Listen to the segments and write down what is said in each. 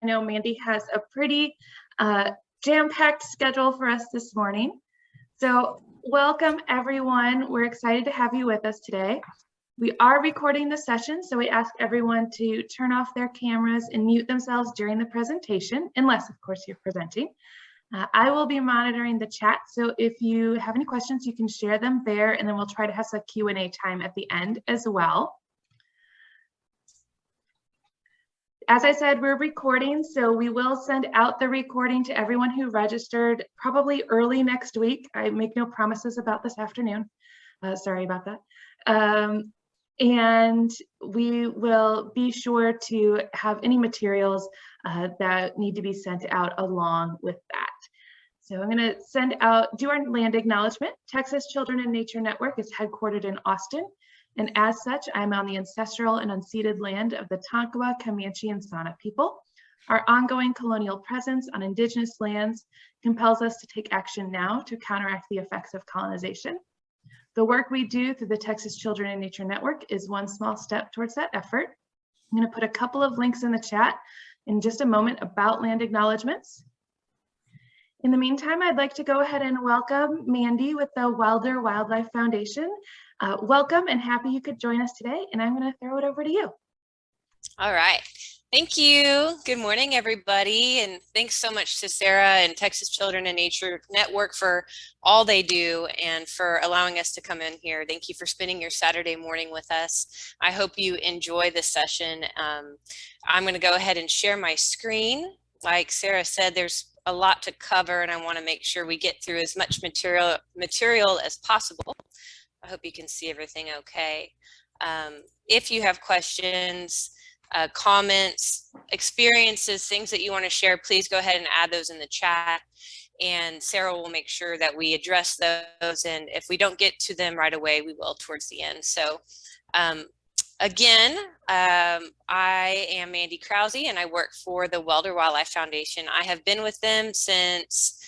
I know Mandy has a pretty jam-packed schedule for us this morning. So welcome everyone. We're excited to have you with us today. We are recording the session, so we ask everyone to turn off their cameras and mute themselves during the presentation, unless of course you're presenting. I will be monitoring the chat, so if you have any questions, you can share them there, and then we'll try to have some Q&A time at the end as well. As I said, we're recording, so we will send out the recording to everyone who registered probably early next week. I make no promises about this afternoon. Sorry about that. And we will be sure to have any materials that need to be sent out along with that. So I'm going to do our land acknowledgement. Texas Children in Nature Network is headquartered in Austin. And as such, I'm on the ancestral and unceded land of the Tonkawa, Comanche, and Sauna people. Our ongoing colonial presence on indigenous lands compels us to take action now to counteract the effects of colonization. The work we do through the Texas Children in Nature Network is one small step towards that effort. I'm going to put a couple of links in the chat in just a moment about land acknowledgements. In the meantime, I'd like to go ahead and welcome Mandy with the Welder Wildlife Foundation. Welcome and happy you could join us today, and I'm going to throw it over to you. All right. Thank you. Good morning, everybody. And thanks so much to Sarah and Texas Children in Nature Network for all they do and for allowing us to come in here. Thank you for spending your Saturday morning with us. I hope you enjoy this session. I'm going to go ahead and share my screen. Like Sarah said, there's a lot to cover, and I want to make sure we get through as much material as possible. I hope you can see everything okay. If you have questions, comments, experiences, things that you want to share, please go ahead and add those in the chat, and Sarah will make sure that we address those, and if we don't get to them right away, we will towards the end. So again, I am Mandy Krause, and I work for the Welder Wildlife Foundation. I have been with them since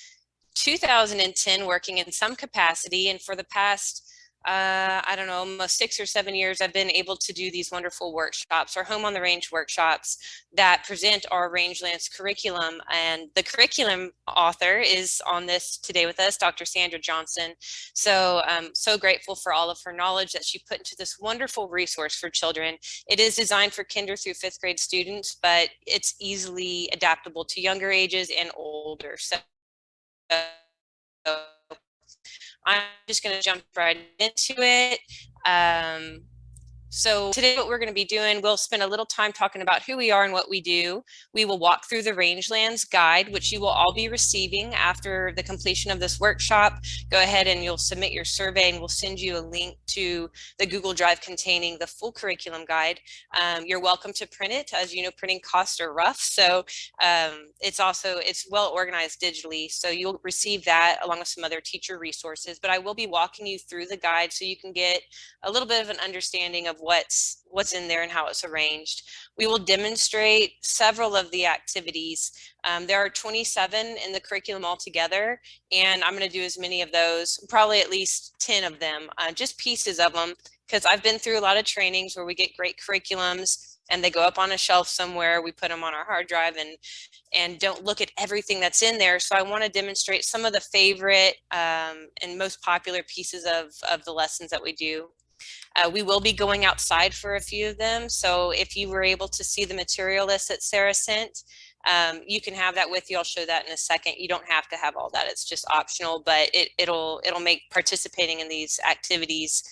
2010, working in some capacity, and for the past I don't know, almost 6 or 7 years, I've been able to do these wonderful workshops, or home on the range workshops, that present our Rangelands curriculum. And the curriculum author is on this today with us, Dr. Sandra Johnson. So I'm so grateful for all of her knowledge that she put into this wonderful resource for children. It is designed for kinder through 5th grade students, but it's easily adaptable to younger ages and older. So I'm just going to jump right into it. So today what we're going to be doing, we'll spend a little time talking about who we are and what we do. We will walk through the Rangelands guide, which you will all be receiving after the completion of this workshop. Go ahead and you'll submit your survey, and we'll send you a link to the Google Drive containing the full curriculum guide. You're welcome to print it. As you know, printing costs are rough, so it's well organized digitally, so you'll receive that along with some other teacher resources. But I will be walking you through the guide so you can get a little bit of an understanding of what's in there and how it's arranged. We will demonstrate several of the activities. There are 27 in the curriculum altogether, and I'm going to do as many of those, probably at least 10 of them, just pieces of them, because I've been through a lot of trainings where we get great curriculums and they go up on a shelf somewhere, we put them on our hard drive and don't look at everything that's in there. So I want to demonstrate some of the favorite and most popular pieces of the lessons that we do. We will be going outside for a few of them. So if you were able to see the material list that Sarah sent, you can have that with you. I'll show that in a second. You don't have to have all that. It's just optional, but it'll make participating in these activities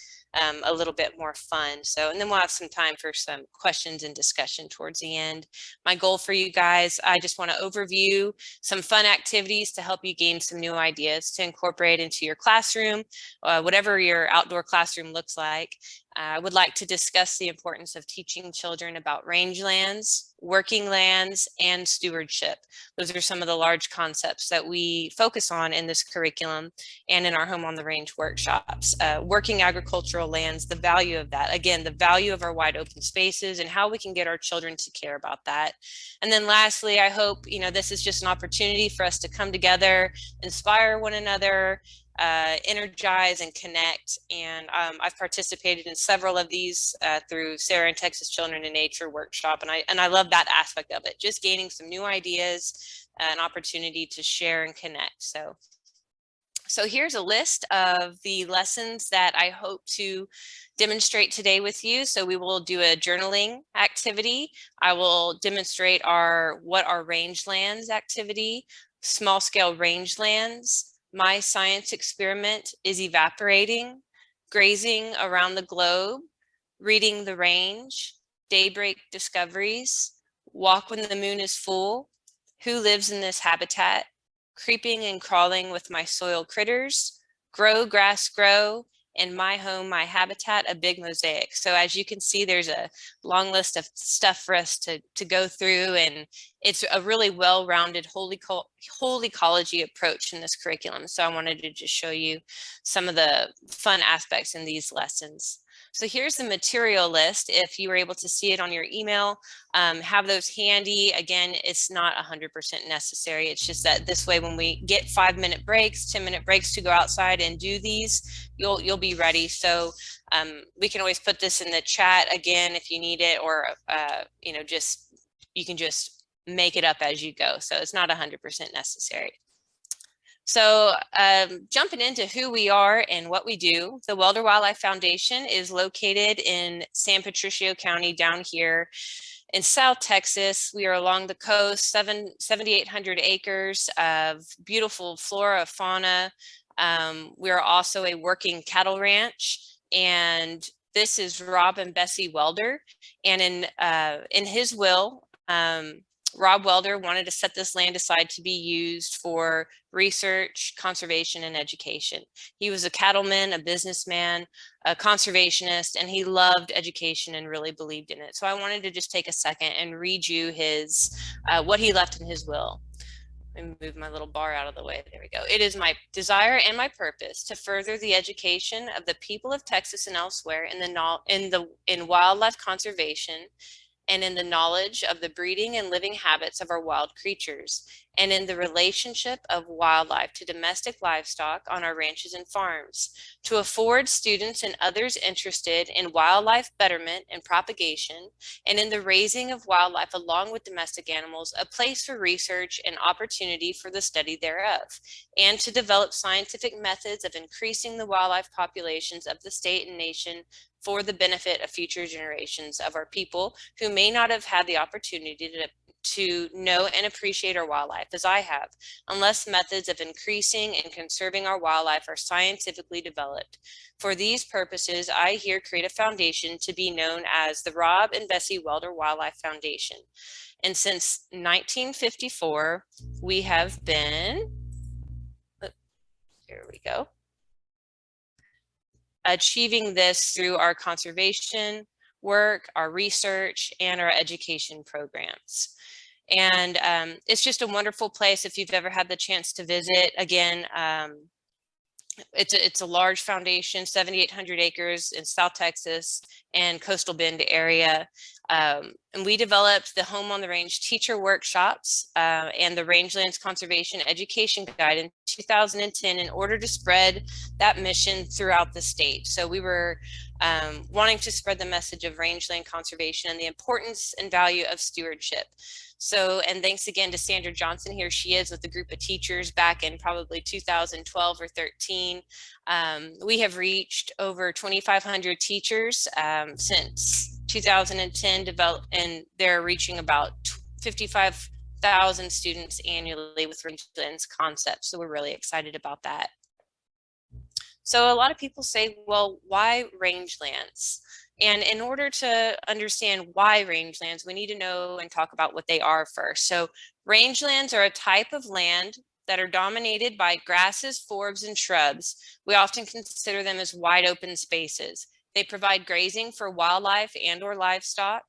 a little bit more fun. So, and then we'll have some time for some questions and discussion towards the end. My goal for you guys, I just want to overview some fun activities to help you gain some new ideas to incorporate into your classroom, whatever your outdoor classroom looks like. I would like to discuss the importance of teaching children about rangelands, working lands, and stewardship. Those are some of the large concepts that we focus on in this curriculum and in our Home on the Range workshops. Working agricultural lands, the value of that. Again, the value of our wide open spaces and how we can get our children to care about that. And then lastly, I hope, this is just an opportunity for us to come together, inspire one another, energize and connect. And I've participated in several of these through Sarah and Texas Children in Nature workshop. And I love that aspect of it, just gaining some new ideas, an opportunity to share and connect. So here's a list of the lessons that I hope to demonstrate today with you. So we will do a journaling activity. I will demonstrate what our rangelands activity, small scale rangelands. My science experiment is evaporating, grazing around the globe, reading the range, daybreak discoveries, walk when the moon is full, who lives in this habitat, creeping and crawling with my soil critters, grow, grass, grow, and my home, my habitat, a big mosaic. So as you can see, there's a long list of stuff for us to go through, and it's a really well-rounded whole ecology approach in this curriculum. So I wanted to just show you some of the fun aspects in these lessons. So here's the material list. If you were able to see it on your email, have those handy. Again, it's not 100% necessary. It's just that this way, when we get 5-minute breaks, 10-minute breaks to go outside and do these, you'll be ready. So we can always put this in the chat again if you need it, or you know, you can just make it up as you go. So it's not 100% necessary. So jumping into who we are and what we do, the Welder Wildlife Foundation is located in San Patricio County down here in South Texas. We are along the coast, 7,800 acres of beautiful flora, fauna. We are also a working cattle ranch, and this is Rob and Bessie Welder. And in his will, Rob Welder wanted to set this land aside to be used for research, conservation, and education. He was a cattleman, a businessman, a conservationist, and he loved education and really believed in it. So I wanted to just take a second and read you his what he left in his will. Let me move my little bar out of the way. There we go. It is my desire and my purpose to further the education of the people of Texas and elsewhere in wildlife conservation, and in the knowledge of the breeding and living habits of our wild creatures, and in the relationship of wildlife to domestic livestock on our ranches and farms, to afford students and others interested in wildlife betterment and propagation, and in the raising of wildlife along with domestic animals, a place for research and opportunity for the study thereof, and to develop scientific methods of increasing the wildlife populations of the state and nation for the benefit of future generations of our people who may not have had the opportunity to know and appreciate our wildlife as I have, unless methods of increasing and conserving our wildlife are scientifically developed. For these purposes, I here create a foundation to be known as the Rob and Bessie Welder Wildlife Foundation. And since 1954, we have been, here we go, achieving this through our conservation work, our research, and our education programs. And it's just a wonderful place if you've ever had the chance to visit. Again, it's a large foundation, 7,800 acres in South Texas and Coastal Bend area. And we developed the Home on the Range teacher workshops and the Rangelands Conservation Education Guide in 2010 in order to spread that mission throughout the state. So we were wanting to spread the message of rangeland conservation and the importance and value of stewardship. So, and thanks again to Sandra Johnson. Here she is with a group of teachers back in probably 2012 or 13. We have reached over 2,500 teachers since 2010, and they're reaching about 55,000 students annually with Rangelands concepts. So we're really excited about that. So a lot of people say, well, why rangelands? And in order to understand why rangelands, we need to know and talk about what they are first. So rangelands are a type of land that are dominated by grasses, forbs, and shrubs. We often consider them as wide open spaces. They provide grazing for wildlife and or livestock.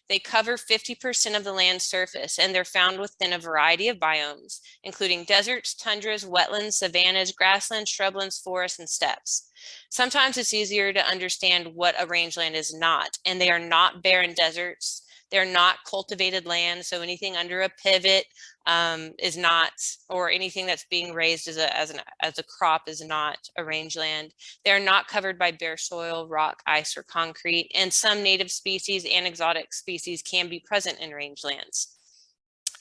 They cover 50% of the land surface, and they're found within a variety of biomes, including deserts, tundras, wetlands, savannas, grasslands, shrublands, forests, and steppes. Sometimes it's easier to understand what a rangeland is not, and they are not barren deserts. They're not cultivated land, so anything under a pivot is not, or anything that's being raised as a crop is not a rangeland. They're not covered by bare soil, rock, ice, or concrete, and some native species and exotic species can be present in rangelands.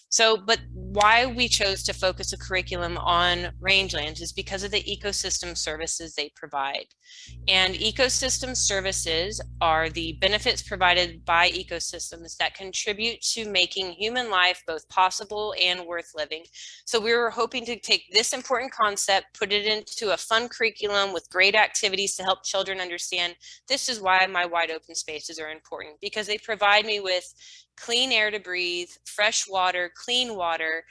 So, but why we chose to focus a curriculum on rangelands is because of the ecosystem services they provide. And ecosystem services are the benefits provided by ecosystems that contribute to making human life both possible and worth living. So we were hoping to take this important concept, put it into a fun curriculum with great activities to help children understand this is why my wide open spaces are important, because they provide me with clean air to breathe, fresh water, clean water.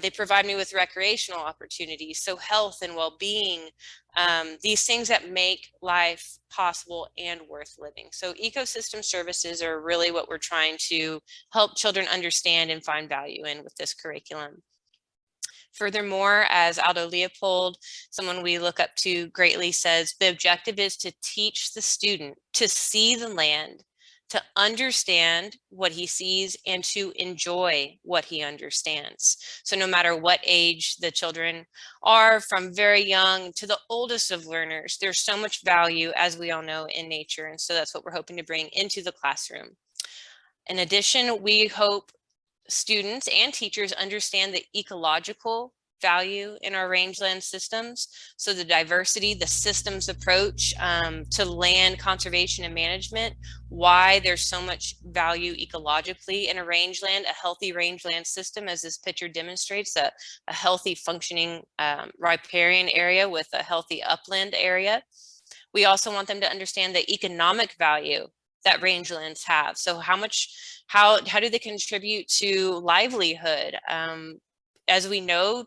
They provide me with recreational opportunities, so health and well-being, these things that make life possible and worth living. So ecosystem services are really what we're trying to help children understand and find value in with this curriculum. Furthermore, as Aldo Leopold, someone we look up to greatly, says, the objective is to teach the student to see the land, to understand what he sees, and to enjoy what he understands. So no matter what age the children are, from very young to the oldest of learners, there's so much value, as we all know, in nature. And so that's what we're hoping to bring into the classroom. In addition, we hope students and teachers understand the ecological value in our rangeland systems. So the diversity, the systems approach to land conservation and management, why there's so much value ecologically in a rangeland, a healthy rangeland system, as this picture demonstrates, a healthy functioning riparian area with a healthy upland area. We also want them to understand the economic value that rangelands have. So how do they contribute to livelihood? As we know,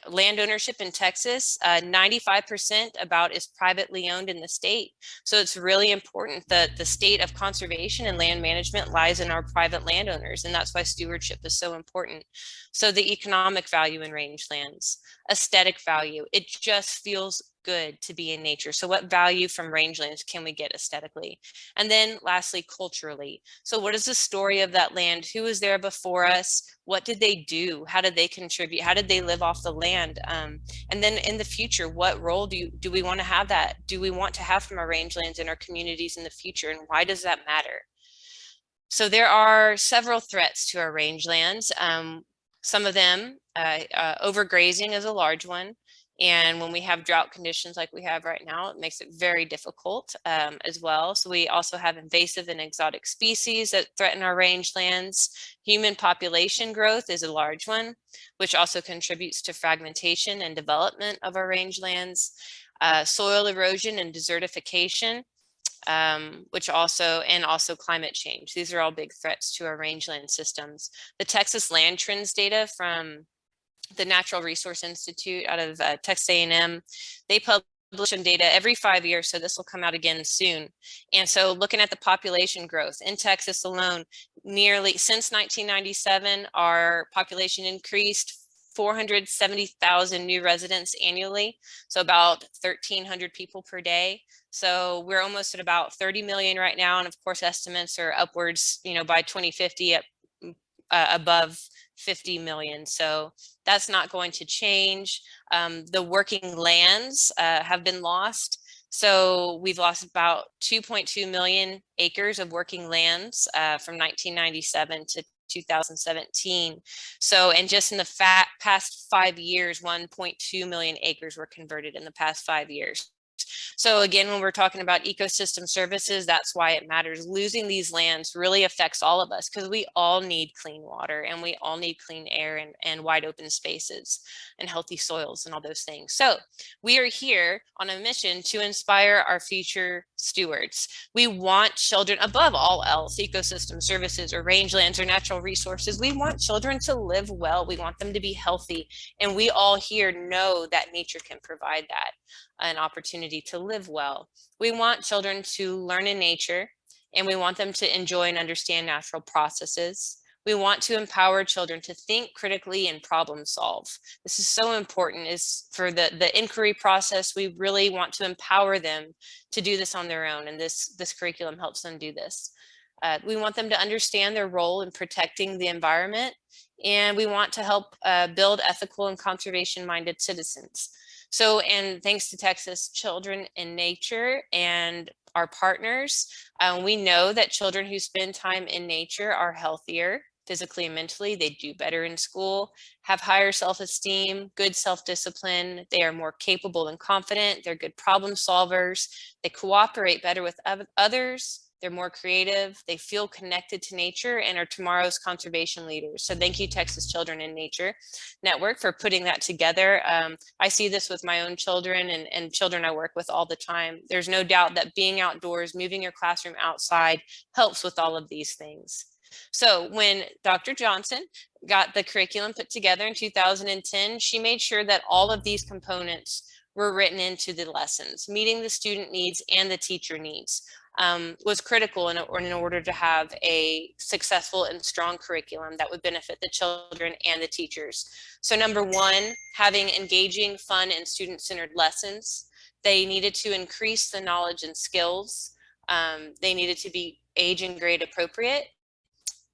land ownership in Texas, 95% about is privately owned in the state. So it's really important that the state of conservation and land management lies in our private landowners, and that's why stewardship is so important. So the economic value in rangelands, aesthetic value, it just feels good to be in nature. So what value from rangelands can we get aesthetically? And then lastly, culturally. So what is the story of that land? Who was there before us? What did they do? How did they contribute? How did they live off the land? And then in the future, what role do we want to have that? Do we want to have from our rangelands in our communities in the future? And why does that matter? So there are several threats to our rangelands. Some of them, overgrazing is a large one. And when we have drought conditions like we have right now, it makes it very difficult as well. So we also have invasive and exotic species that threaten our rangelands. Human population growth is a large one, which also contributes to fragmentation and development of our rangelands. Soil erosion and desertification, which also climate change. These are all big threats to our rangeland systems. The Texas Land Trends data from the Natural Resource Institute out of Texas A&M, they publish some data every 5 years, so this will come out again soon. And so looking at the population growth in Texas alone, nearly since 1997, our population increased 470,000 new residents annually, so about 1,300 people per day. So we're almost at about 30 million right now, and of course estimates are upwards, by 2050 at above 50 million. So that's not going to change. The working lands have been lost. So we've lost about 2.2 million acres of working lands from 1997 to 2017. So, and just in the past 5 years, 1.2 million acres were converted in the past 5 years. So again, when we're talking about ecosystem services, that's why it matters. Losing these lands really affects all of us, because we all need clean water and we all need clean air and wide open spaces and healthy soils and all those things. So we are here on a mission to inspire our future stewards. We want children, above all else, ecosystem services or rangelands or natural resources, we want children to live well. We want them to be healthy. And we all here know that nature can provide that, an opportunity to live well. We want children to learn in nature, and we want them to enjoy and understand natural processes. We want to empower children to think critically and problem solve. This is so important, is for the inquiry process. We really want to empower them to do this on their own, and this curriculum helps them do this. We want them to understand their role in protecting the environment, and we want to help build ethical and conservation-minded citizens. So, and thanks to Texas Children in Nature and our partners, we know that children who spend time in nature are healthier physically and mentally. They do better in school, have higher self-esteem, good self-discipline. They are more capable and confident. They're good problem solvers. They cooperate better with others. They're more creative. They feel connected to nature and are tomorrow's conservation leaders. So thank you, Texas Children in Nature Network, for putting that together. I see this with my own children and children I work with all the time. There's no doubt that being outdoors, moving your classroom outside helps with all of these things. So when Dr. Johnson got the curriculum put together in 2010, she made sure that all of these components were written into the lessons. Meeting the student needs and the teacher needs was critical in order to have a successful and strong curriculum that would benefit the children and the teachers. So number one, having engaging, fun, and student-centered lessons. They needed to increase the knowledge and skills. They needed to be age and grade appropriate,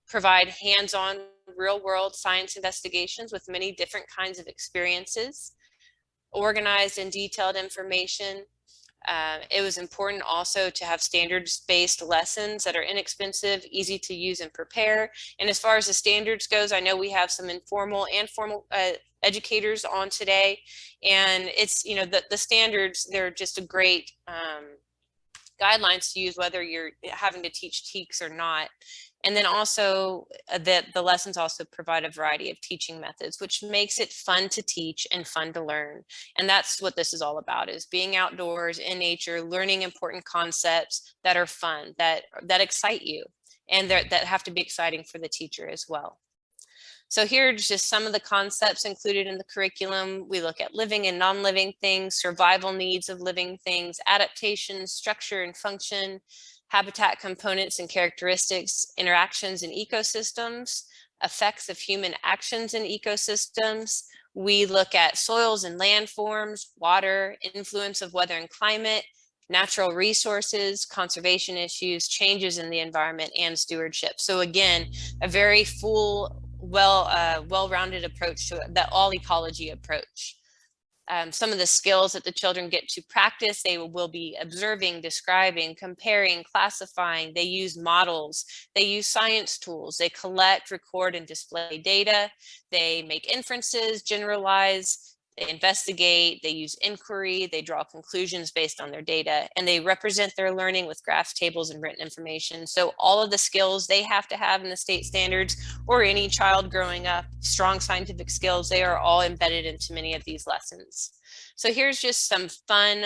provide hands-on real-world science investigations with many different kinds of experiences, organized and detailed information. It was important also to have standards-based lessons that are inexpensive, easy to use and prepare. And as far as the standards goes, I know we have some informal and formal educators on today, and it's, you know, the standards, they're just a great guidelines to use whether you're having to teach TEKS or not. And then also the lessons also provide a variety of teaching methods, which makes it fun to teach and fun to learn. And that's what this is all about, is being outdoors in nature, learning important concepts that are fun, that excite you, and that have to be exciting for the teacher as well. So here are just some of the concepts included in the curriculum. We look at living and non-living things, survival needs of living things, adaptation, structure and function, habitat components and characteristics, interactions in ecosystems, effects of human actions in ecosystems. We look at soils and landforms, water, influence of weather and climate, natural resources, conservation issues, changes in the environment, and stewardship. So again, a very full, well-rounded approach to that all ecology approach. Some of the skills that the children get to practice, they will be observing, describing, comparing, classifying. They use models, they use science tools, they collect, record, and display data. They make inferences, generalize, they investigate, they use inquiry, they draw conclusions based on their data, and they represent their learning with graphs, tables, and written information. So all of the skills they have to have in the state standards, or any child growing up, strong scientific skills, they are all embedded into many of these lessons. So here's just some fun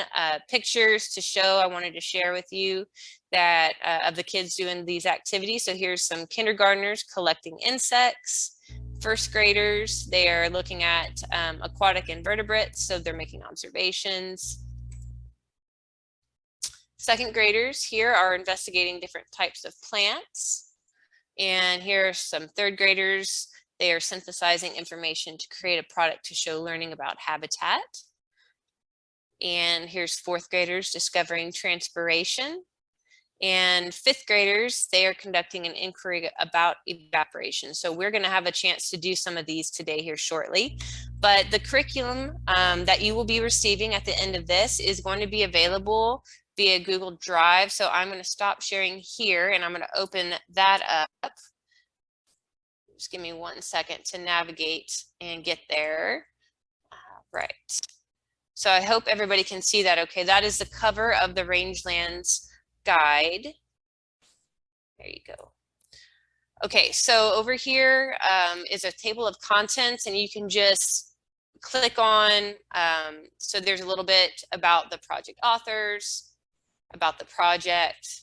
pictures to show, I wanted to share with you, that of the kids doing these activities. So here's some kindergartners collecting insects. First graders, they are looking at aquatic invertebrates, so they're making observations. Second graders here are investigating different types of plants. And here are some third graders. They are synthesizing information to create a product to show learning about habitat. And here's fourth graders discovering transpiration. And fifth graders, they are conducting an inquiry about evaporation. So we're going to have a chance to do some of these today here shortly. But the curriculum that you will be receiving at the end of this is going to be available via Google Drive. So I'm going to stop sharing here and I'm going to open that up. Just give me 1 second to navigate and get there. Right. So I hope everybody can see that. Okay, that is the cover of the Rangelands guide. There you go. Okay, so over here is a table of contents, and you can just click on, so there's a little bit about the project authors, about the project,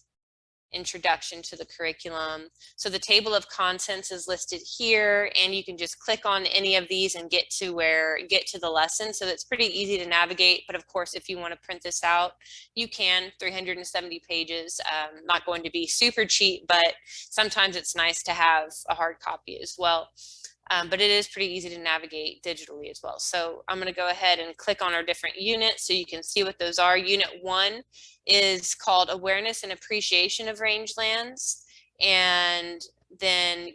introduction to the curriculum. So the table of contents is listed here, and you can just click on any of these and get to the lesson. So it's pretty easy to navigate, but of course, if you want to print this out, you can. 370 pages, not going to be super cheap, but sometimes it's nice to have a hard copy as well. But it is pretty easy to navigate digitally as well. So I'm going to go ahead and click on our different units so you can see what those are. Unit 1 is called Awareness and Appreciation of Rangelands. And then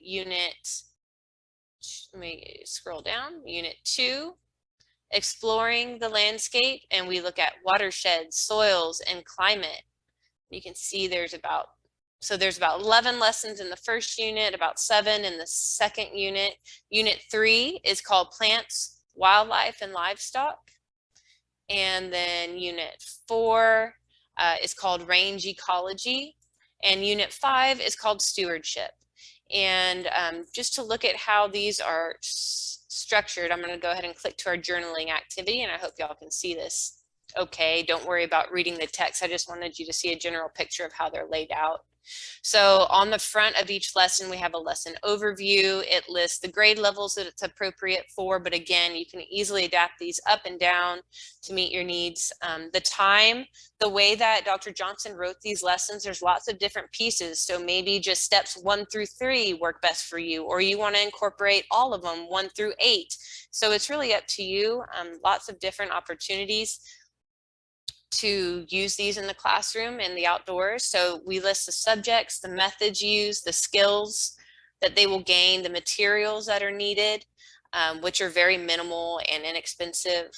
let me scroll down, unit 2, exploring the landscape, and we look at watersheds, soils, and climate. You can see there's about 11 lessons in the first unit, about 7 in the second unit. Unit 3 is called plants, wildlife, and livestock. And then unit 4 is called range ecology. And unit 5 is called stewardship. And just to look at how these are structured, I'm going to go ahead and click to our journaling activity, and I hope y'all can see this okay. Don't worry about reading the text. I just wanted you to see a general picture of how they're laid out. So on the front of each lesson, we have a lesson overview. It lists the grade levels that it's appropriate for, but again, you can easily adapt these up and down to meet your needs. The time, the way that Dr. Johnson wrote these lessons, there's lots of different pieces. So maybe just steps 1 through 3 work best for you, or you want to incorporate all of them, 1 through 8. So it's really up to you. Lots of different opportunities to use these in the classroom and the outdoors. So we list the subjects, the methods used, the skills that they will gain, the materials that are needed, which are very minimal and inexpensive.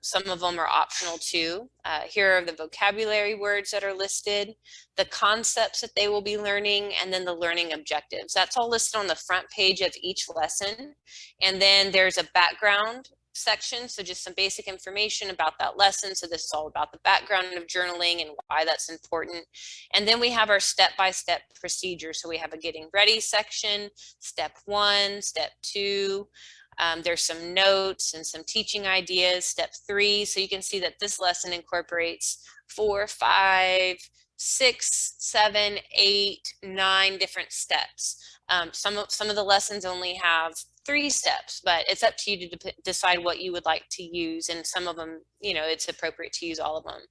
Some of them are optional too. Here are the vocabulary words that are listed, the concepts that they will be learning, and then the learning objectives. That's all listed on the front page of each lesson. And then there's a background section, so just some basic information about that lesson. So this is all about the background of journaling and why that's important. And then we have our step-by-step procedure. So we have a getting ready section, step 1, step 2. There's some notes and some teaching ideas, step 3. So you can see that this lesson incorporates 4, 5, 6, 7, 8, 9 different steps. Some of the lessons only have 3 steps, but it's up to you to decide what you would like to use. And some of them, you know, it's appropriate to use all of them.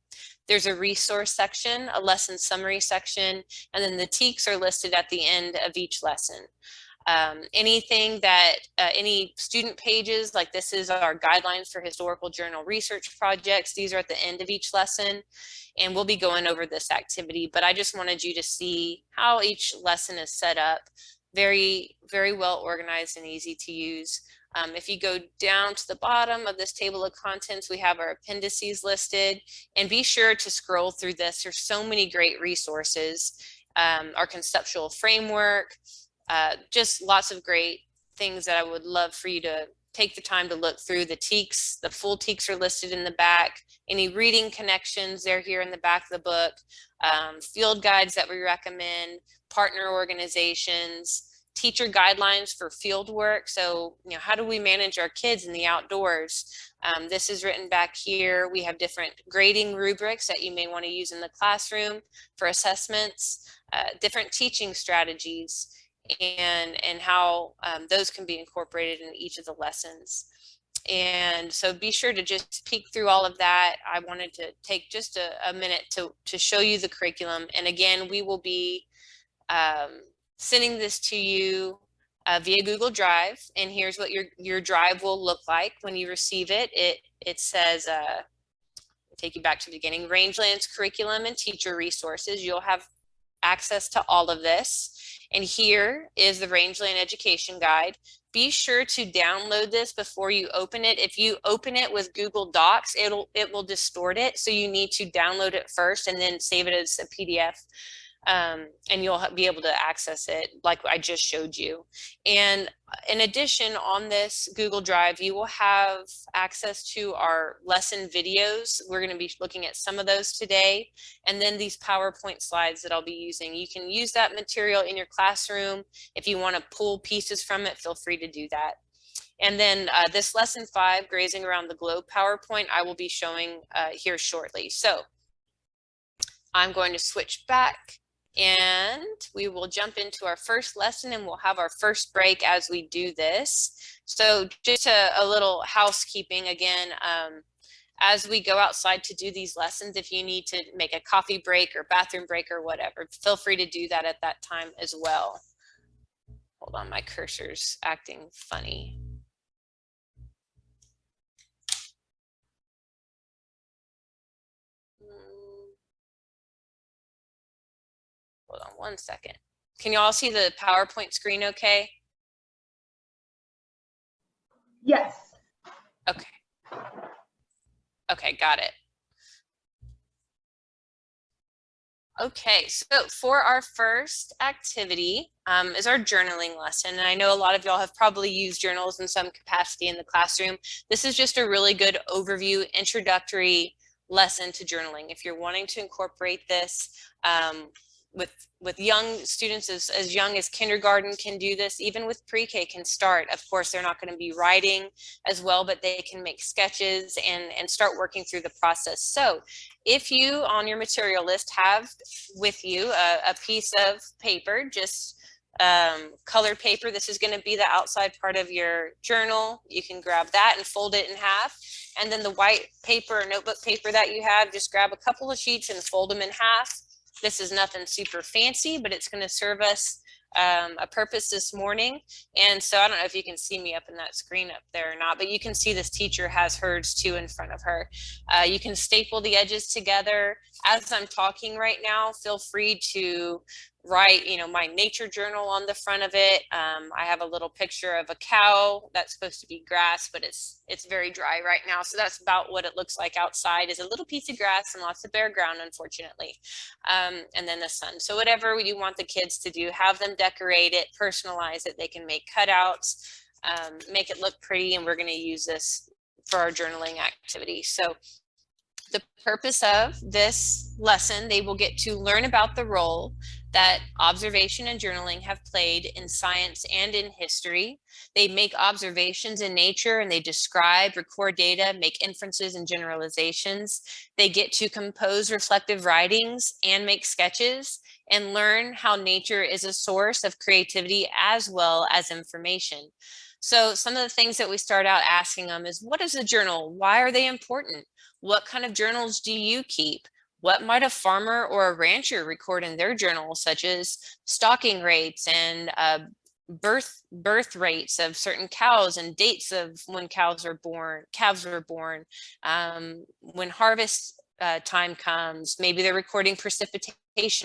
There's a resource section, a lesson summary section, and then the TEKs are listed at the end of each lesson. Anything that, any student pages, like this is our guidelines for historical journal research projects. These are at the end of each lesson, and we'll be going over this activity, but I just wanted you to see how each lesson is set up. Very, very well organized and easy to use. If you go down to the bottom of this table of contents, we have our appendices listed, and be sure to scroll through this. There's so many great resources. Our conceptual framework, just lots of great things that I would love for you to take the time to look through. The TEKs, the full TEKs are listed in the back. Any reading connections, they're here in the back of the book. Field guides that we recommend, partner organizations, teacher guidelines for field work. So, you know, how do we manage our kids in the outdoors? This is written back here. We have different grading rubrics that you may want to use in the classroom for assessments, different teaching strategies, and how those can be incorporated in each of the lessons. And so be sure to just peek through all of that. I wanted to take just a minute to show you the curriculum. And again, we will be sending this to you via Google Drive. And here's what your drive will look like when you receive it. It says, take you back to the beginning, Rangelands curriculum and teacher resources. You'll have access to all of this. And here is the Rangeland Education Guide. Be sure to download this before you open it. If you open it with Google Docs, it will distort it. So you need to download it first and then save it as a PDF. And you'll be able to access it like I just showed you. And in addition, on this Google Drive, you will have access to our lesson videos. We're going to be looking at some of those today, and then these PowerPoint slides that I'll be using. You can use that material in your classroom. If you want to pull pieces from it, feel free to do that. And then this lesson 5, Grazing Around the Globe PowerPoint, I will be showing here shortly. So I'm going to switch back, and we will jump into our first lesson, and we'll have our first break as we do this. So just a little housekeeping again, as we go outside to do these lessons, if you need to make a coffee break or bathroom break or whatever, feel free to do that at that time as well. Hold on, my cursor's acting funny. Hold on one second. Can you all see the PowerPoint screen okay? Yes. Okay. Okay, got it. Okay, so for our first activity is our journaling lesson. And I know a lot of y'all have probably used journals in some capacity in the classroom. This is just a really good overview, introductory lesson to journaling. If you're wanting to incorporate this with young students as young as kindergarten can do this, even with pre-K can start. Of course, they're not going to be writing as well, but they can make sketches and start working through the process. So if you on your material list have with you a piece of paper, just colored paper, this is going to be the outside part of your journal. You can grab that and fold it in half. And then the white paper or notebook paper that you have, just grab a couple of sheets and fold them in half. This is nothing super fancy, but it's going to serve us a purpose this morning. And so I don't know if you can see me up in that screen up there or not, but you can see this teacher has hers too in front of her. You can staple the edges together. As I'm talking right now, feel free to write, you know, my nature journal on the front of it. I have a little picture of a cow that's supposed to be grass, but it's very dry right now. So that's about what it looks like outside, is a little piece of grass and lots of bare ground, unfortunately. And then the sun. So whatever you want the kids to do, have them decorate it, personalize it. They can make cutouts, make it look pretty. And we're going to use this for our journaling activity. So the purpose of this lesson, they will get to learn about the role that observation and journaling have played in science and in history. They make observations in nature and they describe, record data, make inferences and generalizations. They get to compose reflective writings and make sketches and learn how nature is a source of creativity as well as information. So some of the things that we start out asking them is, what is a journal? Why are they important? What kind of journals do you keep? What might a farmer or a rancher record in their journal, such as stocking rates and birth rates of certain cows and dates of when calves were born, when harvest time comes. Maybe they're recording precipitation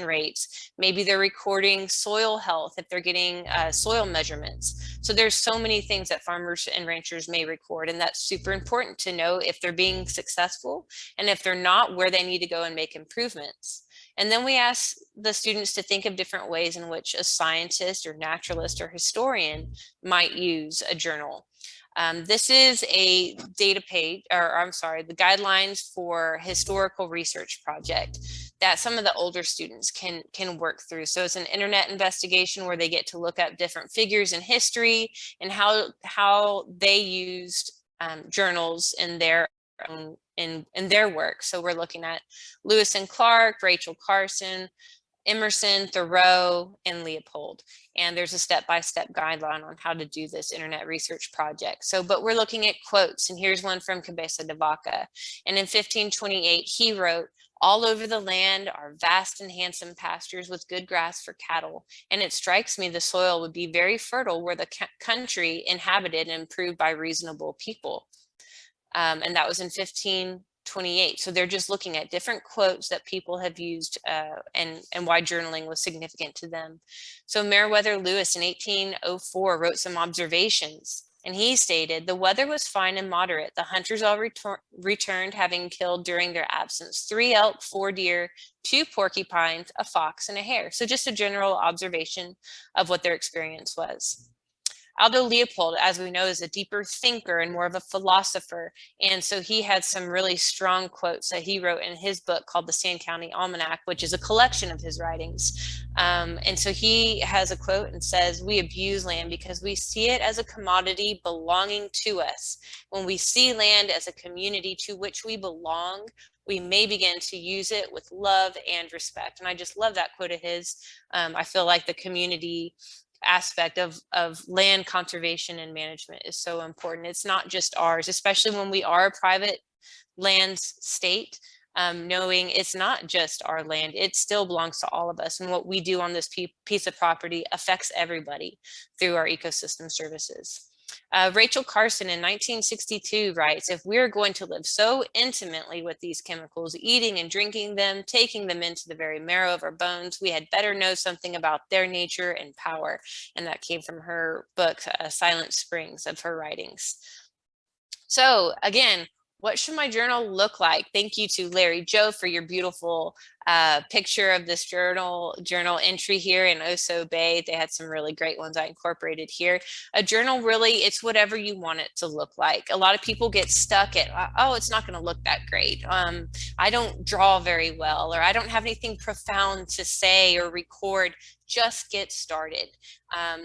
rates. Maybe they're recording soil health if they're getting soil measurements. So there's so many things that farmers and ranchers may record, and that's super important to know if they're being successful, and if they're not, where they need to go and make improvements. And then we ask the students to think of different ways in which a scientist or naturalist or historian might use a journal. This is a data page, or I'm sorry, the guidelines for historical research project that some of the older students can work through. So it's an internet investigation where they get to look at different figures in history and how they used journals in their own, in their work. So we're looking at Lewis and Clark, Rachel Carson, Emerson, Thoreau, and Leopold. And there's a step-by-step guideline on how to do this internet research project. So, but we're looking at quotes, and here's one from Cabeza de Vaca. And in 1528, he wrote, "All over the land are vast and handsome pastures with good grass for cattle. And it strikes me the soil would be very fertile were the country inhabited and improved by reasonable people." And that was in 1528. So they're just looking at different quotes that people have used and why journaling was significant to them. So Meriwether Lewis in 1804 wrote some observations, and he stated, "The weather was fine and moderate. The hunters all returned, having killed during their absence 3 elk, 4 deer, 2 porcupines, a fox, and a hare." So just a general observation of what their experience was. Aldo Leopold, as we know, is a deeper thinker and more of a philosopher. And so he had some really strong quotes that he wrote in his book called the Sand County Almanac, which is a collection of his writings. And so he has a quote and says, "We abuse land because we see it as a commodity belonging to us. When we see land as a community to which we belong, we may begin to use it with love and respect." And I just love that quote of his. I feel like the community aspect of land conservation and management is so important. It's not just ours, especially when we are a private land state, knowing it's not just our land, it still belongs to all of us. And what we do on this piece of property affects everybody through our ecosystem services. Rachel Carson in 1962 writes, if we're going to live so intimately with these chemicals, eating and drinking them, taking them into the very marrow of our bones, we had better know something about their nature and power. And that came from her book, Silent Springs, of her writings. So again, what should my journal look like? Thank you to Larry Joe for your beautiful picture of this journal entry here in Oso Bay. They had some really great ones I incorporated here. A journal, really, it's whatever you want it to look like. A lot of people get stuck at, oh, it's not going to look that great. I don't draw very well, or I don't have anything profound to say or record. Just get started.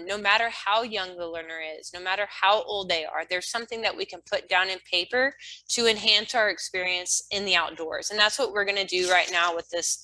No matter how young the learner is, no matter how old they are, there's something that we can put down in paper to enhance our experience in the outdoors. And that's what we're going to do right now with this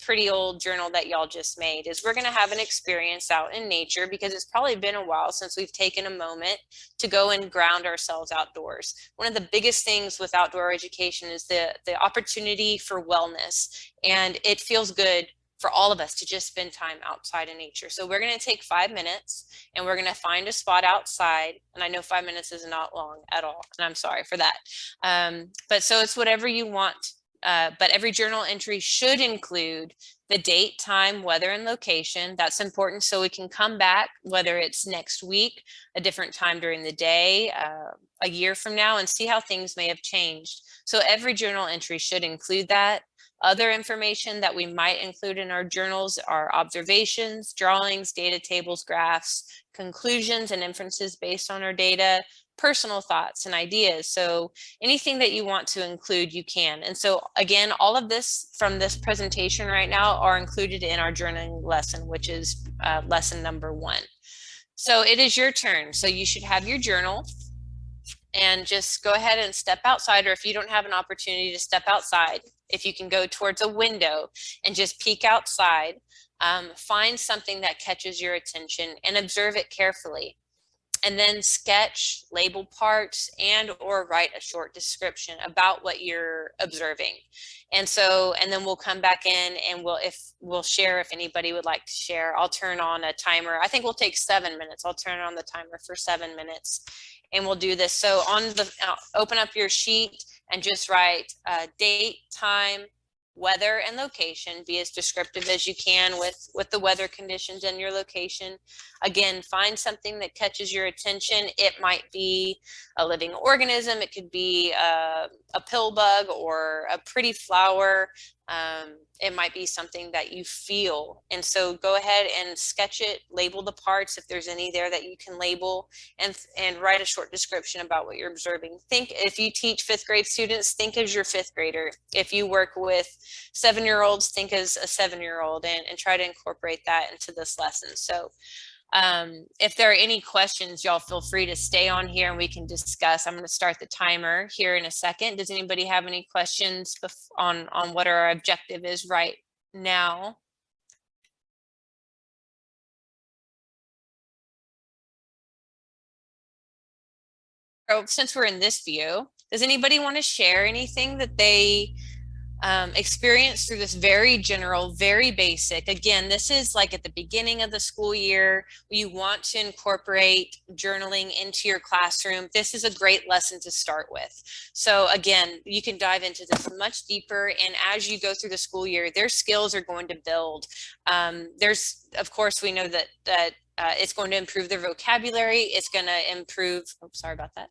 pretty old journal that y'all just made. Is we're going to have an experience out in nature, because it's probably been a while since we've taken a moment to go and ground ourselves outdoors. One of the biggest things with outdoor education is the opportunity for wellness, and it feels good for all of us to just spend time outside in nature. So we're going to take 5 minutes and we're going to find a spot outside. And I know 5 minutes is not long at all, and I'm sorry for that. But so it's whatever you want. But every journal entry should include the date, time, weather, and location. That's important, so we can come back, whether it's next week, a different time during the day, a year from now, and see how things may have changed. So every journal entry should include that. Other information that we might include in our journals are observations, drawings, data tables, graphs, conclusions and inferences based on our data, personal thoughts and ideas. So anything that you want to include, you can. And so again, all of this from this presentation right now are included in our journaling lesson, which is lesson number 1. So it is your turn. So you should have your journal and just go ahead and step outside, or if you don't have an opportunity to step outside, if you can go towards a window and just peek outside, find something that catches your attention and observe it carefully. And then sketch, label parts, and or write a short description about what you're observing. And then we'll come back in and we'll share if anybody would like to share. I'll turn on a timer. I think we'll take 7 minutes. I'll turn on the timer for 7 minutes and we'll do this. So on the, open up your sheet and just write date, time, weather, and location. Be as descriptive as you can with the weather conditions and your location. Again, find something that catches your attention. It might be a living organism. It could be a pill bug or a pretty flower. It might be something that you feel. And so go ahead and sketch it, label the parts if there's any there that you can label, and write a short description about what you're observing. Think, if you teach 5th grade students, think as your 5th grader. If you work with 7-year-olds, think as a 7-year-old, and try to incorporate that into this lesson. So if there are any questions, y'all feel free to stay on here and we can discuss. I'm going to start the timer here in a second. Does anybody have any questions on what our objective is right now? So since we're in this view, does anybody want to share anything that they experience through this very general, very basic? Again, this is like at the beginning of the school year. You want to incorporate journaling into your classroom. This is a great lesson to start with. So again, you can dive into this much deeper, and as you go through the school year, their skills are going to build. There's, of course, we know that it's going to improve their vocabulary. It's going to improve, oh, sorry about that.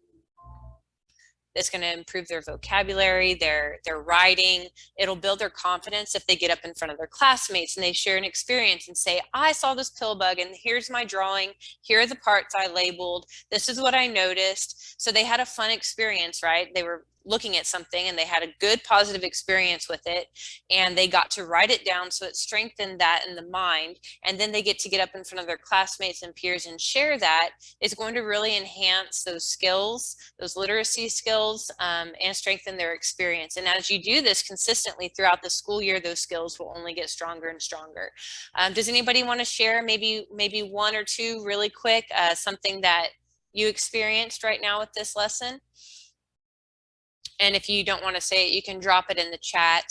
It's going to improve their vocabulary, their writing. It'll build their confidence if they get up in front of their classmates and they share an experience and say, I saw this pill bug and here's my drawing. Here are the parts I labeled. This is what I noticed. So they had a fun experience, right? They were looking at something and they had a good positive experience with it, and they got to write it down, so it strengthened that in the mind. And then they get to get up in front of their classmates and peers and share that. Is going to really enhance those skills, those literacy skills, and strengthen their experience. And as you do this consistently throughout the school year, those skills will only get stronger and stronger. Does anybody want to share maybe 1 or 2 really quick, something that you experienced right now with this lesson? And if you don't want to say it, you can drop it in the chat.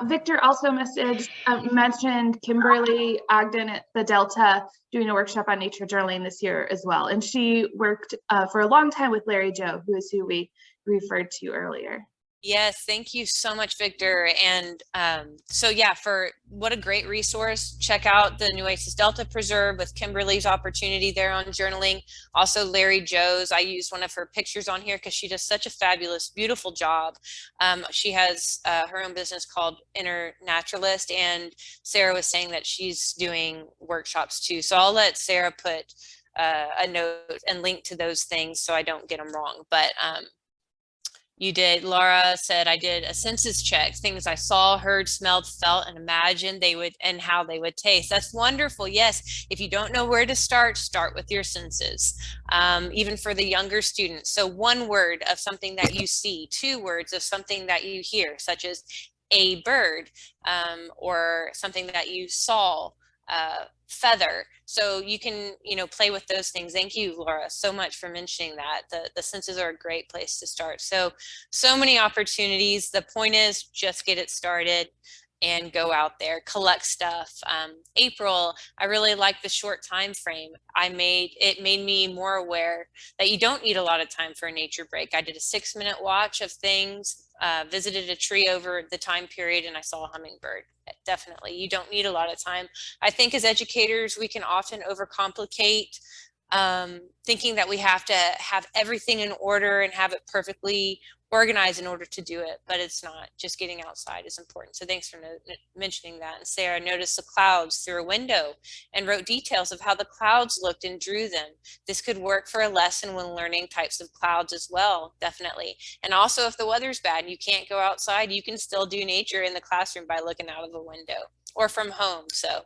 Victor also mentioned Kimberly Ogden at the Delta doing a workshop on nature journaling this year as well. And she worked for a long time with Larry Joe, who is who we referred to earlier. Yes, thank you so much, Victor. And so yeah, for what a great resource. Check out the Nueces Delta Preserve with Kimberly's opportunity there on journaling. Also Larry Joe's, I used one of her pictures on here because she does such a fabulous, beautiful job. She has her own business called Inner Naturalist, and Sarah was saying that she's doing workshops too. So I'll let Sarah put a note and link to those things so I don't get them wrong. But you did. Laura said, I did a senses check, things I saw, heard, smelled, felt, and imagined they would, and how they would taste. That's wonderful. Yes. If you don't know where to start with your senses, even for the younger students. So one word of something that you see, two words of something that you hear, such as a bird, or something that you saw, feather. So you can, play with those things. Thank you, Laura, so much for mentioning that. The senses are a great place to start. So many opportunities. The point is just get it started and go out there, collect stuff. April, I really like the short time frame. It made me more aware that you don't need a lot of time for a nature break. I did a 6-minute watch of things, visited a tree over the time period, and I saw a hummingbird. Definitely, you don't need a lot of time. I think as educators, we can often overcomplicate, thinking that we have to have everything in order and have it perfectly organized in order to do it, but it's not. Just getting outside is important. So thanks for mentioning that. And Sarah noticed the clouds through a window and wrote details of how the clouds looked and drew them. This could work for a lesson when learning types of clouds as well, definitely. And also if the weather's bad and you can't go outside, you can still do nature in the classroom by looking out of a window or from home. So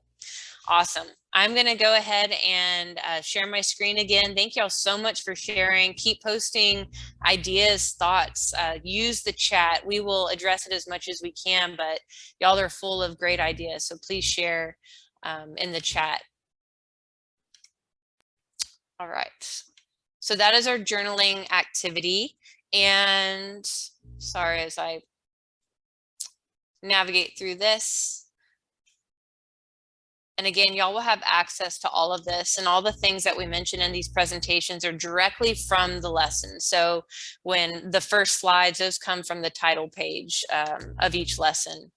awesome. I'm going to go ahead and share my screen again. Thank y'all so much for sharing. Keep posting ideas, thoughts, use the chat. We will address it as much as we can, but y'all are full of great ideas. So please share in the chat. All right. So that is our journaling activity. And sorry, as I navigate through this. And again, y'all will have access to all of this, and all the things that we mentioned in these presentations are directly from the lesson. So when the first slides, those come from the title page of each lesson.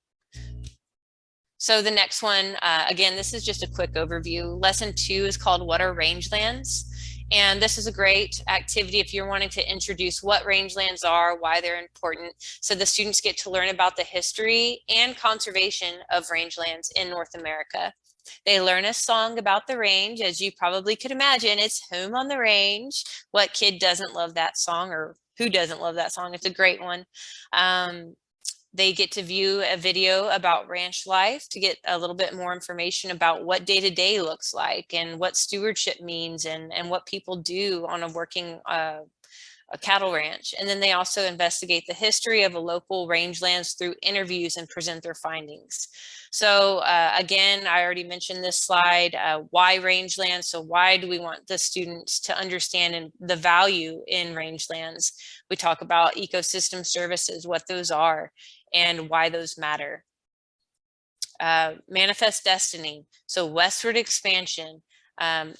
So the next one, again, this is just a quick overview. Lesson 2 is called What are Rangelands? And this is a great activity if you're wanting to introduce what rangelands are, why they're important. So the students get to learn about the history and conservation of rangelands in North America. They learn a song about the range. As you probably could imagine, it's Home on the Range. What kid doesn't love that song, or who doesn't love that song? It's a great one. They get to view a video about ranch life to get a little bit more information about what day-to-day looks like and what stewardship means and what people do on a working a cattle ranch. And then they also investigate the history of a local rangelands through interviews and present their findings. So again, I already mentioned this slide, why rangelands? So why do we want the students to understand the value in rangelands? We talk about ecosystem services, what those are, and why those matter. Manifest destiny, so westward expansion.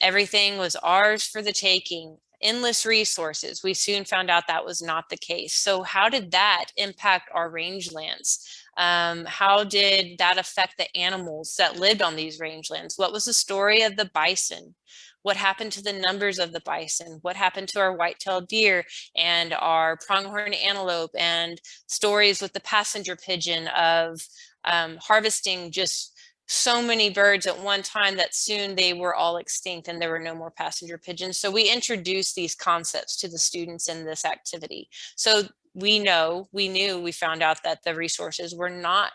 Everything was ours for the taking. Endless resources. We soon found out that was not the case. So how did that impact our rangelands? How did that affect the animals that lived on these rangelands? What was the story of the bison? What happened to the numbers of the bison? What happened to our white-tailed deer and our pronghorn antelope, and stories with the passenger pigeon of harvesting just so many birds at one time that soon they were all extinct and there were no more passenger pigeons. So we introduced these concepts to the students in this activity. So we found out that the resources were not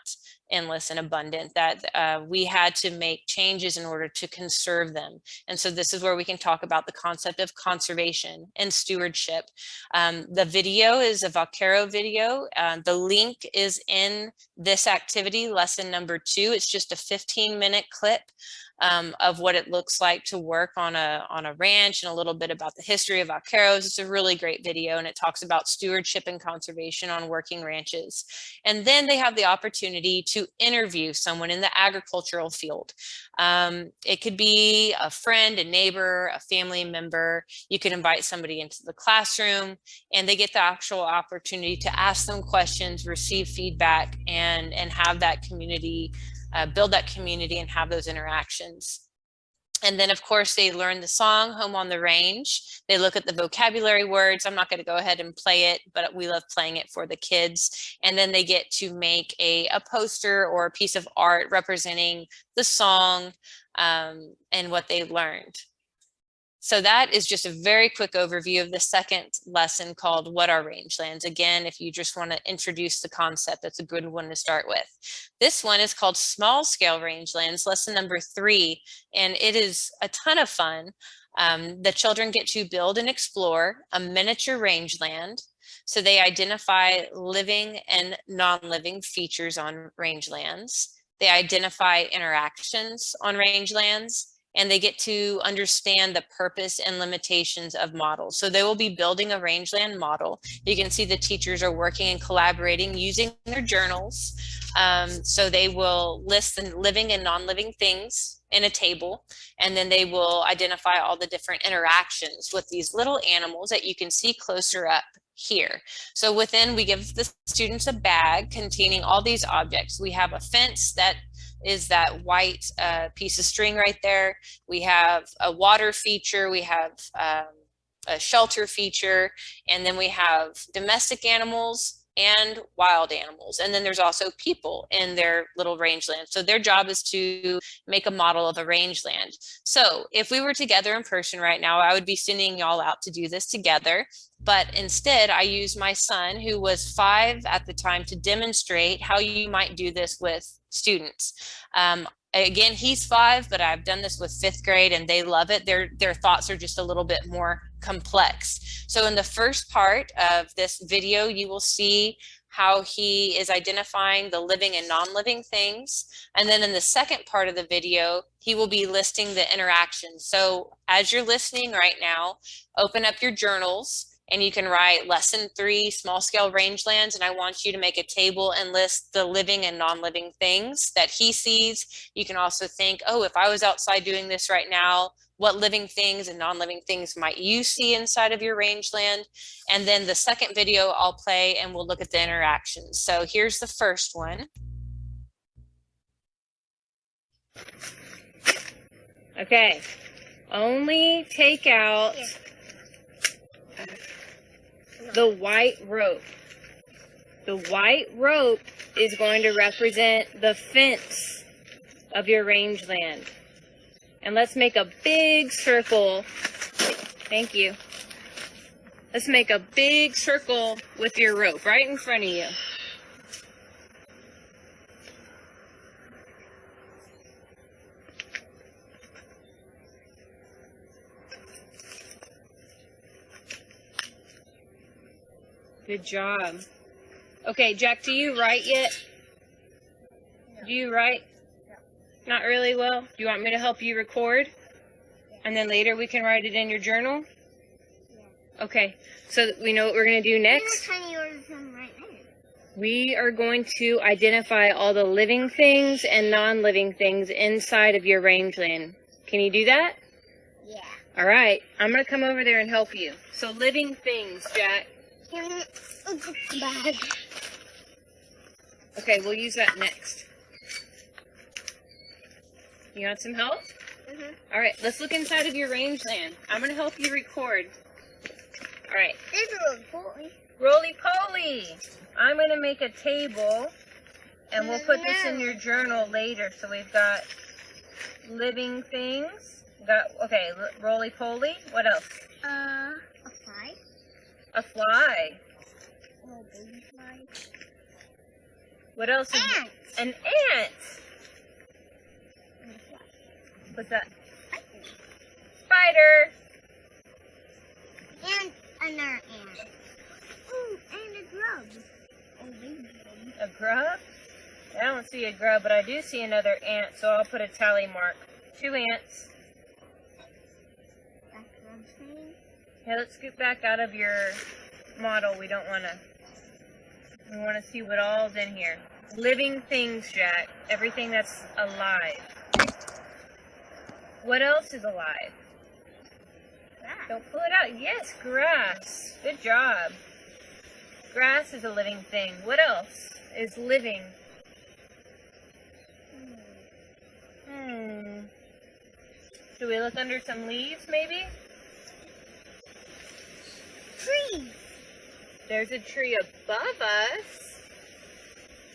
endless and abundant, that we had to make changes in order to conserve them. And so this is where we can talk about the concept of conservation and stewardship. The video is a Vaquero video. The link is in this activity, lesson number 2. It's just a 15-minute clip of what it looks like to work on a ranch and a little bit about the history of vaqueros. It's a really great video, and it talks about stewardship and conservation on working ranches. And then they have the opportunity to to interview someone in the agricultural field. It could be a friend, a neighbor, a family member. You could invite somebody into the classroom, and they get the actual opportunity to ask them questions, receive feedback, and have that community, build that community and have those interactions. And then, of course, they learn the song Home on the Range. They look at the vocabulary words. I'm not going to go ahead and play it, but we love playing it for the kids. And then they get to make a poster or a piece of art representing the song and what they learned. So that is just a very quick overview of the second lesson called What Are Rangelands? Again, if you just want to introduce the concept, that's a good one to start with. This one is called Small Scale Rangelands, lesson number 3, and it is a ton of fun. The children get to build and explore a miniature rangeland. So they identify living and non-living features on rangelands. They identify interactions on rangelands, and they get to understand the purpose and limitations of models. So they will be building a rangeland model. You can see the teachers are working and collaborating using their journals. So they will list the living and non-living things in a table, and then they will identify all the different interactions with these little animals that you can see closer up here. So within, we give the students a bag containing all these objects. We have a fence that is that white piece of string right there. We have a water feature, we have a shelter feature, and then we have domestic animals and wild animals. And then there's also people in their little rangeland. So their job is to make a model of a rangeland. So if we were together in person right now, I would be sending y'all out to do this together. But instead, I used my son, who was 5 at the time, to demonstrate how you might do this with students. Again, he's 5, but I've done this with 5th grade and they love it. Their thoughts are just a little bit more complex. So in the first part of this video, you will see how he is identifying the living and non-living things. And then in the second part of the video, he will be listing the interactions. So as you're listening right now, open up your journals and you can write lesson 3, small scale rangelands. And I want you to make a table and list the living and non-living things that he sees. You can also think, oh, if I was outside doing this right now, what living things and non-living things might you see inside of your rangeland? And then the second video I'll play and we'll look at the interactions. So here's the first one. Okay, only take out the white rope. The white rope is going to represent the fence of your rangeland. And let's make a big circle. Thank you. Let's make a big circle with your rope right in front of you. Good job. Okay, Jack, do you write yet? Do you write? Not really well? Do you want me to help you record? And then later we can write it in your journal? Okay, so we know what we're going to do next. We are going to identify all the living things and non-living things inside of your rangeland. Can you do that? Yeah. All right, I'm going to come over there and help you. So living things, Jack. Bag. Okay, we'll use that next. You want some help? Mm-hmm. All right, let's look inside of your rangeland. I'm going to help you record. All right. This is a boy. Roly-poly. I'm going to make a table, and we'll put this in your journal later. So we've got living things. Okay, roly-poly. What else? A fly. A fly. Oh, baby fly. What else? Ant. An ant. What's that? Spider. And another ant. Oh, and a grub. Oh, baby grub. A grub? I don't see a grub, but I do see another ant, so I'll put a tally mark. 2 ants. That's what I'm saying. Okay, let's scoot back out of your model. We don't want to. We want to see what all's in here. Living things, Jack. Everything that's alive. What else is alive? Grass. Don't pull it out. Yes, grass. Good job. Grass is a living thing. What else is living? Should we look under some leaves, maybe? Trees. There's a tree above us.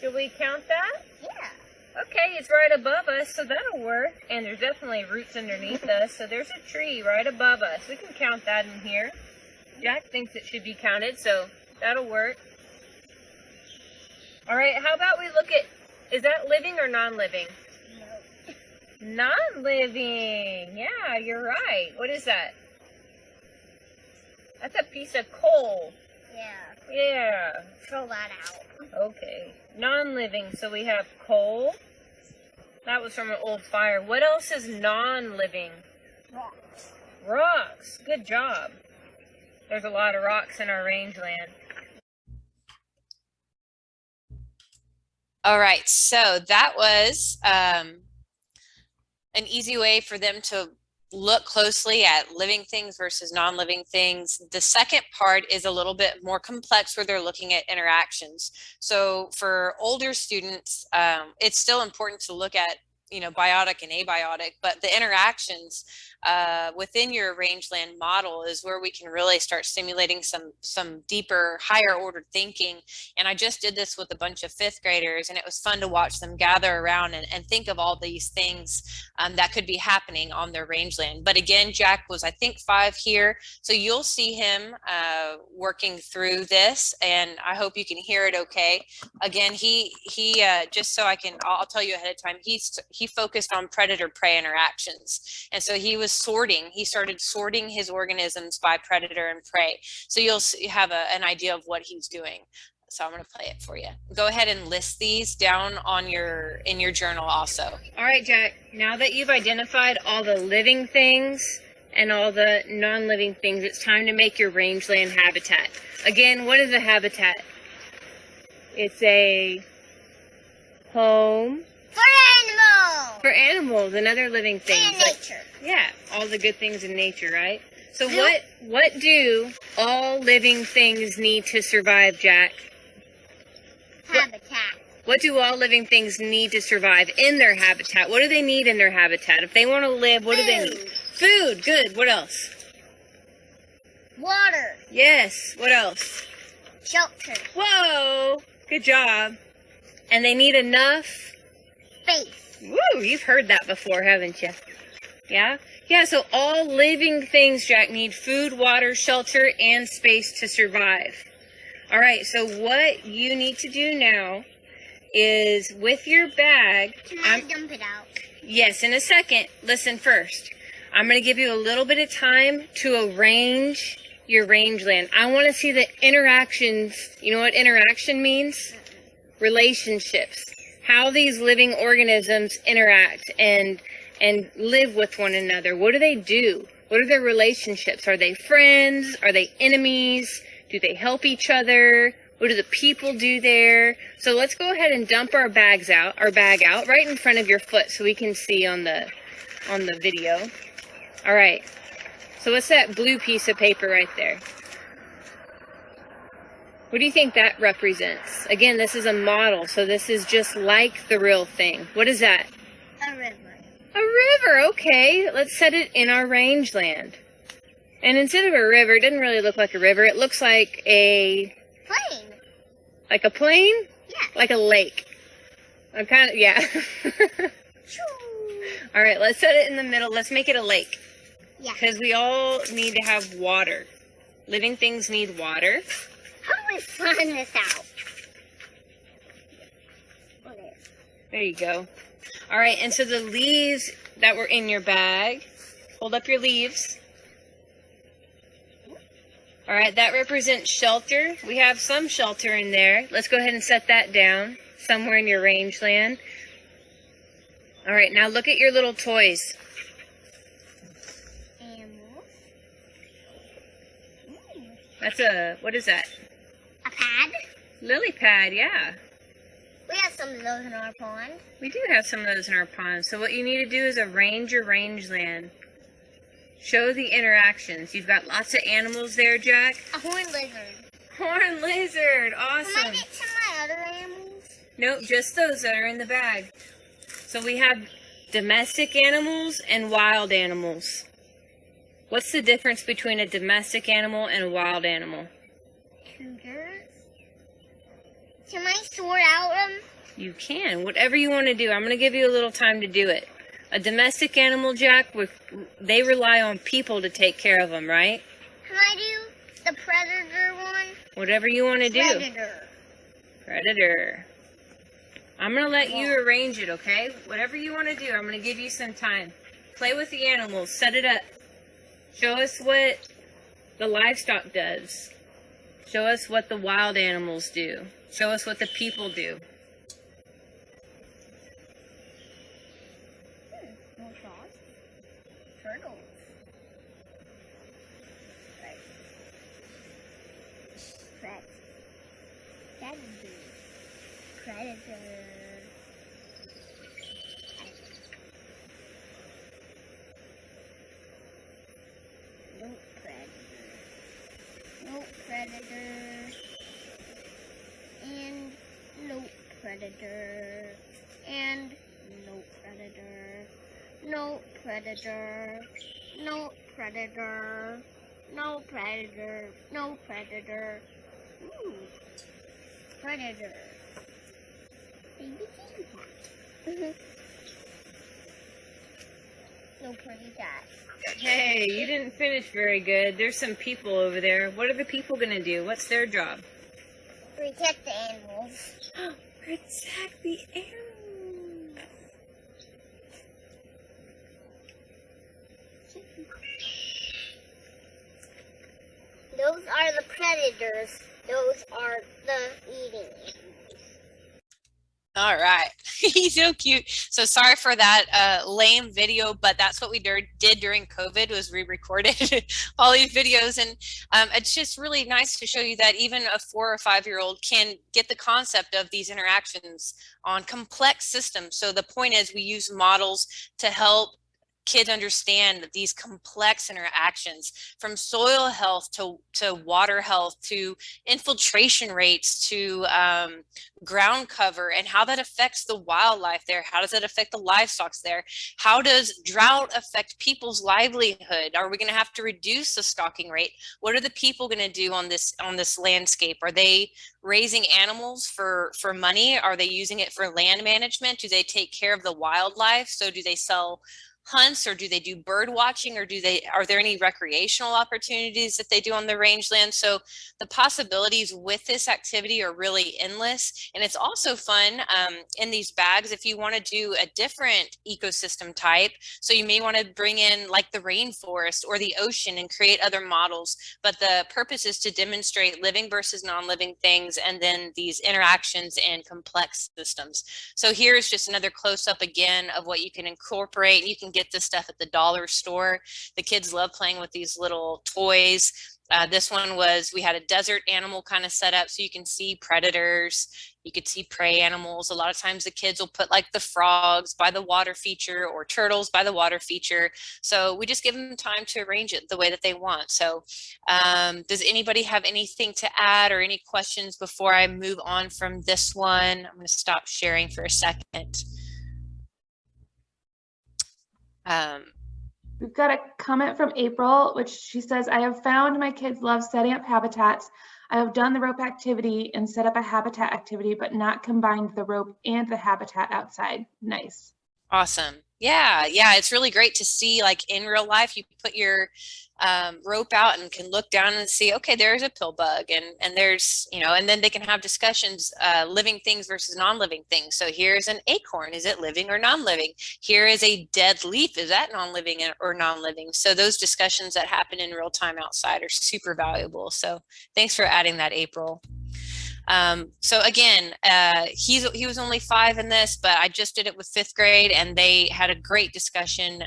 Should we count that? Yeah. Okay, it's right above us, so that'll work. And there's definitely roots underneath us, so there's a tree right above us. We can count that in here. Jack thinks it should be counted, so that'll work. All right, how about we look at, is that living or non-living? No. Non-living. Yeah, you're right. What is that? That's a piece of coal. Yeah. Yeah. Throw that out. Okay. Non-living. So we have coal. That was from an old fire. What else is non-living? Rocks. Rocks. Good job. There's a lot of rocks in our rangeland. All right. So that was an easy way for them to look closely at living things versus non-living things. The second part is a little bit more complex where they're looking at interactions. So for older students, it's still important to look at, you know, biotic and abiotic, but the interactions within your rangeland model is where we can really start stimulating some deeper, higher ordered thinking. And I just did this with a bunch of fifth graders, and it was fun to watch them gather around and think of all these things that could be happening on their rangeland. But again, Jack was, I think, 5 here. So you'll see him working through this, and I hope you can hear it okay. Again, he just so I'll tell you ahead of time, he focused on predator-prey interactions. And so he started sorting his organisms by predator and prey. So you'll have an idea of what he's doing. So I'm going to play it for you. Go ahead and list these down on in your journal also. All right, Jack, now that you've identified all the living things and all the non-living things, it's time to make your rangeland habitat. Again, what is a habitat? It's a home for animals and other living things. And nature. Yeah, all the good things in nature, right? So what do all living things need to survive, Jack? Habitat. What do all living things need to survive in their habitat? What do they need in their habitat? If they want to live, what do they need? Food, good. What else? Water. Yes, what else? Shelter. Whoa, good job. And they need enough? Space. Woo, you've heard that before, haven't you? Yeah? Yeah, so all living things, Jack, need food, water, shelter, and space to survive. All right, so what you need to do now is with your bag... Can I dump it out? Yes, in a second. Listen first. I'm going to give you a little bit of time to arrange your rangeland. I want to see the interactions. You know what interaction means? Relationships. How these living organisms interact and live with one another. What do they do? What are their relationships? Are they friends? Are they enemies? Do they help each other? What do the people do there? So let's go ahead and dump our bag out right in front of your foot so we can see on the video. All right. So what's that blue piece of paper right there? What do you think that represents? Again, this is a model, so this is just like the real thing. What is that? A river. A river, okay. Let's set it in our rangeland. And instead of a river, it doesn't really look like a river. It looks like a... Plane. Like a plane? Yeah. Like a lake. I'm kind of, yeah. All right, let's set it in the middle. Let's make it a lake. Yeah. Because we all need to have water. Living things need water. How do we find this out? Okay. There you go. All right, and so the leaves that were in your bag, hold up your leaves. All right, that represents shelter. We have some shelter in there. Let's go ahead and set that down somewhere in your rangeland. All right, now look at your little toys. Animals. That's a, what is that? A pad. Lily pad, yeah. We have some of those in our pond. We do have some of those in our pond. So what you need to do is arrange your rangeland. Show the interactions. You've got lots of animals there, Jack. A horned lizard. Horned lizard. Awesome. Can I get to my other animals? Nope, just those that are in the bag. So we have domestic animals and wild animals. What's the difference between a domestic animal and a wild animal? Cougars. Can I sort out them? You can. Whatever you want to do. I'm going to give you a little time to do it. A domestic animal, Jack, they rely on people to take care of them, right? Can I do the predator one? Whatever you want to do. Predator. Predator. I'm going to let you arrange it, okay? Whatever you want to do, I'm going to give you some time. Play with the animals. Set it up. Show us what the livestock does. Show us what the wild animals do. Show us what the people do. More frogs. Turtles. Right. Predator. Predator. No predator. No predator. And no predator. And no predator. No predator. No predator. No predator. No predator. Ooh. Predator. Baby kitty cat. No pretty cat. Hey, you didn't finish very good. There's some people over there. What are the people going to do? What's their job? Protect the animals. Protect the animals. Those are the predators. Those are the eating animals. All right. He's so cute. So sorry for that lame video, but that's what we did during COVID was we recorded all these videos. And it's just really nice to show you that even a 4 or 5-year-old can get the concept of these interactions on complex systems. So the point is we use models to help kids understand these complex interactions from soil health to water health to infiltration rates to ground cover and how that affects the wildlife there. How does it affect the livestock there? How does drought affect people's livelihood? Are we going to have to reduce the stocking rate? What are the people going to do on this landscape? Are they raising animals for money? Are they using it for land management? Do they take care of the wildlife? So do they sell hunts, or do they do bird watching, or are there any recreational opportunities that they do on the rangeland? So the possibilities with this activity are really endless. And it's also fun in these bags if you want to do a different ecosystem type. So you may want to bring in like the rainforest or the ocean and create other models, but the purpose is to demonstrate living versus non-living things and then these interactions in complex systems. So here's just another close-up again of what you can incorporate. You can get this stuff at the dollar store. The kids love playing with these little toys. This one we had a desert animal kind of set up so you can see predators, you could see prey animals. A lot of times the kids will put like the frogs by the water feature or turtles by the water feature. So we just give them time to arrange it the way that they want. So does anybody have anything to add or any questions before I move on from this one? I'm going to stop sharing for a second. We've got a comment from April, which she says, I have found my kids love setting up habitats. I have done the rope activity and set up a habitat activity, but not combined the rope and the habitat outside. Nice. Awesome. Yeah, it's really great to see, like in real life, you put your rope out and can look down and see, okay, there's a pill bug, and there's, and then they can have discussions, living things versus non-living things. So here's an acorn, is it living or non-living? Here is a dead leaf, is that non-living or non-living? So those discussions that happen in real time outside are super valuable. So thanks for adding that, April. So again, he was only 5 in this, but I just did it with 5th grade, and they had a great discussion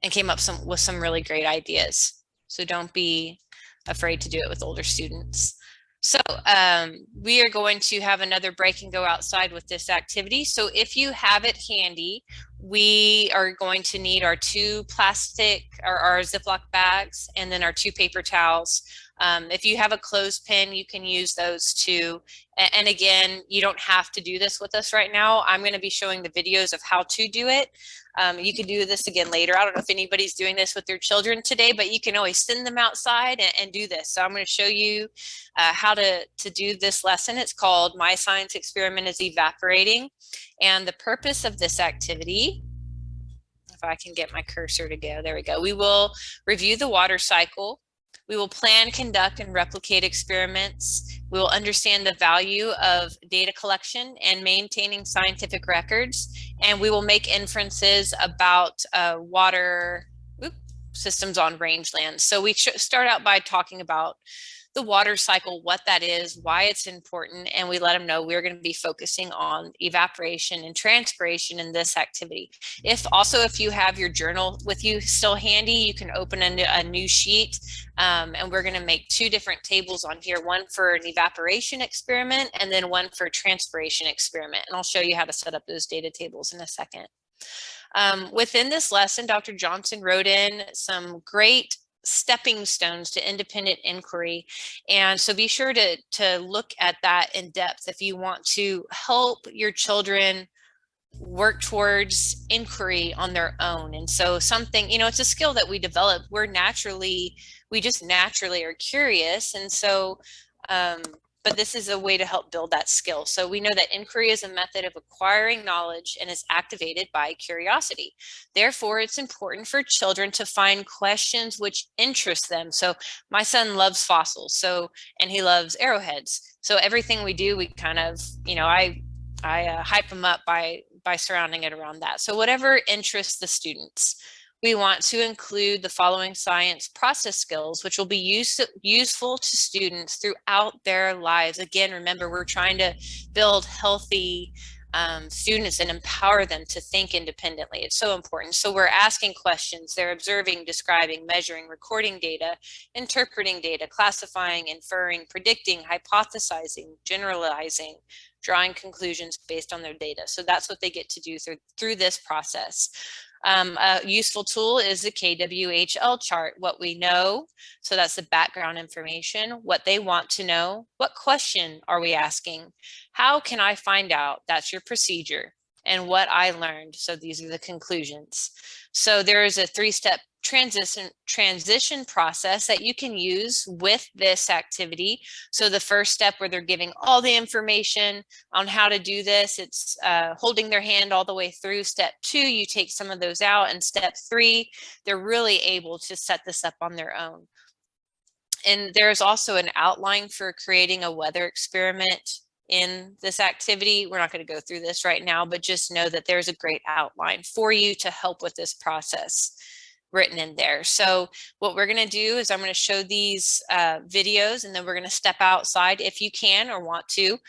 and came up with some really great ideas. So don't be afraid to do it with older students. So we are going to have another break and go outside with this activity. So if you have it handy, we are going to need our 2 plastic or our Ziploc bags and then our 2 paper towels. If you have a clothespin, you can use those too. And again, you don't have to do this with us right now. I'm going to be showing the videos of how to do it. You can do this again later. I don't know if anybody's doing this with their children today, but you can always send them outside and do this. So I'm going to show you how to do this lesson. It's called My Science Experiment is Evaporating. And the purpose of this activity, if I can get my cursor to go, there we go. We will review the water cycle. We will plan, conduct, and replicate experiments. We will understand the value of data collection and maintaining scientific records. And we will make inferences about water systems on rangelands. So we start out by talking about the water cycle, what that is, why it's important, and we let them know we're going to be focusing on evaporation and transpiration in this activity. If you have your journal with you still handy, you can open a new sheet, and we're going to make 2 different tables on here, one for an evaporation experiment and then one for a transpiration experiment. And I'll show you how to set up those data tables in a second. Within this lesson, Dr. Johnson wrote in some great stepping stones to independent inquiry. And so be sure to look at that in depth if you want to help your children work towards inquiry on their own. And so something, it's a skill that we develop. We just naturally are curious. And so, but this is a way to help build that skill. So we know that inquiry is a method of acquiring knowledge and is activated by curiosity. Therefore, it's important for children to find questions which interest them. So my son loves fossils, and he loves arrowheads. So everything we do, we kind of, I hype him up by surrounding it around that. So whatever interests the students. We want to include the following science process skills, which will be useful to students throughout their lives. Again, remember, we're trying to build healthy students and empower them to think independently. It's so important. So we're asking questions. They're observing, describing, measuring, recording data, interpreting data, classifying, inferring, predicting, hypothesizing, generalizing, drawing conclusions based on their data. So that's what they get to do through this process. A useful tool is the KWHL chart, what we know. So that's the background information, what they want to know, what question are we asking, how can I find out, that's your procedure, and what I learned. So these are the conclusions. So there is a 3-step transition process that you can use with this activity. So the first step, where they're giving all the information on how to do this, it's holding their hand all the way through. Step 2, you take some of those out, and step 3, they're really able to set this up on their own. And there's also an outline for creating a weather experiment in this activity. We're not going to go through this right now, but just know that there's a great outline for you to help with this process written in there. So what we're going to do is I'm going to show these videos, and then we're going to step outside if you can or want to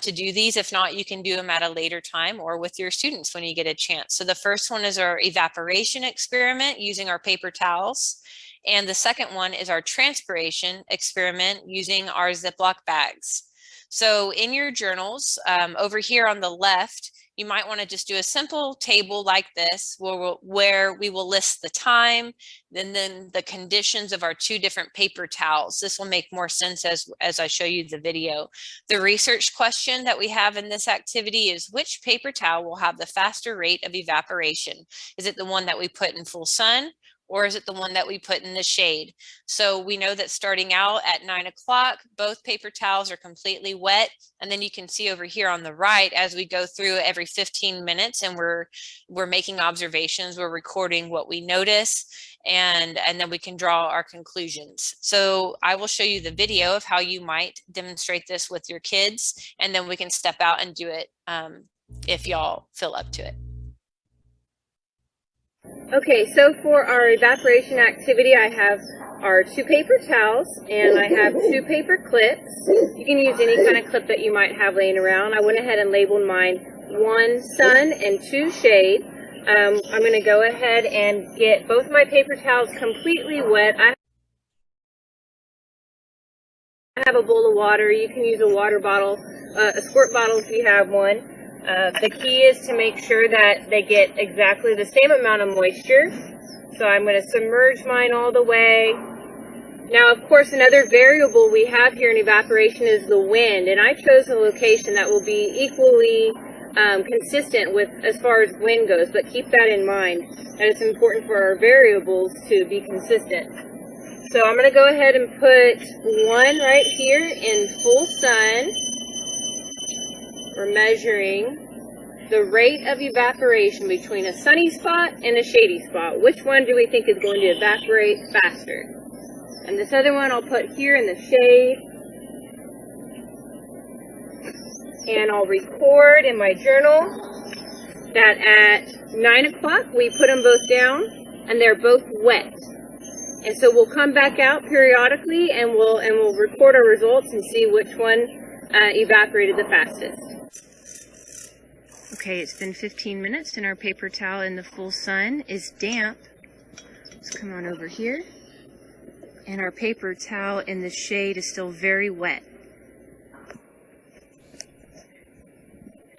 do these. If not, you can do them at a later time or with your students when you get a chance. So the first one is our evaporation experiment using our paper towels. And the second one is our transpiration experiment using our Ziploc bags. So in your journals, over here on the left, you might want to just do a simple table like this where we will list the time, then the conditions of our 2 different paper towels. This will make more sense as I show you the video. The research question that we have in this activity is, which paper towel will have the faster rate of evaporation? Is it the one that we put in full sun, or is it the one that we put in the shade? So we know that starting out at 9 o'clock, both paper towels are completely wet. And then you can see over here on the right, as we go through every 15 minutes and we're making observations, we're recording what we notice, and then we can draw our conclusions. So I will show you the video of how you might demonstrate this with your kids, and then we can step out and do it if y'all feel up to it. Okay, so for our evaporation activity, I have our 2 paper towels, and I have 2 paper clips. You can use any kind of clip that you might have laying around. I went ahead and labeled mine 1 sun and 2 shade. I'm going to go ahead and get both my paper towels completely wet. have a bowl of water. You can use a water bottle, a squirt bottle if you have one. The key is to make sure that they get exactly the same amount of moisture. So I'm going to submerge mine all the way. Now, of course, another variable we have here in evaporation is the wind, and I chose a location that will be equally consistent with as far as wind goes, but keep that in mind, that it's important for our variables to be consistent. So I'm going to go ahead and put one right here in full sun. We're measuring the rate of evaporation between a sunny spot and a shady spot. Which one do we think is going to evaporate faster? And this other one I'll put here in the shade. And I'll record in my journal that at 9 o'clock we put them both down and they're both wet. And so we'll come back out periodically and we'll record our results and see which one evaporated the fastest. Okay, it's been 15 minutes and our paper towel in the full sun is damp. Let's come on over here. And our paper towel in the shade is still very wet.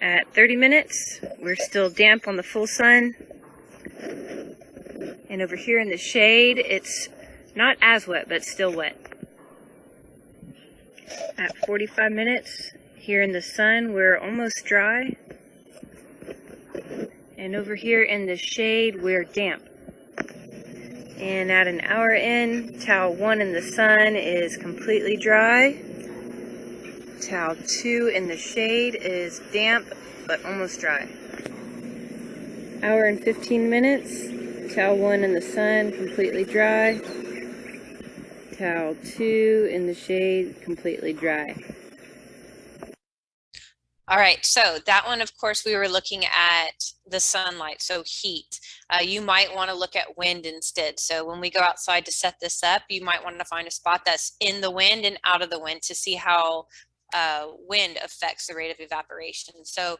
At 30 minutes, we're still damp on the full sun. And over here in the shade, it's not as wet, but still wet. At 45 minutes, here in the sun, we're almost dry. And over here in the shade, we're damp. And at an hour in, towel 1 in the sun is completely dry. Towel 2 in the shade is damp, but almost dry. Hour and 15 minutes, towel 1 in the sun, completely dry. Towel 2 in the shade, completely dry. All right, so that one, of course, we were looking at the sunlight, so heat. You might want to look at wind instead. So when we go outside to set this up, you might want to find a spot that's in the wind and out of the wind to see how wind affects the rate of evaporation. So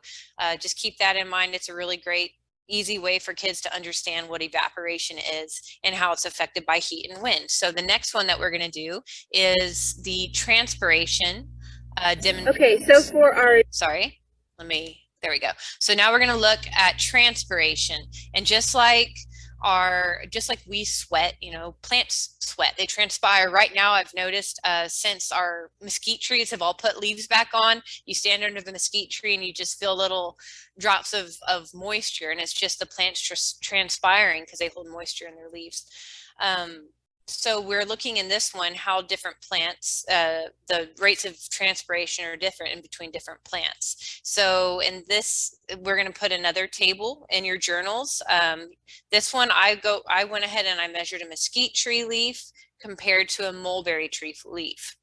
just keep that in mind. It's a really great, easy way for kids to understand what evaporation is and how it's affected by heat and wind. So the next one that we're going to do is the transpiration. Okay, so for our, there we go. So now we're going to look at transpiration, and just like we sweat, you know, plants sweat, they transpire. Right now, I've noticed since our mesquite trees have all put leaves back on, you stand under the mesquite tree and you just feel little drops of moisture, and it's just the plants just transpiring because they hold moisture in their leaves. So we're looking in this one how different plants, the rates of transpiration are different in between different plants. So in this, we're going to put another table in your journals. This one, I went ahead and I measured a mesquite tree leaf compared to a mulberry leaf.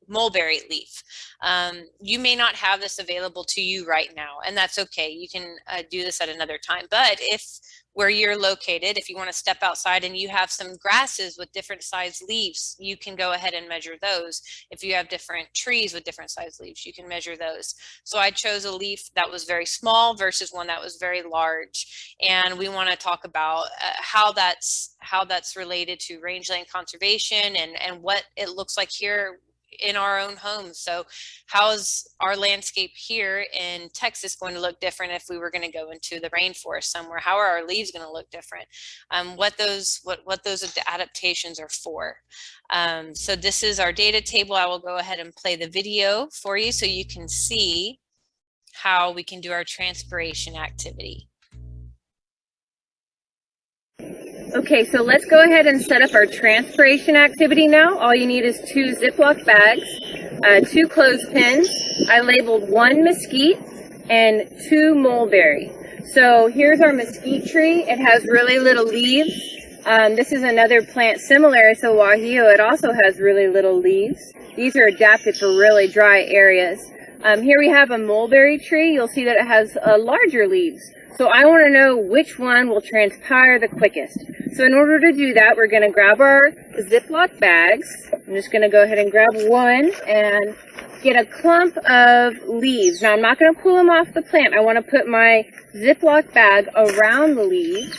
You may not have this available to you right now, and that's okay. You can do this at another time. But if where you're located, if you want to step outside and you have some grasses with different size leaves, you can go ahead and measure those. If you have different trees with different size leaves, you can measure those. So I chose a leaf that was very small versus one that was very large. And we want to talk about how that's related to rangeland conservation and what it looks like here in our own homes. So how is our landscape here in Texas going to look different if we were going to go into the rainforest somewhere? How are our leaves going to look different? What those adaptations are for. So this is our data table. I will go ahead and play the video for you so you can see how we can do our transpiration activity. Okay, so let's go ahead and set up our transpiration activity now. All you need is 2 Ziploc bags, 2 clothespins. I labeled 1 mesquite and 2 mulberry. So here's our mesquite tree. It has really little leaves. This is another plant similar to Wahio. It also has really little leaves. These are adapted for really dry areas. Here we have a mulberry tree. You'll see that it has larger leaves. So I want to know which one will transpire the quickest. So in order to do that, we're going to grab our Ziploc bags. I'm just going to go ahead and grab one and get a clump of leaves. Now I'm not going to pull them off the plant. I want to put my Ziploc bag around the leaves.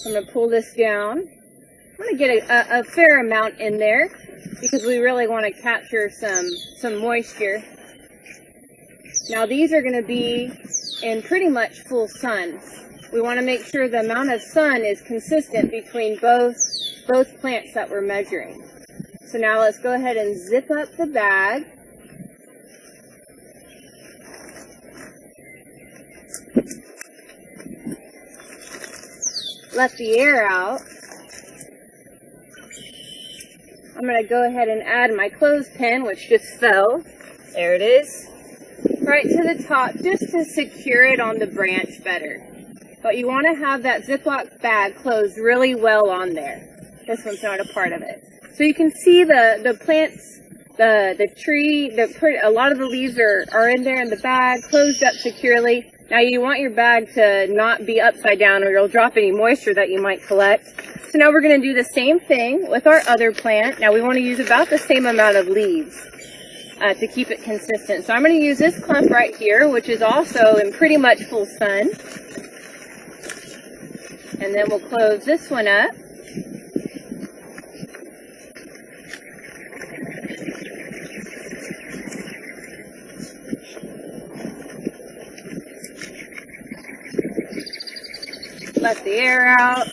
I'm going to pull this down. I'm going to get a fair amount in there. because we really want to capture some moisture. Now these are going to be in pretty much full sun. We want to make sure the amount of sun is consistent between both plants that we're measuring. So now let's go ahead and zip up the bag. Let the air out. I'm going to go ahead and add my clothespin, which just fell. There it is. Right to the top, just to secure it on the branch better. But you want to have that Ziploc bag closed really well on there. This one's not a part of it. So you can see the plants, the tree, a lot of the leaves are in there in the bag, closed up securely. Now you want your bag to not be upside down or you'll drop any moisture that you might collect. So now we're going to do the same thing with our other plant. Now we want to use about the same amount of leaves to keep it consistent. So I'm going to use this clump right here, which is also in pretty much full sun. And then we'll close this one up. Let the air out.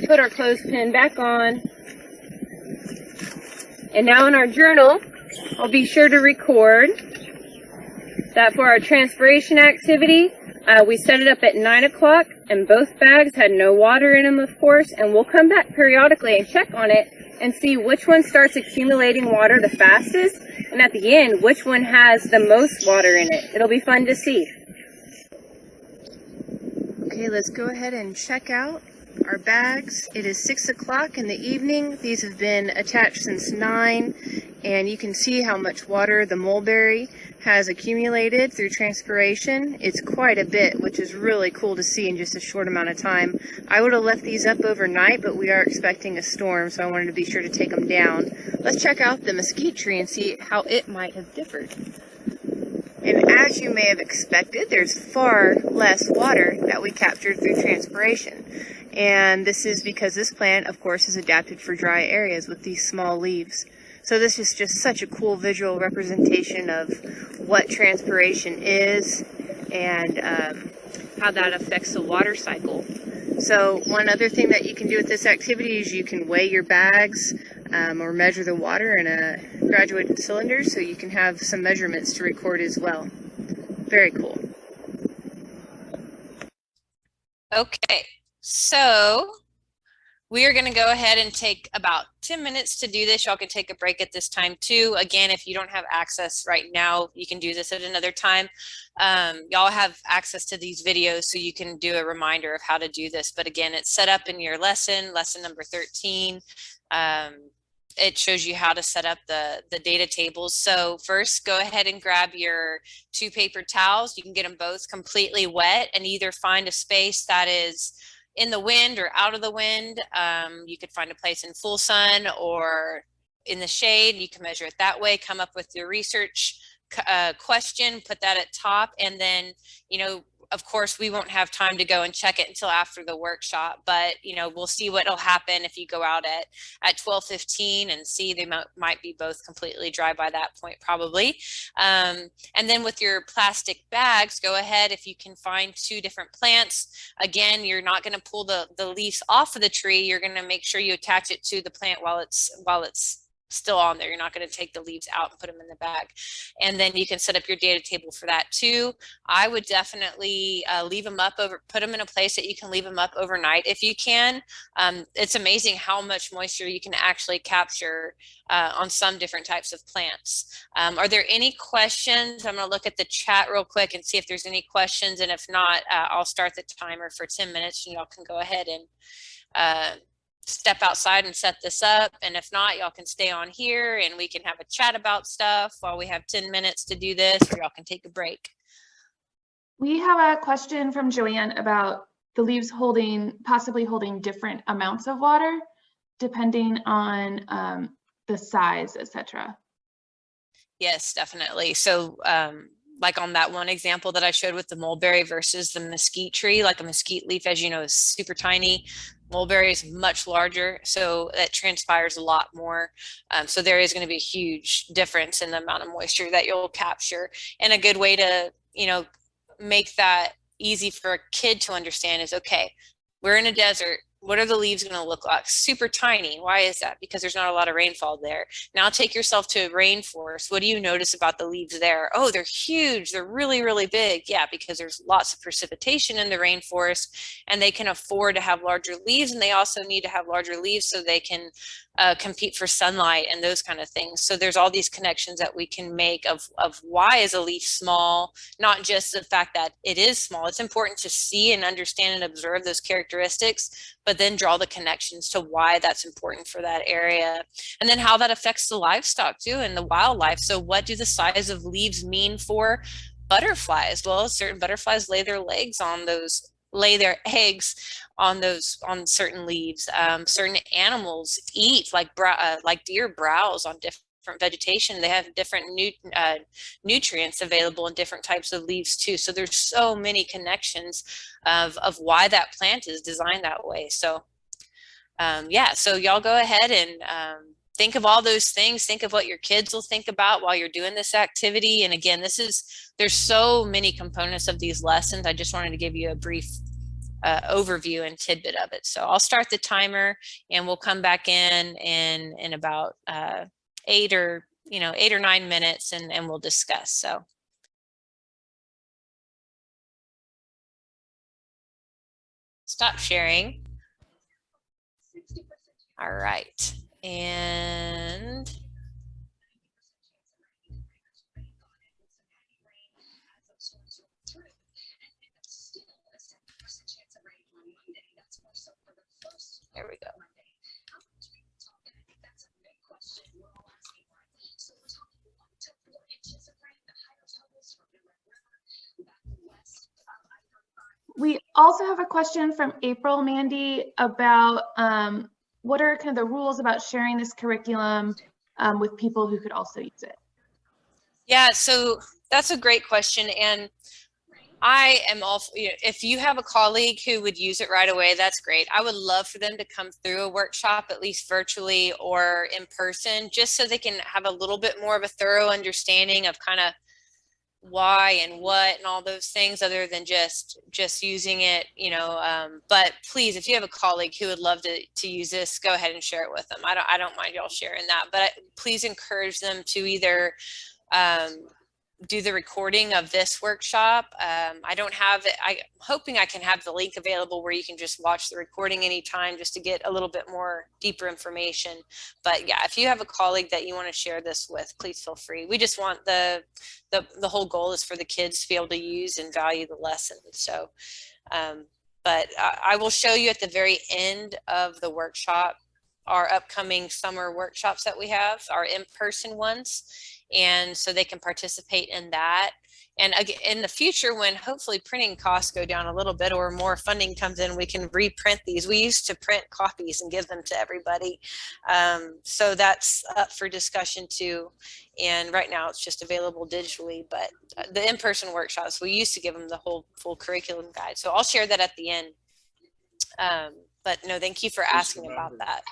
Put our clothespin back on. And now in our journal, I'll be sure to record that for our transpiration activity, we set it up at 9 o'clock and both bags had no water in them, of course, and we'll come back periodically and check on it and see which one starts accumulating water the fastest, and at the end, which one has the most water in it. It'll be fun to see. Okay, let's go ahead and check out our bags. It is 6 o'clock in the evening. These have been attached since 9, and you can see how much water the mulberry has accumulated through transpiration. It's quite a bit, which is really cool to see in just a short amount of time. I would have left these up overnight, but we are expecting a storm, so I wanted to be sure to take them down. Let's check out the mesquite tree and see how it might have differed. And as you may have expected, there's far less water that we captured through transpiration. And this is because this plant, of course, is adapted for dry areas with these small leaves. So this is just such a cool visual representation of what transpiration is and how that affects the water cycle. So one other thing that you can do with this activity is you can weigh your bags or measure the water in a graduated cylinder, so you can have some measurements to record as well. Very cool. Okay, so we are going to go ahead and take about 10 minutes to do this. Y'all can take a break at this time too. Again, if you don't have access right now, you can do this at another time. Y'all have access to these videos, so you can do a reminder of how to do this. But again, it's set up in your lesson number 13. It shows you how to set up the data tables. So first, go ahead and grab your 2 paper towels. You can get them both completely wet and either find a space that is in the wind or out of the wind. You could find a place in full sun or in the shade. You can measure it that way. Come up with your research question, put that at top, and then, you know, of course, we won't have time to go and check it until after the workshop, but, you know, we'll see what will happen if you go out at 12:15 and see they might be both completely dry by that point, probably. And then with your plastic bags, go ahead, if you can find 2 different plants. Again, you're not going to pull the leaves off of the tree. You're going to make sure you attach it to the plant while it's still on there. You're not going to take the leaves out and put them in the bag. And then you can set up your data table for that too. I would definitely leave them up put them in a place that you can leave them up overnight if you can. It's amazing how much moisture you can actually capture on some different types of plants. Are there any questions? I'm going to look at the chat real quick and see if there's any questions. And if not, I'll start the timer for 10 minutes and y'all can go ahead and step outside and set this up. And if not, y'all can stay on here and we can have a chat about stuff while we have 10 minutes to do this, or y'all can take a break. We have a question from Joanne about the leaves possibly holding different amounts of water depending on the size, etc. Yes, definitely. So like on that one example that I showed with the mulberry versus the mesquite tree, like a mesquite leaf, as you know, is super tiny. Mulberry is much larger, so it transpires a lot more. So there is going to be a huge difference in the amount of moisture that you'll capture. And a good way to, you know, make that easy for a kid to understand is, okay, we're in a desert. What are the leaves going to look like? Super tiny. Why is that? Because there's not a lot of rainfall there. Now take yourself to a rainforest. What do you notice about the leaves there? Oh, they're huge. They're really, really big. Yeah, because there's lots of precipitation in the rainforest, and they can afford to have larger leaves, and they also need to have larger leaves so they can compete for sunlight and those kind of things. So there's all these connections that we can make of why is a leaf small, not just the fact that it is small. It's important to see and understand and observe those characteristics, but then draw the connections to why that's important for that area. And then how that affects the livestock too and the wildlife. So what do the size of leaves mean for butterflies? Well, certain butterflies lay their eggs on certain leaves. Certain animals eat, like deer browse on different vegetation. They have different nutrients available in different types of leaves too. So there's so many connections of why that plant is designed that way. So yeah, so y'all go ahead and think of all those things. Think of what your kids will think about while you're doing this activity. And again, there's so many components of these lessons. I just wanted to give you a brief overview and tidbit of it. So I'll start the timer, and we'll come back in about 8 or 9 minutes, and we'll discuss. So stop sharing. All right, and there we go. We also have a question from April, Mandy, about what are kind of the rules about sharing this curriculum with people who could also use it? Yeah, so that's a great question. And I am all, if you have a colleague who would use it right away, that's great. I would love for them to come through a workshop, at least virtually or in person, just so they can have a little bit more of a thorough understanding of kind of why and what and all those things, other than just using it, but please, if you have a colleague who would love to use this, go ahead and share it with them. I don't mind y'all sharing that, but please encourage them to either do the recording of this workshop. I don't have it. I'm hoping I can have the link available where you can just watch the recording anytime, just to get a little bit more deeper information. But yeah, if you have a colleague that you want to share this with, please feel free. We just want the whole goal is for the kids to be able to use and value the lesson. So, but I will show you at the very end of the workshop our upcoming summer workshops that we have, our in-person ones. And so they can participate in that. And again, in the future, when hopefully printing costs go down a little bit or more funding comes in, we can reprint these. We used to print copies and give them to everybody. So that's up for discussion too. And right now it's just available digitally, but the in-person workshops, we used to give them the whole full curriculum guide. So I'll share that at the end. But no, thank you for asking about that.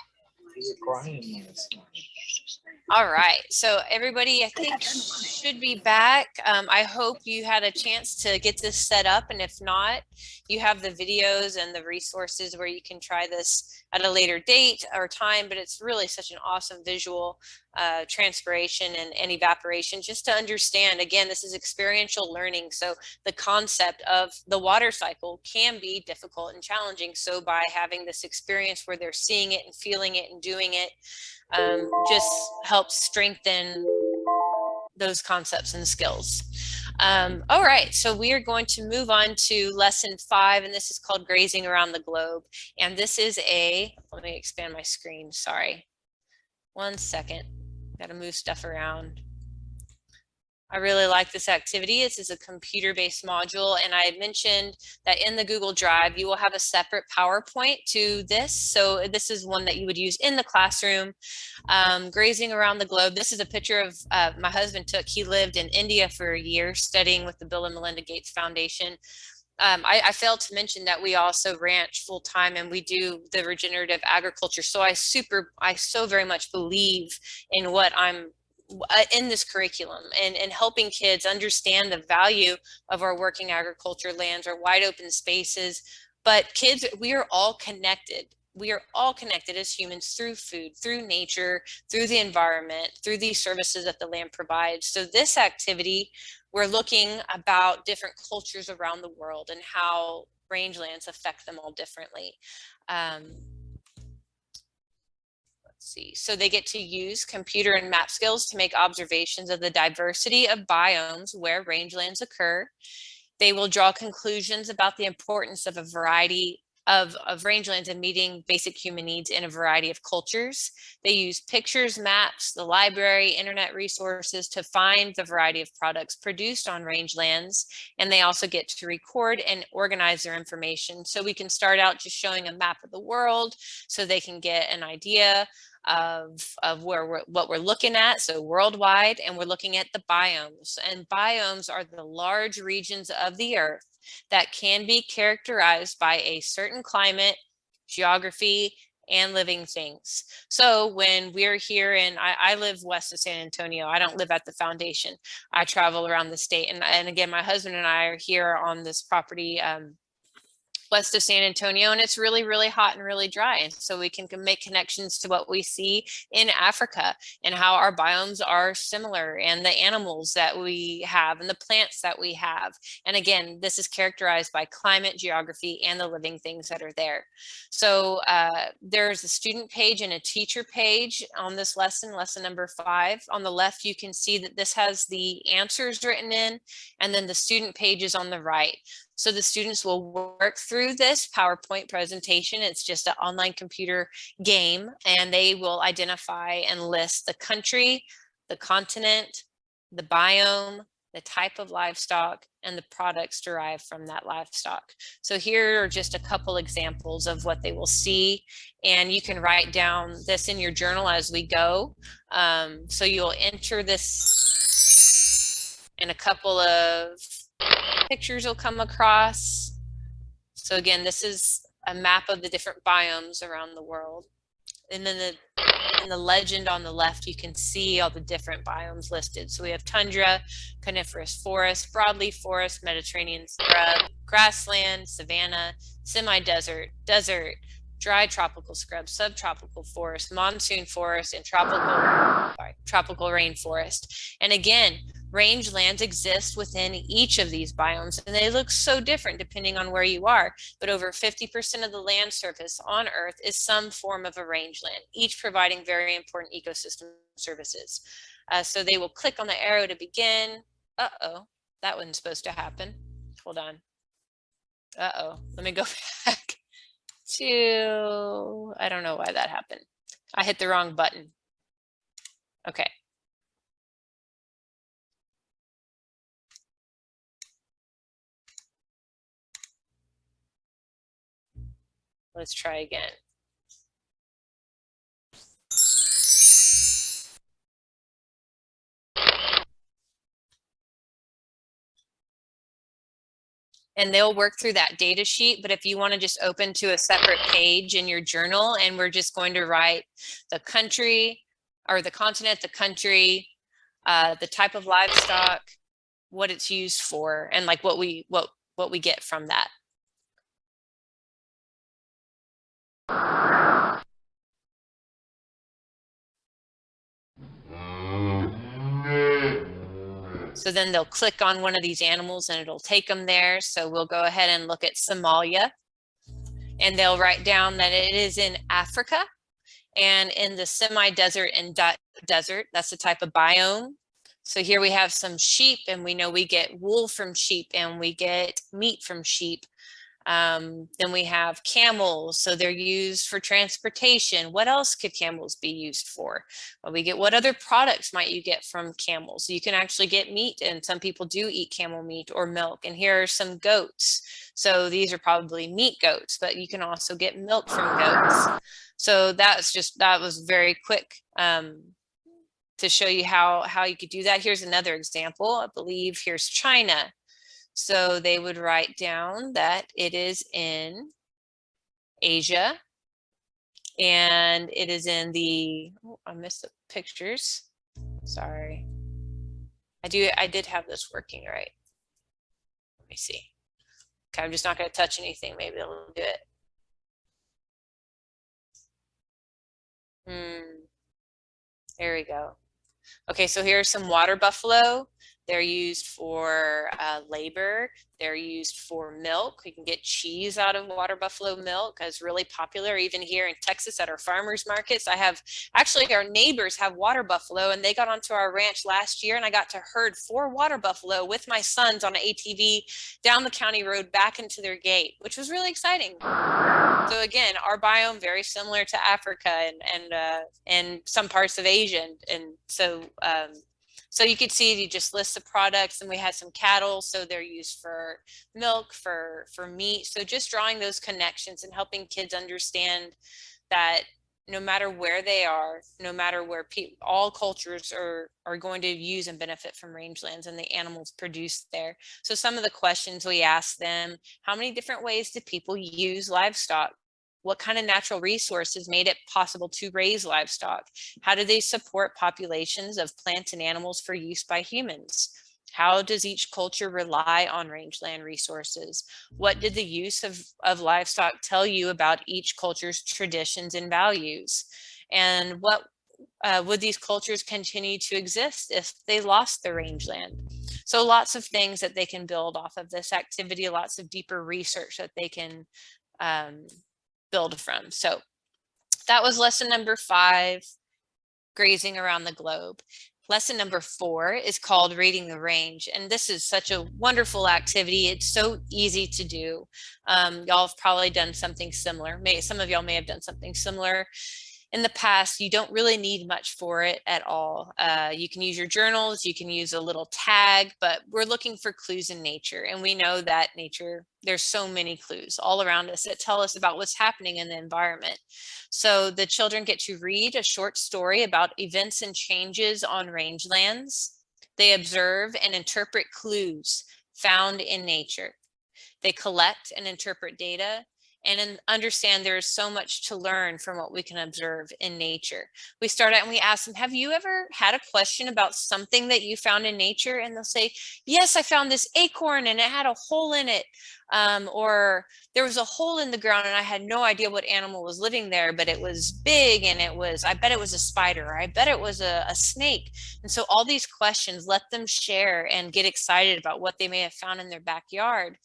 All right, so everybody, I think, should be back. I hope you had a chance to get this set up, and if not, you have the videos and the resources where you can try this at a later date or time, but it's really such an awesome visual transpiration and evaporation, just to understand, again, this is experiential learning, so the concept of the water cycle can be difficult and challenging. So by having this experience where they're seeing it and feeling it and doing it, just helps strengthen those concepts and skills. All right, so we are going to move on to lesson 5, and this is called Grazing Around the Globe. And this is let me expand my screen, sorry. 1 second, gotta move stuff around. I really like this activity. This is a computer-based module, and I mentioned that in the Google Drive, you will have a separate PowerPoint to this. So this is one that you would use in the classroom, grazing around the globe. This is a picture of my husband took. He lived in India for a year studying with the Bill and Melinda Gates Foundation. I failed to mention that we also ranch full time and we do the regenerative agriculture. So I so very much believe in what I'm in this curriculum and helping kids understand the value of our working agriculture lands, our wide open spaces. But kids, we are all connected. We are all connected as humans through food, through nature, through the environment, through these services that the land provides. So this activity, we're looking about different cultures around the world and how rangelands affect them all differently. See. So they get to use computer and map skills to make observations of the diversity of biomes where rangelands occur. They will draw conclusions about the importance of a variety of rangelands and meeting basic human needs in a variety of cultures. They use pictures, maps, the library, internet resources to find the variety of products produced on rangelands. And they also get to record and organize their information. So we can start out just showing a map of the world so they can get an idea of what we're looking at, so worldwide, and we're looking at the biomes. And biomes are the large regions of the earth that can be characterized by a certain climate, geography, and living things. So when we're here I live west of San Antonio, I don't live at the foundation. I travel around the state, and again, my husband and I are here on this property west of San Antonio, and it's really, really hot and really dry. And so we can make connections to what we see in Africa and how our biomes are similar, and the animals that we have and the plants that we have. And again, this is characterized by climate, geography, and the living things that are there. So there's a student page and a teacher page on this lesson number 5. On the left, you can see that this has the answers written in, and then the student page is on the right. So the students will work through this PowerPoint presentation. It's just an online computer game, and they will identify and list the country, the continent, the biome, the type of livestock, and the products derived from that livestock. So here are just a couple examples of what they will see, and you can write down this in your journal as we go. So you'll enter this in a couple of pictures will come across. So again, this is a map of the different biomes around the world. And then in the legend on the left, you can see all the different biomes listed. So we have tundra, coniferous forest, broadleaf forest, Mediterranean scrub, grassland, savanna, semi-desert, desert, dry tropical scrub, subtropical forest, monsoon forest, and tropical rainforest. And again, rangelands exist within each of these biomes, and they look so different depending on where you are. But over 50% of the land surface on Earth is some form of a rangeland, each providing very important ecosystem services. So they will click on the arrow to begin. Uh-oh, that wasn't supposed to happen. Hold on. Uh-oh, let me go back to, I don't know why that happened. I hit the wrong button. Okay. Let's try again. And they'll work through that data sheet, but if you want to just open to a separate page in your journal, and we're just going to write the country or the continent, the country, the type of livestock, what it's used for, and like what we get from that. So then they'll click on one of these animals and it'll take them there. So we'll go ahead and look at Somalia, and they'll write down that it is in Africa and in the semi-desert and desert. That's the type of biome. So here we have some sheep, and we know we get wool from sheep and we get meat from sheep. Then we have camels, so they're used for transportation. What else could camels be used for? Well, what other products might you get from camels? So you can actually get meat, and some people do eat camel meat or milk. And here are some goats. So these are probably meat goats, but you can also get milk from goats. So that was very quick to show you how you could do that. Here's another example. I believe here's China. So they would write down that it is in Asia, and it is in the, oh, I missed the pictures. Sorry. I did have this working right. Let me see. Okay, I'm just not going to touch anything. Maybe it'll do it. There we go. Okay, so here's some water buffalo. They're used for labor. They're used for milk. We can get cheese out of water buffalo milk. It's really popular even here in Texas at our farmers markets. Actually our neighbors have water buffalo, and they got onto our ranch last year, and I got to herd 4 water buffalo with my sons on an ATV down the county road back into their gate, which was really exciting. So again, our biome very similar to Africa and some parts of Asia, and so you could see, you just list the products, and we had some cattle, so they're used for milk, for meat. So just drawing those connections and helping kids understand that no matter where they are, no matter where all cultures are going to use and benefit from rangelands and the animals produced there. So some of the questions we asked them: how many different ways do people use livestock? What kind of natural resources made it possible to raise livestock? How do they support populations of plants and animals for use by humans? How does each culture rely on rangeland resources? What did the use of livestock tell you about each culture's traditions and values? And what would these cultures continue to exist if they lost their rangeland? So lots of things that they can build off of this activity, lots of deeper research that they can build from. So that was lesson number 5, grazing around the globe. Lesson number 4 is called reading the range. And this is such a wonderful activity. It's so easy to do. Y'all have probably done something similar. Some of y'all may have done something similar in the past. You don't really need much for it at all. You can use your journals, you can use a little tag, but we're looking for clues in nature. And we know that nature, there's so many clues all around us that tell us about what's happening in the environment. So the children get to read a short story about events and changes on rangelands. They observe and interpret clues found in nature. They collect and interpret data, and understand there is so much to learn from what we can observe in nature. We start out and we ask them, have you ever had a question about something that you found in nature? And they'll say, yes, I found this acorn and it had a hole in it. Or there was a hole in the ground and I had no idea what animal was living there, but it was big, and I bet it was a spider, or I bet it was a snake. And so all these questions, let them share and get excited about what they may have found in their backyard.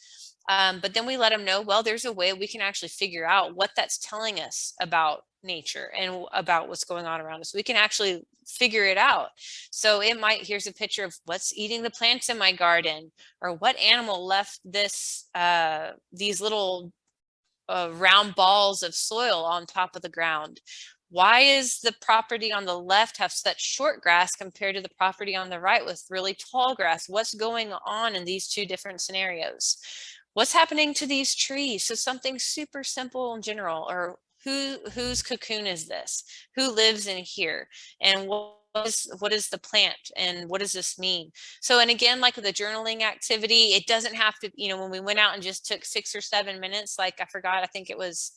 But then we let them know, well, there's a way we can actually figure out what that's telling us about nature and about what's going on around us. We can actually figure it out. So here's a picture of what's eating the plants in my garden, or what animal left these little round balls of soil on top of the ground. Why is the property on the left have such short grass compared to the property on the right with really tall grass? What's going on in these 2 different scenarios? What's happening to these trees? So something super simple in general, or whose cocoon is this? Who lives in here? And what is the plant, and what does this mean? So, and again, like with the journaling activity, it doesn't have to, when we went out and just took 6 or 7 minutes, like I forgot, I think it was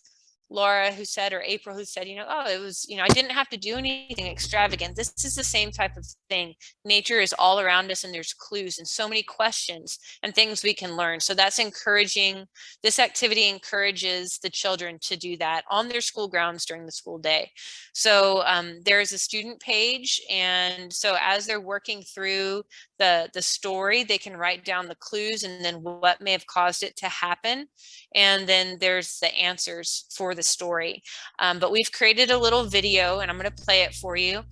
Laura who said, or April who said, oh, it was, I didn't have to do anything extravagant. This is the same type of thing. Nature is all around us, and there's clues and so many questions and things we can learn. So that's encouraging. This activity encourages the children to do that on their school grounds during the school day. So there's a student page. And so as they're working through the story, they can write down the clues and then what may have caused it to happen. And then there's the answers for the story. But we've created a little video, and I'm going to play it for you.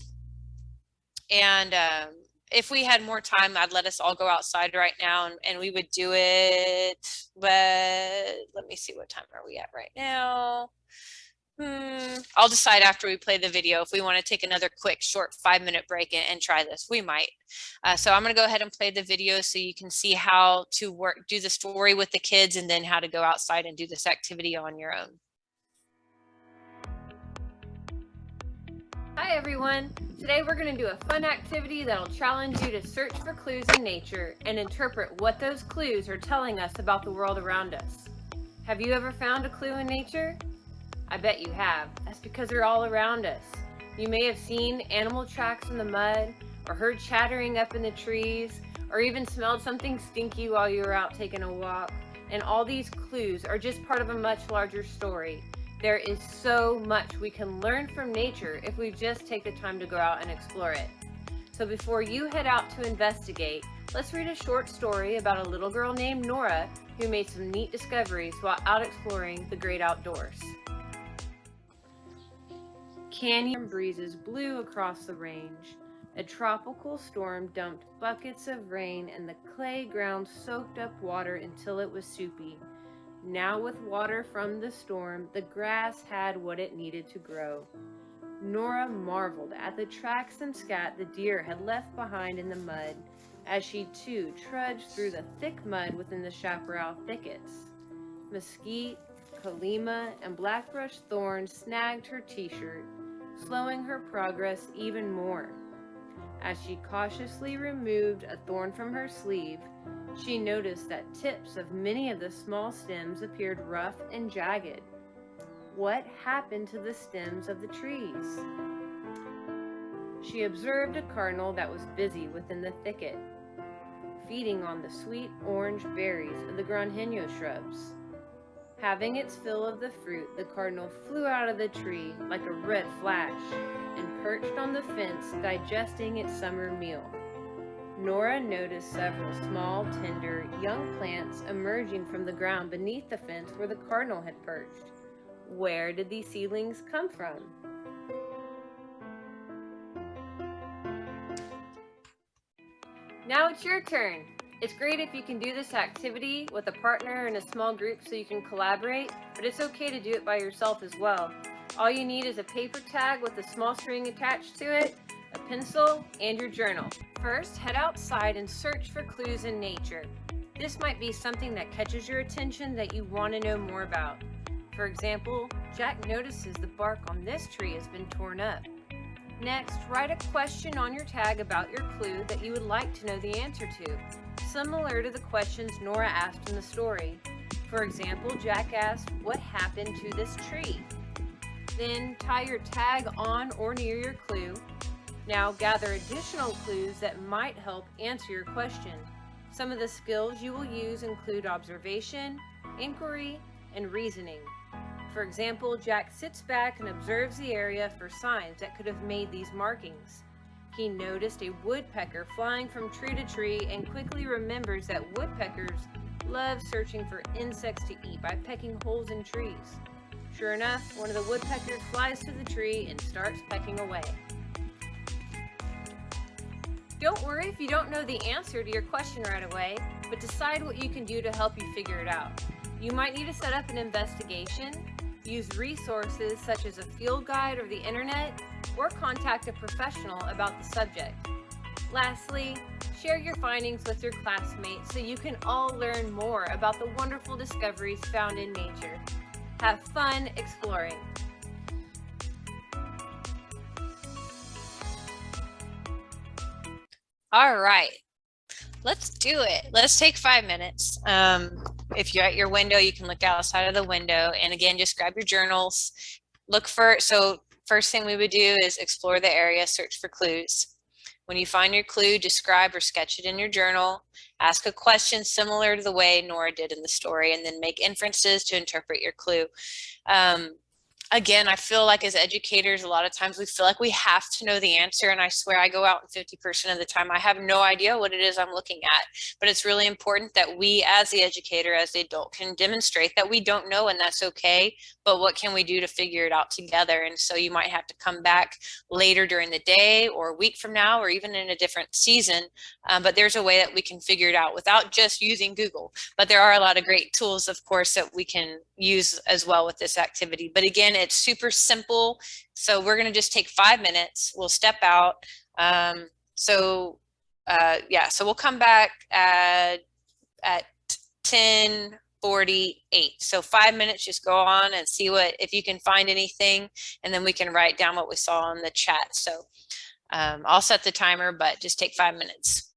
And if we had more time, I'd let us all go outside right now and we would do it, but let me see, what time are we at right now? I'll decide after we play the video if we want to take another quick short 5-minute break and try this. We might. So I'm going to go ahead and play the video so you can see how to do the story with the kids and then how to go outside and do this activity on your own. Hi everyone! Today we're going to do a fun activity that'll challenge you to search for clues in nature and interpret what those clues are telling us about the world around us. Have you ever found a clue in nature? I bet you have. That's because they're all around us. You may have seen animal tracks in the mud, or heard chattering up in the trees, or even smelled something stinky while you were out taking a walk. And all these clues are just part of a much larger story. There is so much we can learn from nature if we just take the time to go out and explore it. So before you head out to investigate, let's read a short story about a little girl named Nora who made some neat discoveries while out exploring the great outdoors. Canyon breezes blew across the range. A tropical storm dumped buckets of rain and the clay ground soaked up water until it was soupy. Now with water from the storm, the grass had what it needed to grow. Nora marveled at the tracks and scat the deer had left behind in the mud, as she too trudged through the thick mud within the chaparral thickets. Mesquite, kalima, and blackbrush thorns snagged her t-shirt, slowing her progress even more. As she cautiously removed a thorn from her sleeve, she noticed that tips of many of the small stems appeared rough and jagged. What happened to the stems of the trees? She observed a cardinal that was busy within the thicket, feeding on the sweet orange berries of the granjeno shrubs. Having its fill of the fruit, the cardinal flew out of the tree like a red flash and perched on the fence, digesting its summer meal. Nora noticed several small, tender, young plants emerging from the ground beneath the fence where the cardinal had perched. Where did these seedlings come from? Now it's your turn. It's great if you can do this activity with a partner in a small group so you can collaborate, but it's okay to do it by yourself as well. All you need is a paper tag with a small string attached to it, a pencil, and your journal. First, head outside and search for clues in nature. This might be something that catches your attention that you want to know more about. For example, Jack notices the bark on this tree has been torn up. Next, write a question on your tag about your clue that you would like to know the answer to, similar to the questions Nora asked in the story. For example, Jack asked, "What happened to this tree?" Then tie your tag on or near your clue. Now gather additional clues that might help answer your question. Some of the skills you will use include observation, inquiry, and reasoning. For example, Jack sits back and observes the area for signs that could have made these markings. He noticed a woodpecker flying from tree to tree and quickly remembers that woodpeckers love searching for insects to eat by pecking holes in trees. Sure enough, one of the woodpeckers flies to the tree and starts pecking away. Don't worry if you don't know the answer to your question right away, but decide what you can do to help you figure it out. You might need to set up an investigation, use resources such as a field guide or the internet, or contact a professional about the subject. Lastly, share your findings with your classmates so you can all learn more about the wonderful discoveries found in nature. Have fun exploring. All right, let's do it. Let's take 5 minutes. If you're at your window, you can look outside of the window, and again, just grab your journals. So first thing we would do is explore the area, search for clues. When you find your clue, describe or sketch it in your journal. Ask a question similar to the way Nora did in the story, and then make inferences to interpret your clue. again, I feel like as educators, a lot of times we feel like we have to know the answer. And I swear I go out and 50% of the time, I have no idea what it is I'm looking at. But it's really important that we, as the educator, as the adult, can demonstrate that we don't know, and that's okay. But what can we do to figure it out together? And so you might have to come back later during the day or a week from now, or even in a different season. But there's a way that we can figure it out without just using Google. But there are a lot of great tools, of course, that we can use as well with this activity. But again, it's super simple. So we're going to just take 5 minutes. We'll step out. So we'll come back at 10:48. So 5 minutes, just go on and see if you can find anything, and then we can write down what we saw in the chat. So I'll set the timer, but just take 5 minutes.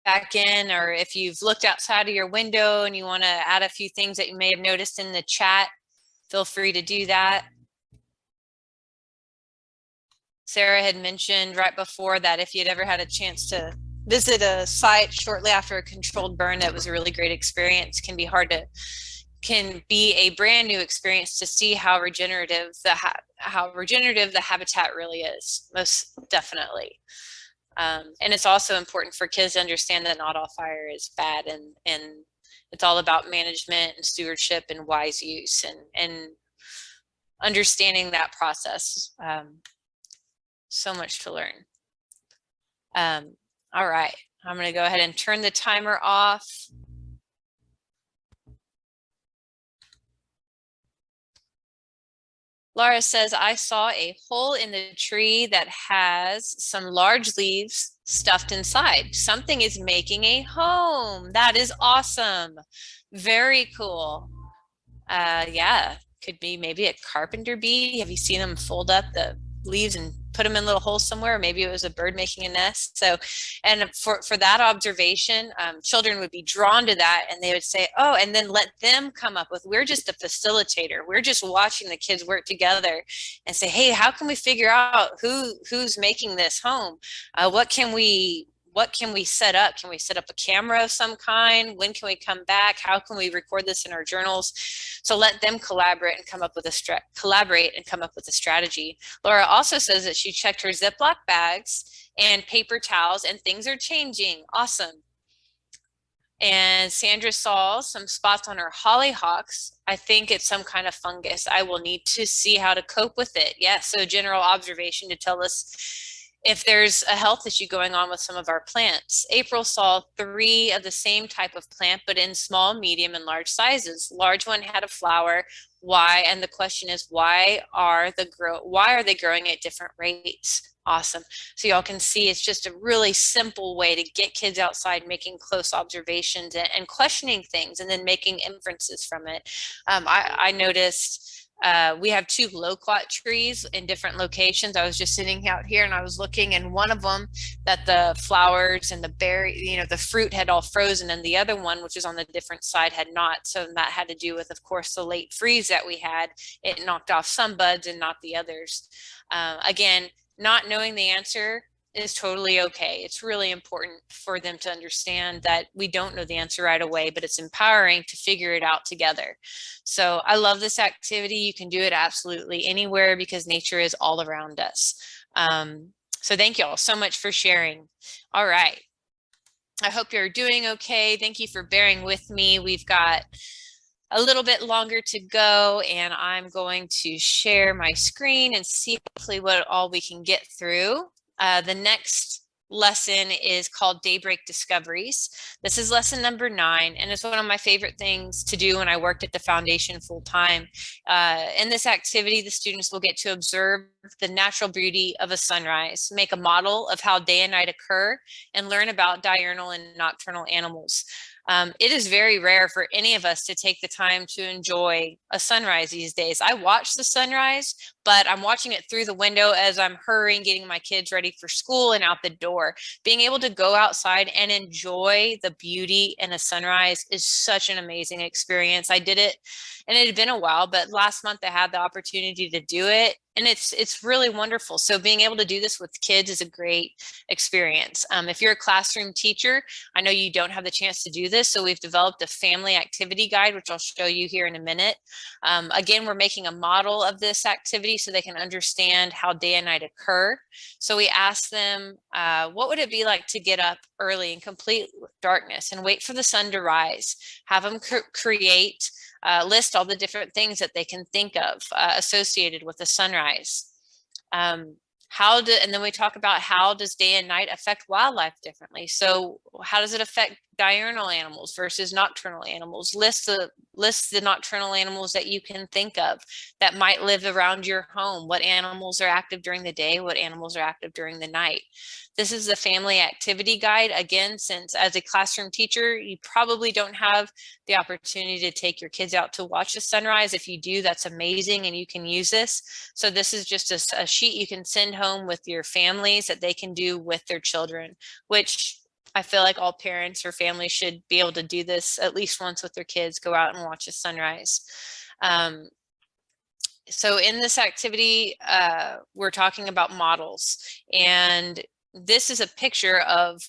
Back in, or if you've looked outside of your window and you want to add a few things that you may have noticed in the chat, feel free to do that. Sarah had mentioned right before that if you'd ever had a chance to visit a site shortly after a controlled burn, that was a really great experience. Can be a brand new experience to see how regenerative the habitat really is, most definitely. And it's also important for kids to understand that not all fire is bad, and it's all about management and stewardship and wise use and understanding that process. So much to learn. All right, I'm going to go ahead and turn the timer off. Laura says, I saw a hole in the tree that has some large leaves stuffed inside. Something is making a home. That is awesome. Very cool. Yeah, could be maybe a carpenter bee. Have you seen them fold up the leaves and put them in little holes somewhere? Maybe it was a bird making a nest. So, and for that observation, children would be drawn to that, and they would say, oh, and then let them come up with, we're just a facilitator. We're just watching the kids work together and say, hey, how can we figure out who's making this home? What can we set up? Can we set up a camera of some kind? When can we come back? How can we record this in our journals? So let them collaborate and come up with a strategy. Laura also says that she checked her Ziploc bags and paper towels, and things are changing. Awesome. And Sandra saw some spots on her hollyhocks. I think it's some kind of fungus. I will need to see how to cope with it. Yeah, so general observation to tell us if there's a health issue going on with some of our plants. April saw 3 of the same type of plant, but in small, medium, and large sizes. Large one had a flower. Why? And the question is, why are they growing at different rates? Awesome. So y'all can see it's just a really simple way to get kids outside, making close observations and questioning things, and then making inferences from it. I noticed we have 2 loquat trees in different locations. I was just sitting out here and I was looking, and one of them that the flowers and the berry, the fruit had all frozen, and the other one, which is on the different side, had not. So that had to do with, of course, the late freeze that we had. It knocked off some buds and not the others. Again, not knowing the answer is totally okay. It's really important for them to understand that we don't know the answer right away, but it's empowering to figure it out together. So I love this activity. You can do it absolutely anywhere because nature is all around us. So thank you all so much for sharing. All right. I hope you're doing okay. Thank you for bearing with me. We've got a little bit longer to go, and I'm going to share my screen and see hopefully what all we can get through. The next lesson is called Daybreak Discoveries. This is lesson number 9, and it's one of my favorite things to do when I worked at the foundation full time. In this activity, the students will get to observe the natural beauty of a sunrise, make a model of how day and night occur, and learn about diurnal and nocturnal animals. It is very rare for any of us to take the time to enjoy a sunrise these days. I watch the sunrise, but I'm watching it through the window as I'm hurrying, getting my kids ready for school and out the door. Being able to go outside and enjoy the beauty in a sunrise is such an amazing experience. I did it, and it had been a while, but last month I had the opportunity to do it. And it's really wonderful. So being able to do this with kids is a great experience. If you're a classroom teacher, I know you don't have the chance to do this. So we've developed a family activity guide, which I'll show you here in a minute. Again, we're making a model of this activity so they can understand how day and night occur. So we asked them, what would it be like to get up early in complete darkness and wait for the sun to rise? Have them create list all the different things that they can think of associated with the sunrise. And then we talk about how does day and night affect wildlife differently. So how does it affect diurnal animals versus nocturnal animals? List the nocturnal animals that you can think of that might live around your home. What animals are active during the day? What animals are active during the night? This is the family activity guide. Again, since as a classroom teacher, you probably don't have the opportunity to take your kids out to watch the sunrise. If you do, that's amazing and you can use this. So this is just a sheet you can send home with your families that they can do with their children, which I feel like all parents or families should be able to do this at least once with their kids, go out and watch a sunrise. So in this activity, we're talking about models, and this is a picture of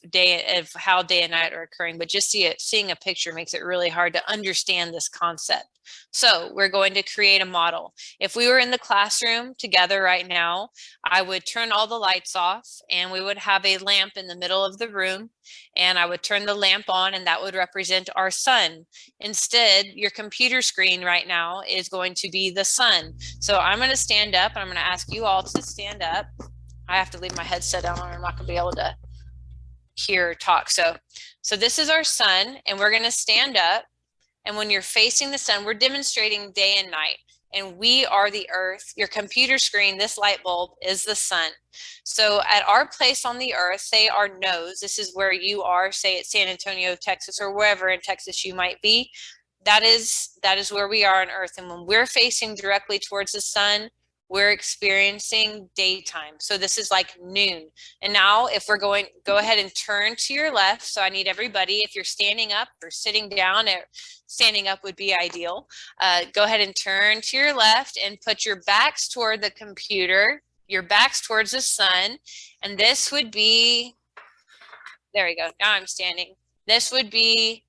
how day and night are occurring, but just seeing a picture makes it really hard to understand this concept. So we're going to create a model. If we were in the classroom together right now, I would turn all the lights off and we would have a lamp in the middle of the room, and I would turn the lamp on and that would represent our sun. Instead, your computer screen right now is going to be the sun. So I'm going to stand up and I'm going to ask you all to stand up. I have to leave my headset on or I'm not going to be able to hear or talk. So this is our sun, and we're going to stand up. And when you're facing the sun, we're demonstrating day and night, and we are the earth. Your computer screen, this light bulb, is the sun. So at our place on the earth, say our nose, this is where you are, say it's San Antonio, Texas, or wherever in Texas you might be. That is where we are on earth. And when we're facing directly towards the sun, we're experiencing daytime. So this is like noon. And now if we're go ahead and turn to your left. So I need everybody, if you're standing up or sitting down, standing up would be ideal. Go ahead and turn to your left and put your backs toward the computer, your backs towards the sun. And this would be, there we go. Now I'm standing. This would be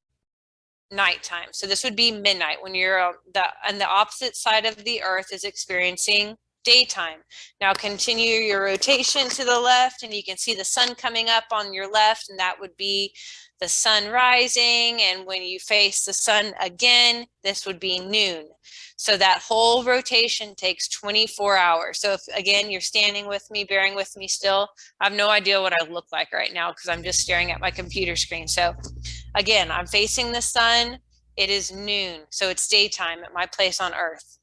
nighttime. So this would be midnight when you're on the opposite side of the earth is experiencing daytime. Now continue your rotation to the left and you can see the sun coming up on your left, and that would be the sun rising. And when you face the sun again, this would be noon. So that whole rotation takes 24 hours. So if again, you're standing with me, bearing with me still, I have no idea what I look like right now because I'm just staring at my computer screen. So again, I'm facing the sun, it is noon. So it's daytime at my place on earth.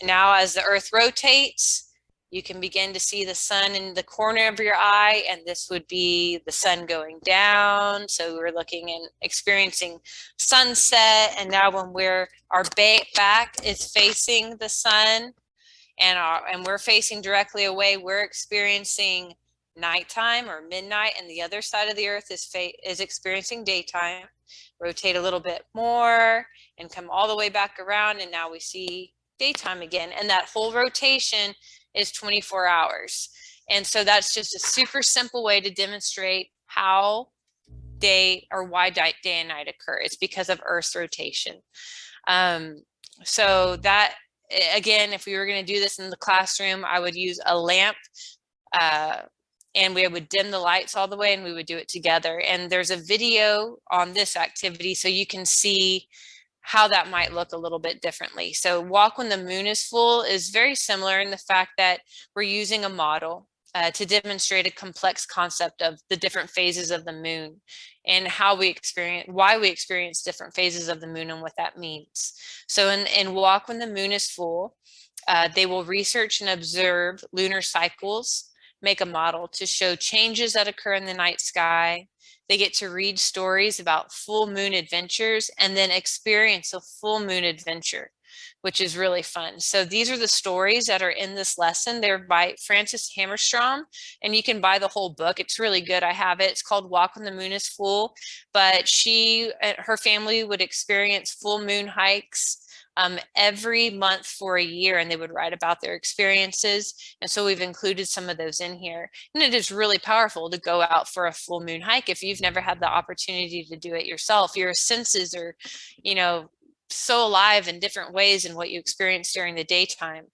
And now as the earth rotates, you can begin to see the sun in the corner of your eye, and this would be the sun going down. So we're looking and experiencing sunset. And now when our back is facing the sun and we're facing directly away, we're experiencing nighttime or midnight, and the other side of the earth is experiencing daytime. Rotate a little bit more and come all the way back around, and now we see daytime again. And that whole rotation is 24 hours. And so that's just a super simple way to demonstrate how why day and night occur. It's because of Earth's rotation. So that, again, if we were going to do this in the classroom, I would use a lamp and we would dim the lights all the way and we would do it together. And there's a video on this activity so you can see how that might look a little bit differently. So Walk When the Moon is Full is very similar in the fact that we're using a model to demonstrate a complex concept of the different phases of the moon and why we experience different phases of the moon and what that means. So in Walk When the Moon is Full, they will research and observe lunar cycles, make a model to show changes that occur in the night sky. They get to read stories about full moon adventures and then experience a full moon adventure, which is really fun. So these are the stories that are in this lesson. They're by Frances Hammerstrom, and you can buy the whole book. It's really good. I have it. It's called Walk When the Moon is Full. But her family would experience full moon hikes every month for a year, and they would write about their experiences. And so we've included some of those in here. And it is really powerful to go out for a full moon hike. If you've never had the opportunity to do it yourself, your senses are, you know, so alive in different ways in what you experience during the daytime.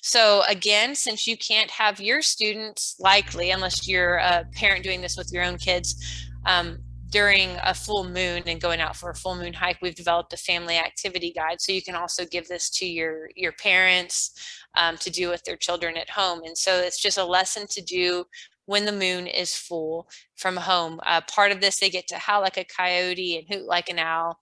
So again, since you can't have your students, likely, unless you're a parent doing this with your own kids, during a full moon and going out for a full moon hike, we've developed a family activity guide. So you can also give this to your parents to do with their children at home. And so it's just a lesson to do when the moon is full from home. Part of this, they get to howl like a coyote and hoot like an owl.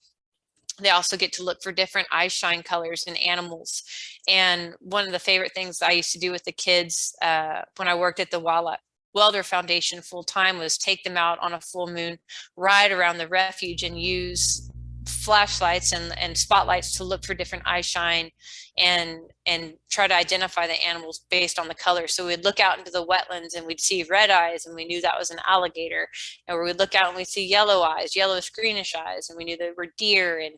They also get to look for different eye shine colors in animals. And one of the favorite things I used to do with the kids when I worked at the Welder Foundation full time was take them out on a full moon ride around the refuge and use flashlights and spotlights to look for different eye shine and try to identify the animals based on the color. So we'd look out into the wetlands and we'd see red eyes and we knew that was an alligator. And we'd look out and we'd see yellow eyes, yellowish greenish eyes, and we knew they were deer. And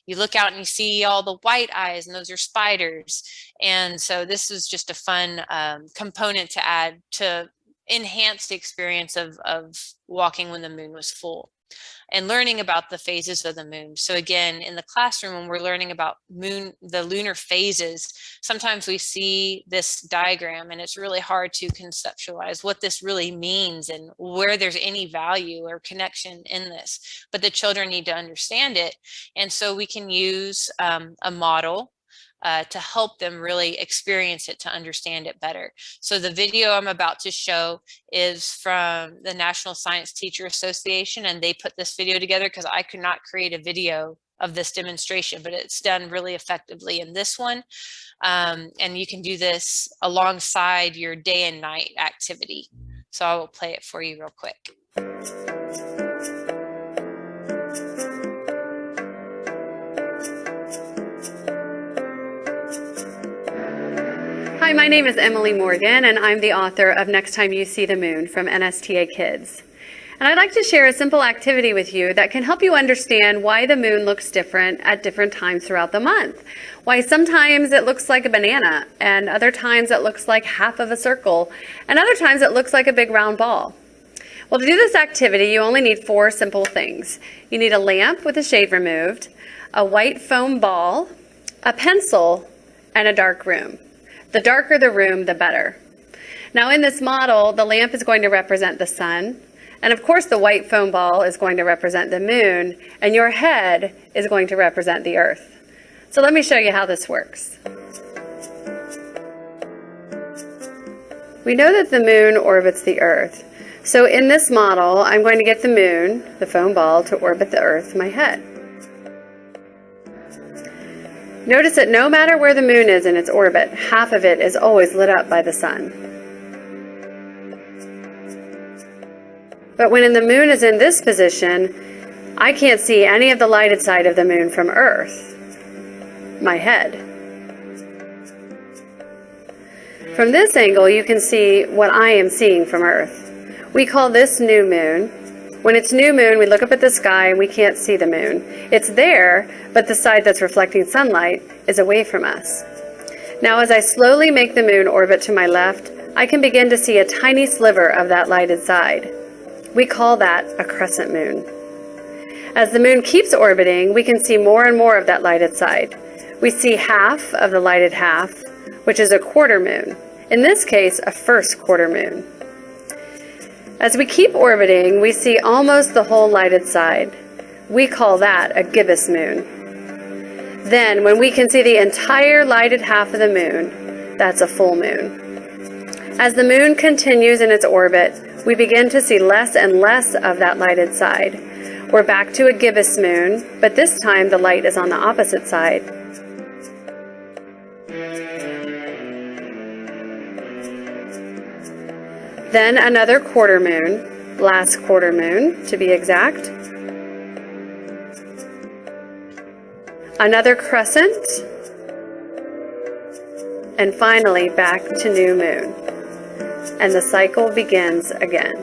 you look out and you see all the white eyes, and those are spiders. And so this was just a fun component to add to enhance the experience of walking when the moon was full and learning about the phases of the moon. So again, in the classroom, when we're learning about the lunar phases, sometimes we see this diagram and it's really hard to conceptualize what this really means and where there's any value or connection in this, but the children need to understand it. And so we can use a model to help them really experience it, to understand it better. So the video I'm about to show is from the National Science Teacher Association, and they put this video together because I could not create a video of this demonstration, but it's done really effectively in this one. And you can do this alongside your day and night activity. So I will play it for you real quick. Hi, my name is Emily Morgan, and I'm the author of Next Time You See the Moon from NSTA Kids. And I'd like to share a simple activity with you that can help you understand why the moon looks different at different times throughout the month. Why sometimes it looks like a banana, and other times it looks like half of a circle, and other times it looks like a big round ball. Well, to do this activity, you only need 4 simple things. You need a lamp with the shade removed, a white foam ball, a pencil, and a dark room. The darker the room, the better. Now in this model, the lamp is going to represent the sun, and of course the white foam ball is going to represent the moon, and your head is going to represent the earth. So let me show you how this works. We know that the moon orbits the earth. So in this model, I'm going to get the moon, the foam ball, to orbit the earth, my head. Notice that no matter where the moon is in its orbit, half of it is always lit up by the sun. But when the moon is in this position, I can't see any of the lighted side of the moon from Earth, my head. From this angle, you can see what I am seeing from Earth. We call this new moon. When it's new moon, we look up at the sky and we can't see the moon. It's there, but the side that's reflecting sunlight is away from us. Now, as I slowly make the moon orbit to my left, I can begin to see a tiny sliver of that lighted side. We call that a crescent moon. As the moon keeps orbiting, we can see more and more of that lighted side. We see half of the lighted half, which is a quarter moon. In this case, a first quarter moon. As we keep orbiting, we see almost the whole lighted side. We call that a gibbous moon. Then, when we can see the entire lighted half of the moon, that's a full moon. As the moon continues in its orbit, we begin to see less and less of that lighted side. We're back to a gibbous moon, but this time the light is on the opposite side. Then another quarter moon, last quarter moon to be exact. Another crescent. And finally back to new moon. And the cycle begins again.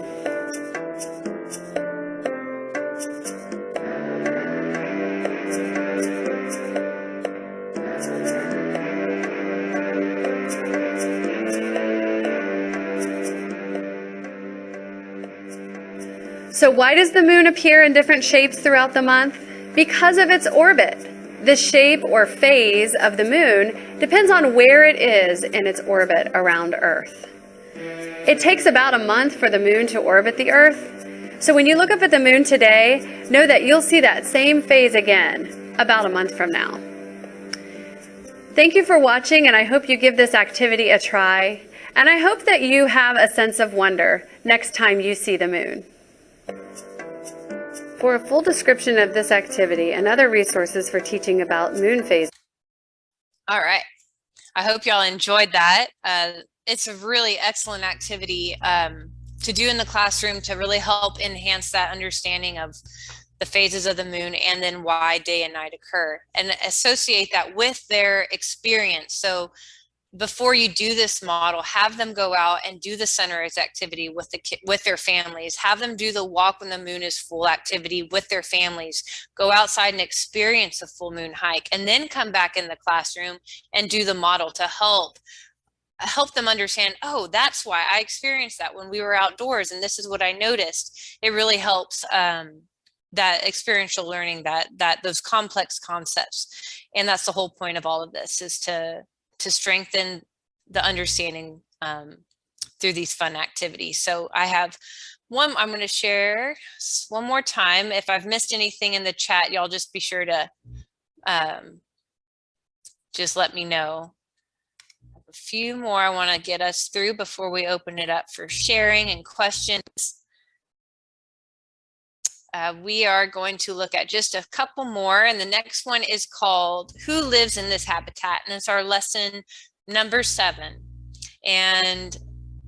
So why does the moon appear in different shapes throughout the month? Because of its orbit. The shape or phase of the moon depends on where it is in its orbit around Earth. It takes about a month for the moon to orbit the Earth. So when you look up at the moon today, know that you'll see that same phase again about a month from now. Thank you for watching, and I hope you give this activity a try. And I hope that you have a sense of wonder next time you see the moon. For a full description of this activity and other resources for teaching about moon phases. All right. I hope y'all enjoyed that. It's a really excellent activity to do in the classroom to really help enhance that understanding of the phases of the moon and then why day and night occur, and associate that with their experience. So before you do this model, have them go out and do the sunrise activity with their families. Have them do the walk when the moon is full activity with their families. Go outside and experience a full moon hike, and then come back in the classroom and do the model to help them understand, oh, that's why I experienced that when we were outdoors, and this is what I noticed. It really helps that experiential learning, that those complex concepts. And that's the whole point of all of this, is to strengthen the understanding through these fun activities. So I have one I'm going to share one more time. If I've missed anything in the chat, y'all just be sure to just let me know. A few more I want to get us through before we open it up for sharing and questions. We are going to look at just a couple more, and the next one is called Who Lives in This Habitat? And it's our lesson number 7. And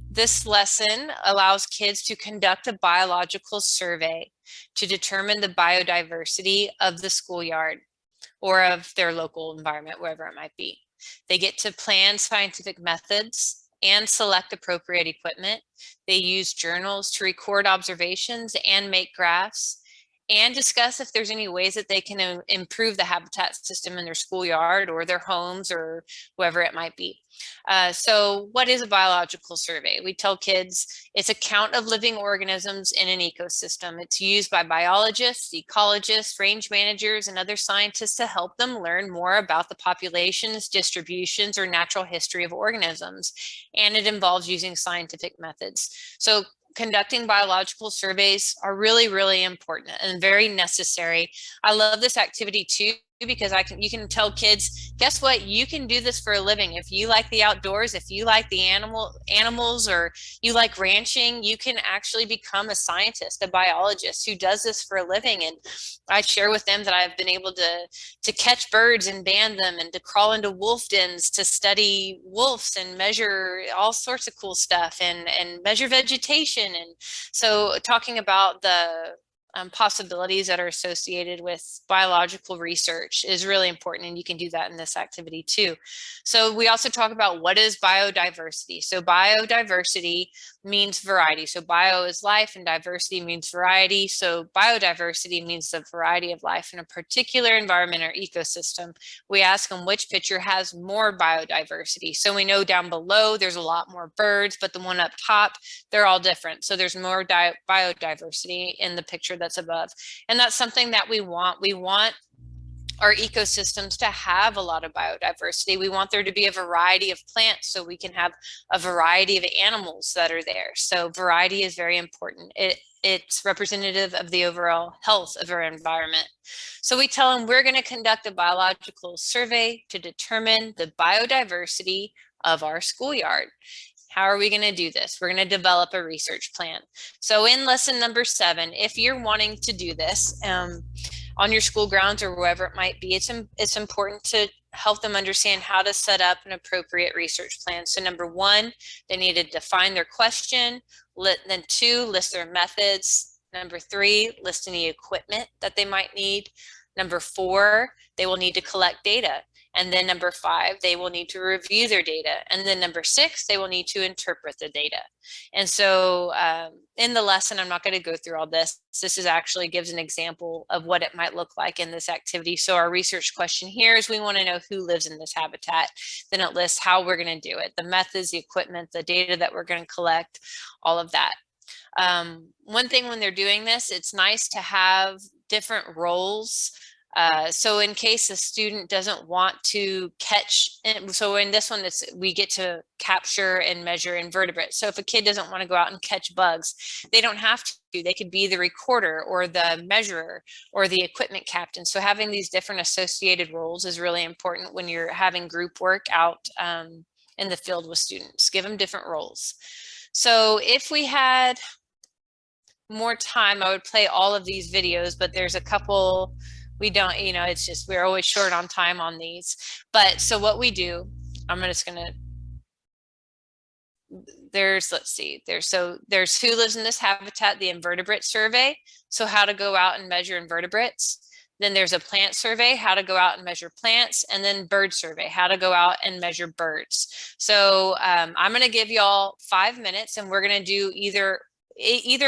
this lesson allows kids to conduct a biological survey to determine the biodiversity of the schoolyard or of their local environment, wherever it might be. They get to plan scientific methods and select appropriate equipment. They use journals to record observations and make graphs, and discuss if there's any ways that they can improve the habitat system in their schoolyard or their homes or whoever it might be. So what is a biological survey? We tell kids it's a count of living organisms in an ecosystem. It's used by biologists, ecologists, range managers, and other scientists to help them learn more about the populations, distributions, or natural history of organisms. And it involves using scientific methods. So conducting biological surveys are really, really important and very necessary. I love this activity too, because you can tell kids, guess what, you can do this for a living. If you like the outdoors, if you like the animals, or you like ranching, you can actually become a scientist, a biologist who does this for a living. And I share with them that I've been able to catch birds and band them, and to crawl into wolf dens to study wolves and measure all sorts of cool stuff, and measure vegetation. And so talking about the possibilities that are associated with biological research is really important, and you can do that in this activity too. So we also talk about what is biodiversity. So biodiversity means variety. So bio is life and diversity means variety. So biodiversity means the variety of life in a particular environment or ecosystem. We ask them which picture has more biodiversity. So we know down below there's a lot more birds, but the one up top, they're all different. So there's more biodiversity in the picture that's above. And that's something that we want. We want our ecosystems to have a lot of biodiversity. We want there to be a variety of plants so we can have a variety of animals that are there. So variety is very important. It's representative of the overall health of our environment. So we tell them we're going to conduct a biological survey to determine the biodiversity of our schoolyard. How are we going to do this? We're going to develop a research plan. So in lesson number 7, if you're wanting to do this on your school grounds or wherever it might be, it's important to help them understand how to set up an appropriate research plan. So number 1, they need to define their question. Then 2, list their methods. Number 3, list any equipment that they might need. Number 4, they will need to collect data. And then number 5, they will need to review their data. And then number 6, they will need to interpret the data. And so in the lesson, I'm not going to go through all this. This is actually gives an example of what it might look like in this activity. So our research question here is we want to know who lives in this habitat. Then it lists how we're going to do it, the methods, the equipment, the data that we're going to collect, all of that. One thing when they're doing this, it's nice to have different roles. So in case a student doesn't want to catch, so in this one, we get to capture and measure invertebrates. So if a kid doesn't want to go out and catch bugs, they don't have to. They could be the recorder or the measurer or the equipment captain. So having these different associated roles is really important when you're having group work out in the field with students. Give them different roles. So if we had more time, I would play all of these videos, but there's a couple we don't, it's just, we're always short on time on these. But so what we do, let's see, there's who lives in this habitat, the invertebrate survey. So how to go out and measure invertebrates. Then there's a plant survey, how to go out and measure plants, and then bird survey, how to go out and measure birds. So I'm going to give y'all 5 minutes, and we're going to do either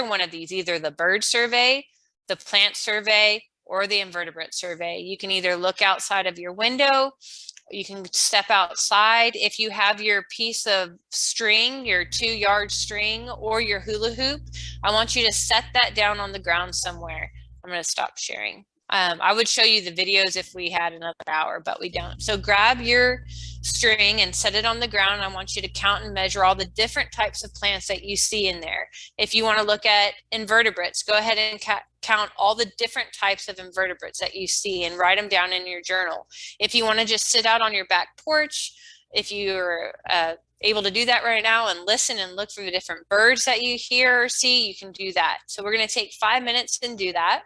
one of these, either the bird survey, the plant survey, or the invertebrate survey. You can either look outside of your window, you can step outside. If you have your piece of string, your 2-yard string, or your hula hoop, I want you to set that down on the ground somewhere. I'm going to stop sharing. I would show you the videos if we had another hour, but we don't. So grab your string and set it on the ground. I want you to count and measure all the different types of plants that you see in there. If you want to look at invertebrates, go ahead and count all the different types of invertebrates that you see and write them down in your journal. If you want to just sit out on your back porch, if you're able to do that right now and listen and look for the different birds that you hear or see, you can do that. So we're going to take 5 minutes and do that.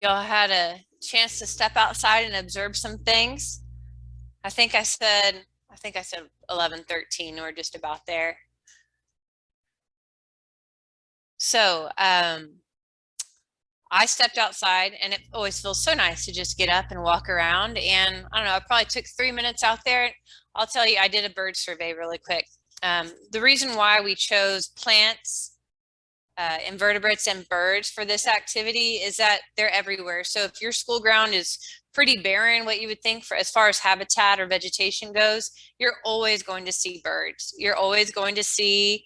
Y'all had a chance to step outside and observe some things. I think I said 11:13 or just about there. So I stepped outside, and it always feels so nice to just get up and walk around. And I don't know, I probably took 3 minutes out there. I'll tell you, I did a bird survey really quick. The reason why we chose plants, invertebrates, and birds for this activity is that they're everywhere. So if your school ground is pretty barren, what you would think for as far as habitat or vegetation goes, you're always going to see birds. You're always going to see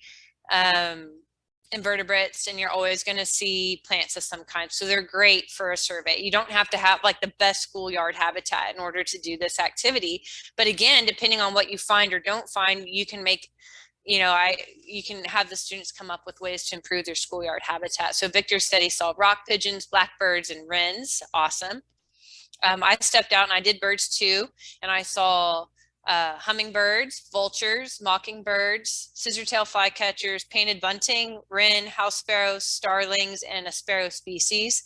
invertebrates, and you're always going to see plants of some kind. So they're great for a survey. You don't have to have like the best schoolyard habitat in order to do this activity. But again, depending on what you find or don't find, you can make, you can have the students come up with ways to improve their schoolyard habitat. So Victor said he saw rock pigeons, blackbirds, and wrens. Awesome. I stepped out and I did birds too, and I saw hummingbirds, vultures, mockingbirds, scissortail flycatchers, painted bunting, wren, house sparrows, starlings, and a sparrow species.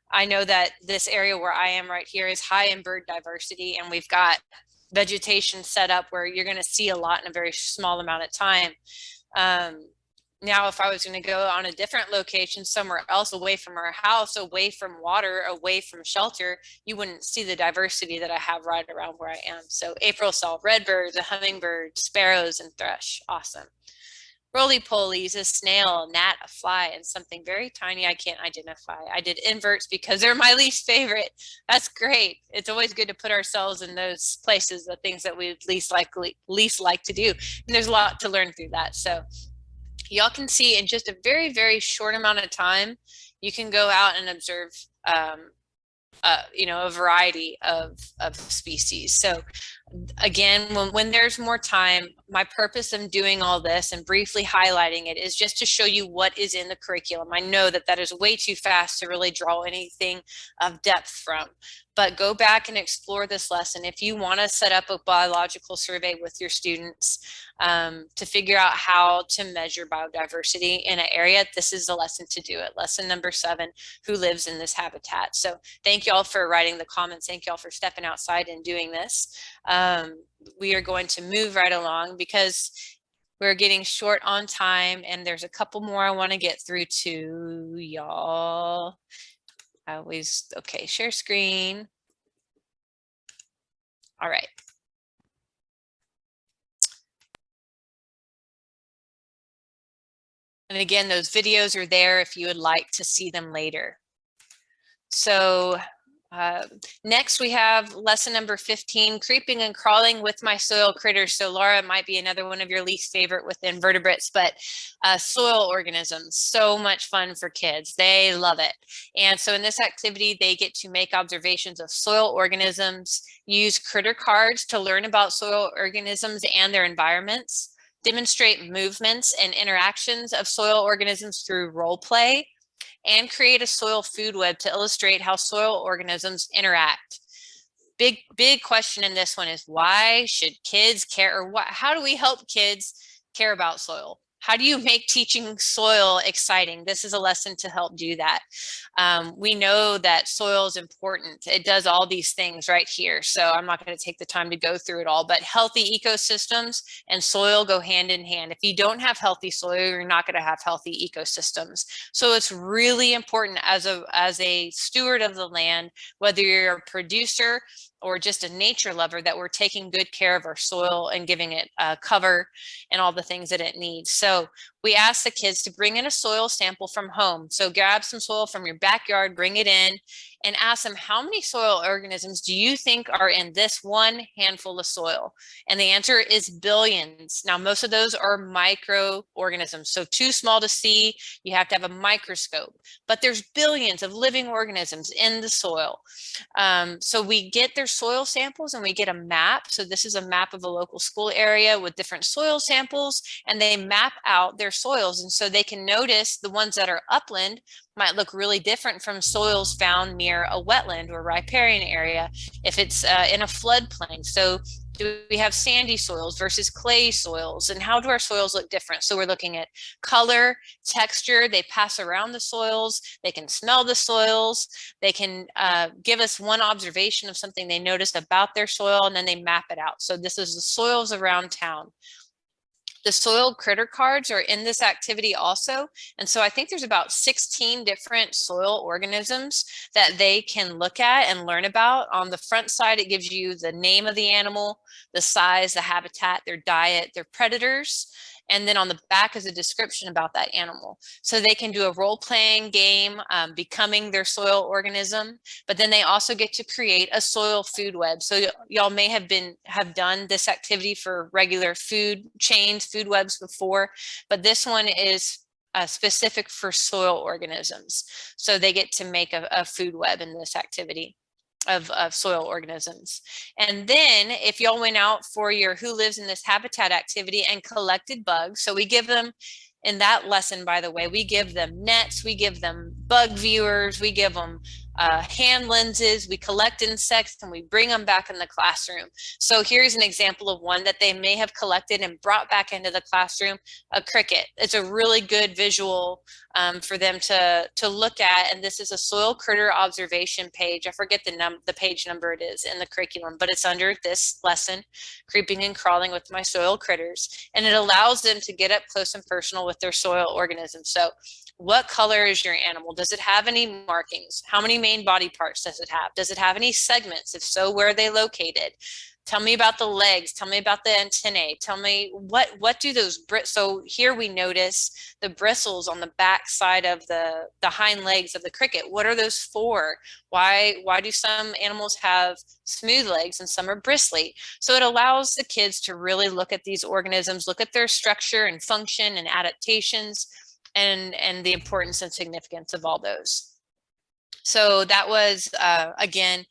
I know that this area where I am right here is high in bird diversity, and we've got vegetation set up where you're going to see a lot in a very small amount of time. Now, if I was going to go on a different location somewhere else, away from our house, away from water, away from shelter, you wouldn't see the diversity that I have right around where I am. So April saw redbirds, a hummingbird, sparrows, and thrush. Awesome. Roly-polies, a snail, a gnat, a fly, and something very tiny I can't identify. I did inverts because they're my least favorite. That's great. It's always good to put ourselves in those places, the things that we least like to do. And there's a lot to learn through that. So y'all can see in just a very, very short amount of time, you can go out and observe a variety of species. So again, when there's more time, my purpose of doing all this and briefly highlighting it is just to show you what is in the curriculum. I know that is way too fast to really draw anything of depth from, but go back and explore this lesson. If you want to set up a biological survey with your students to figure out how to measure biodiversity in an area, this is the lesson to do it. Lesson number 7, who lives in this habitat. So thank y'all for writing the comments. Thank y'all for stepping outside and doing this. We are going to move right along because we're getting short on time, and there's a couple more I want to get through to y'all. Okay, share screen. All right. And again, those videos are there if you would like to see them later. So Next, we have lesson number 15, creeping and crawling with my soil critters. So Laura, might be another one of your least favorite with invertebrates, but soil organisms, so much fun for kids. They love it. And so in this activity, they get to make observations of soil organisms, use critter cards to learn about soil organisms and their environments, demonstrate movements and interactions of soil organisms through role play, and create a soil food web to illustrate how soil organisms interact. Big question in this one is, why should kids care, or how do we help kids care about soil? How do you make teaching soil exciting? This is a lesson to help do that. We know that soil is important. It does all these things right here. So I'm not going to take the time to go through it all, but healthy ecosystems and soil go hand in hand. If you don't have healthy soil, you're not going to have healthy ecosystems. So it's really important as a steward of the land, whether you're a producer or just a nature lover, that we're taking good care of our soil and giving it cover and all the things that it needs. So we ask the kids to bring in a soil sample from home. So grab some soil from your backyard, bring it in, and ask them, how many soil organisms do you think are in this one handful of soil? And the answer is billions. Now, most of those are microorganisms, so too small to see. You have to have a microscope, but there's billions of living organisms in the soil. So we get their soil samples and we get a map. So this is a map of a local school area with different soil samples, and they map out their soils. And so they can notice the ones that are upland might look really different from soils found near a wetland or riparian area if it's in a floodplain. So do we have sandy soils versus clay soils, and how do our soils look different? So we're looking at color, texture. They pass around the soils. They can smell the soils. They can give us one observation of something they noticed about their soil, and then they map it out. So this is the soils around town. The soil critter cards are in this activity also. And so I think there's about 16 different soil organisms that they can look at and learn about. On the front side, it gives you the name of the animal, the size, the habitat, their diet, their predators. And then on the back is a description about that animal. So they can do a role-playing game, becoming their soil organism, but then they also get to create a soil food web. So y'all may have done this activity for regular food chains, food webs before, but this one is specific for soil organisms. So they get to make a food web in this activity of soil organisms. And then if y'all went out for your Who Lives in This Habitat activity and collected bugs, so we give them, in that lesson, by the way, we give them nets, we give them bug viewers, we give them hand lenses, we collect insects, and we bring them back in the classroom. So here's an example of one that they may have collected and brought back into the classroom, a cricket. It's a really good visual for them to look at. And this is a soil critter observation page. I forget the page number it is in the curriculum, but it's under this lesson, Creeping and Crawling with My Soil Critters. And it allows them to get up close and personal with their soil organisms. So what color is your animal? Does it have any markings? How many main body parts does it have? Does it have any segments? If so, where are they located? Tell me about the legs. Tell me about the antennae. Tell me what do those so here we notice the bristles on the back side of the hind legs of the cricket. What are those for? Why do some animals have smooth legs and some are bristly? So it allows the kids to really look at these organisms, look at their structure and function and adaptations, and the importance and significance of all those. So that was, again,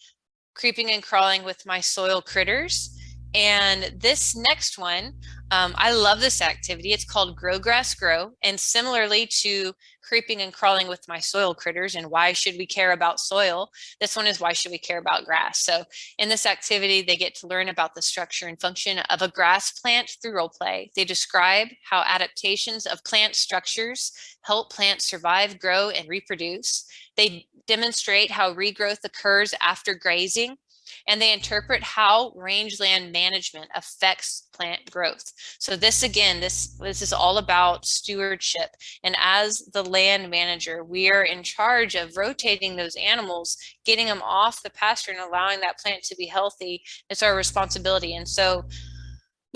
Creeping and Crawling with My Soil Critters. And this next one, I love this activity. It's called Grow Grass Grow. And similarly to Creeping and Crawling with My Soil Critters and Why Should We Care About Soil, this one is Why Should We Care About Grass? So in this activity, they get to learn about the structure and function of a grass plant through role play. They describe how adaptations of plant structures help plants survive, grow, and reproduce. They demonstrate how regrowth occurs after grazing, and they interpret how rangeland management affects plant growth. So this, again, this is all about stewardship. And as the land manager, we are in charge of rotating those animals, getting them off the pasture and allowing that plant to be healthy. It's our responsibility. And so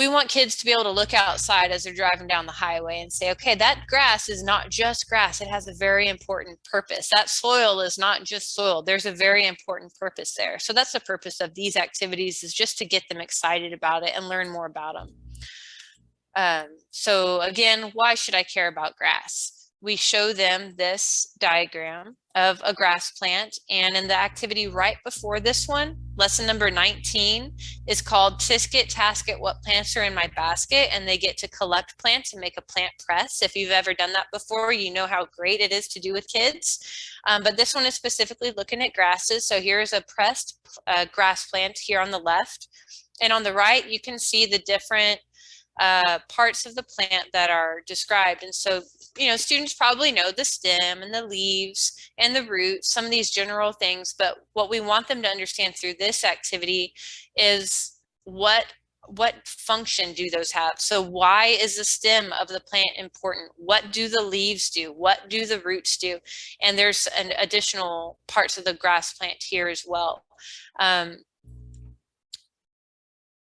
we want kids to be able to look outside as they're driving down the highway and say, okay, that grass is not just grass. It has a very important purpose. That soil is not just soil. There's a very important purpose there. So that's the purpose of these activities, is just to get them excited about it and learn more about them. So again, why should I care about grass? We show them this diagram of a grass plant, and in the activity right before this one, lesson number 19 is called Tisket, Tasket, What Plants Are in My Basket, and they get to collect plants and make a plant press. If you've ever done that before, you know how great it is to do with kids. But this one is specifically looking at grasses. So here's a pressed grass plant here on the left, and on the right, you can see the different parts of the plant that are described. And so, you know, students probably know the stem and the leaves and the roots, some of these general things, but what we want them to understand through this activity is what function do those have? So why is the stem of the plant important? What do the leaves do? What do the roots do? And there's an additional parts of the grass plant here as well.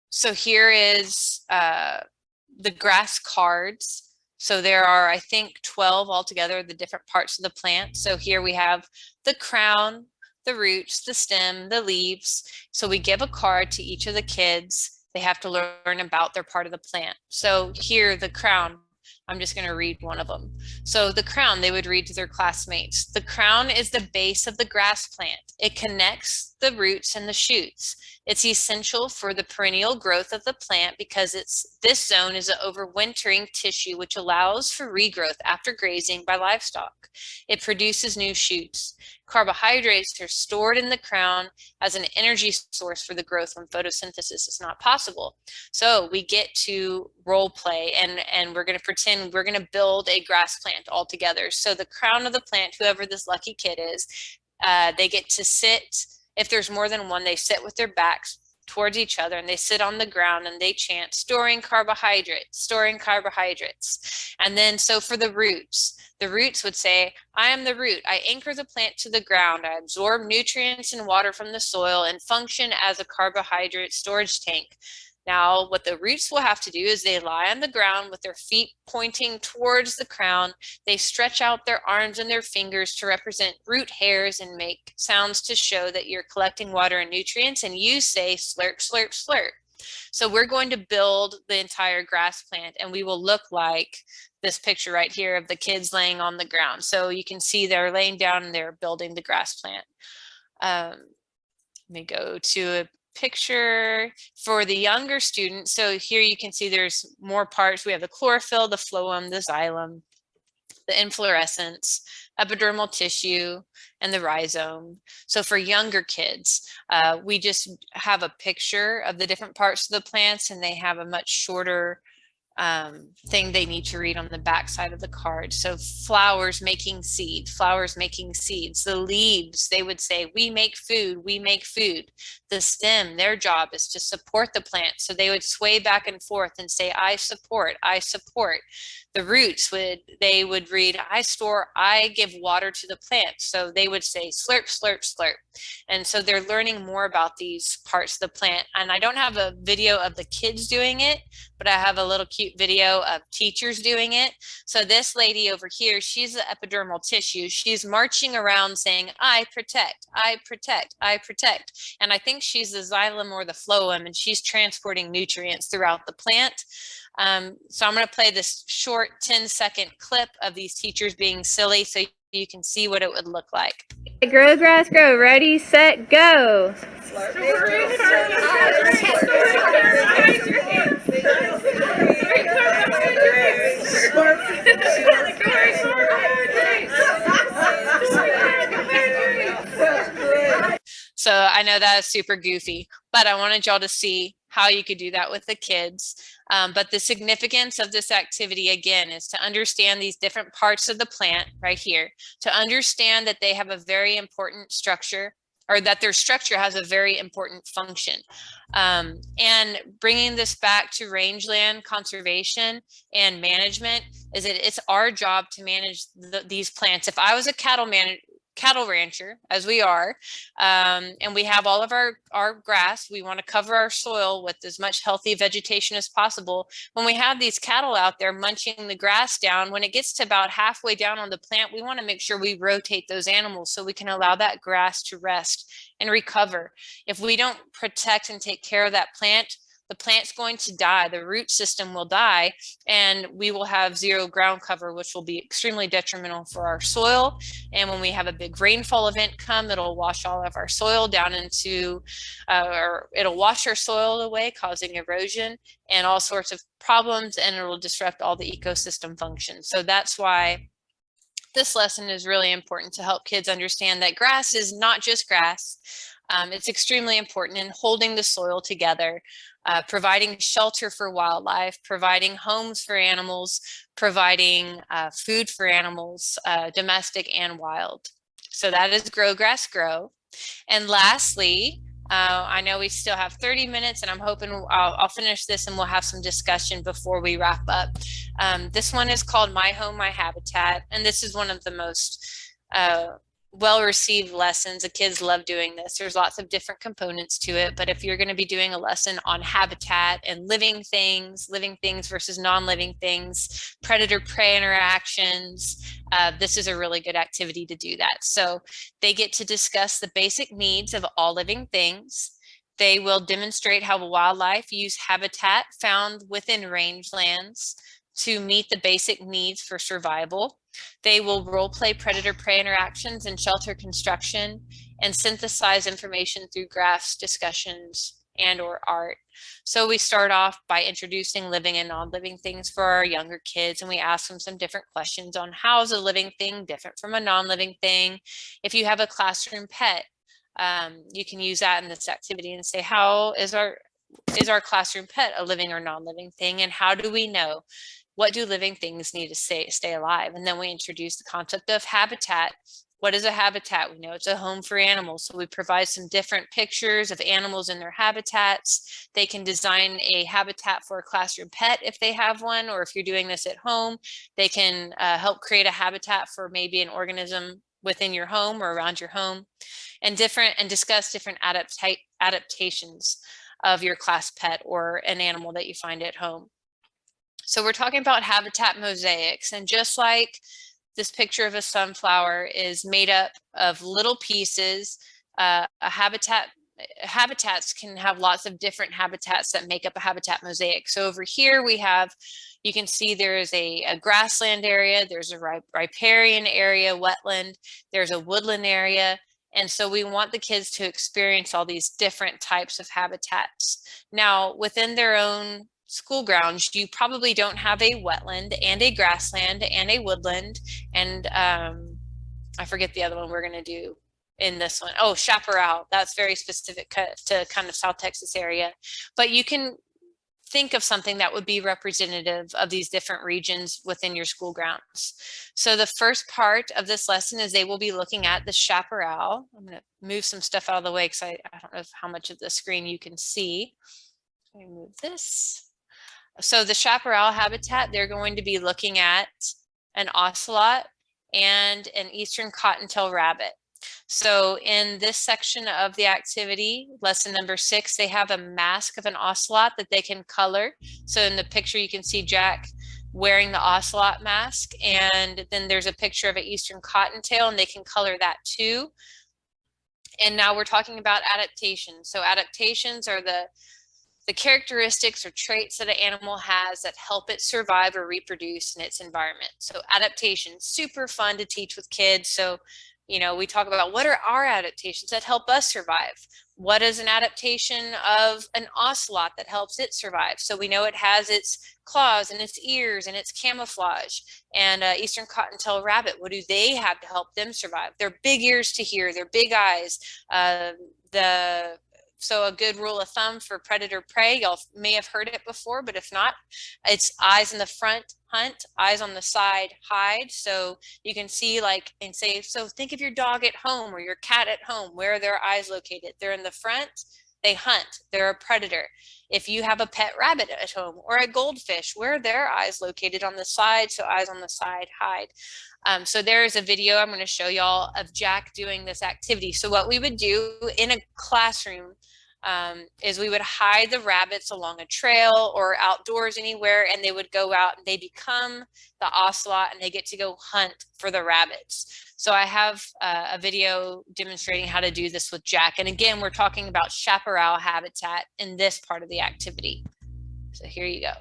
So here is the grass cards. So there are, I think, 12 altogether, the different parts of the plant. So here we have the crown, the roots, the stem, the leaves. So we give a card to each of the kids. They have to learn about their part of the plant. So here, the crown, I'm just going to read one of them. So the crown, they would read to their classmates. The crown is the base of the grass plant. It connects the roots and the shoots. It's essential for the perennial growth of the plant because this zone is an overwintering tissue which allows for regrowth after grazing by livestock. It produces new shoots. Carbohydrates are stored in the crown as an energy source for the growth when photosynthesis is not possible. So we get to role play and we're going to pretend we're going to build a grass plant all together. So the crown of the plant, whoever this lucky kid is, they get to sit. If there's more than one, they sit with their backs towards each other and they sit on the ground and they chant, storing carbohydrates, storing carbohydrates. And then so for the roots would say, I am the root. I anchor the plant to the ground. I absorb nutrients and water from the soil and function as a carbohydrate storage tank. Now, what the roots will have to do is they lie on the ground with their feet pointing towards the crown. They stretch out their arms and their fingers to represent root hairs and make sounds to show that you're collecting water and nutrients. And you say slurp, slurp, slurp. So we're going to build the entire grass plant, and we will look like this picture right here of the kids laying on the ground. So you can see they're laying down and they're building the grass plant. Let me go to a picture for the younger students. So here you can see there's more parts. We have the chlorophyll, the phloem, the xylem, the inflorescence, epidermal tissue, and the rhizome. So for younger kids, we just have a picture of the different parts of the plants, and they have a much shorter thing they need to read on the back side of the card. So flowers making seed, flowers making seeds. The leaves, they would say, we make food, we make food. The stem, their job is to support the plant. So they would sway back and forth and say, I support, I support. The roots they would read, I store, I give water to the plant. So they would say slurp, slurp, slurp. And so they're learning more about these parts of the plant. And I don't have a video of the kids doing it, but I have a little cute video of teachers doing it. So this lady over here, she's the epidermal tissue. She's marching around saying, I protect, I protect, I protect. And I think she's the xylem or the phloem, and she's transporting nutrients throughout the plant. So I'm going to play this short 10-second clip of these teachers being silly so you can see what it would look like. Grow grass, grow. Ready, set, go. So I know that is super goofy, but I wanted y'all to see how you could do that with the kids. But the significance of this activity, again, is to understand these different parts of the plant right here, to understand that they have a very important structure, or that their structure has a very important function. And bringing this back to rangeland conservation and management is that it's our job to manage these plants. If I was a cattle cattle rancher, as we are, and we have all of our grass. We want to cover our soil with as much healthy vegetation as possible. When we have these cattle out there munching the grass down, when it gets to about halfway down on the plant, we want to make sure we rotate those animals so we can allow that grass to rest and recover. If we don't protect and take care of that plant, the plant's going to die, the root system will die, and we will have zero ground cover, which will be extremely detrimental for our soil. And when we have a big rainfall event come, it'll wash all of our soil down into, or it'll wash our soil away, causing erosion and all sorts of problems, and it will disrupt all the ecosystem functions. So that's why this lesson is really important, to help kids understand that grass is not just grass. It's extremely important in holding the soil together, providing shelter for wildlife, providing homes for animals, providing food for animals, domestic and wild. So that is Grow Grass Grow. And lastly, I know we still have 30 minutes, and I'm hoping I'll finish this and we'll have some discussion before we wrap up. This one is called My Home, My Habitat, and this is one of the most well-received lessons. The kids love doing this. There's lots of different components to it, but if you're going to be doing a lesson on habitat and living things versus non-living things, predator-prey interactions, this is a really good activity to do that. So they get to discuss the basic needs of all living things. They will demonstrate how wildlife use habitat found within rangelands to meet the basic needs for survival. They will role play predator-prey interactions and shelter construction, and synthesize information through graphs, discussions, and or art. So we start off by introducing living and non-living things for our younger kids, and we ask them some different questions on how is a living thing different from a non-living thing. If you have a classroom pet, you can use that in this activity and say, how is our classroom pet a living or non-living thing, and how do we know? What do living things need to stay alive? And then we introduce the concept of habitat. What is a habitat? We know it's a home for animals. So we provide some different pictures of animals in their habitats. They can design a habitat for a classroom pet if they have one, or if you're doing this at home, they can help create a habitat for maybe an organism within your home or around your home, and discuss different adaptations of your class pet or an animal that you find at home. So we're talking about habitat mosaics, and just like this picture of a sunflower is made up of little pieces, habitats can have lots of different habitats that make up a habitat mosaic. So over here we have, you can see there's a grassland area, there's a riparian area, wetland, there's a woodland area. And so we want the kids to experience all these different types of habitats. Now, within their own school grounds, you probably don't have a wetland and a grassland and a woodland, and I forget the other one we're going to do in this one. Oh, chaparral. That's very specific to kind of South Texas area, but you can think of something that would be representative of these different regions within your school grounds. So the first part of this lesson is they will be looking at the chaparral. I'm going to move some stuff out of the way because I don't know how much of the screen you can see. Let me move this. So the chaparral habitat, they're going to be looking at an ocelot and an eastern cottontail rabbit. So in this section of the activity, lesson number 6, they have a mask of an ocelot that they can color. So in the picture, you can see Jack wearing the ocelot mask, and then there's a picture of an eastern cottontail, and they can color that too. And now we're talking about adaptations. So adaptations are the characteristics or traits that an animal has that help it survive or reproduce in its environment. So adaptation, super fun to teach with kids. So, you know, we talk about what are our adaptations that help us survive? What is an adaptation of an ocelot that helps it survive? So we know it has its claws and its ears and its camouflage. And eastern cottontail rabbit, what do they have to help them survive? Their big ears to hear, their big eyes, so a good rule of thumb for predator prey, y'all may have heard it before, but if not, it's eyes in the front, hunt, eyes on the side, hide. So you can see and say, so think of your dog at home or your cat at home. Where are their eyes located? They're in the front, They hunt. They're a predator. If you have a pet rabbit at home or a goldfish, where are their eyes located? On the side, so eyes on the side, hide. So there's a video I'm going to show y'all of Jack doing this activity. So what we would do in a classroom is we would hide the rabbits along a trail or outdoors anywhere, and they would go out and they become the ocelot and they get to go hunt for the rabbits. So I have a video demonstrating how to do this with Jack. And again, we're talking about chaparral habitat in this part of the activity. So here you go.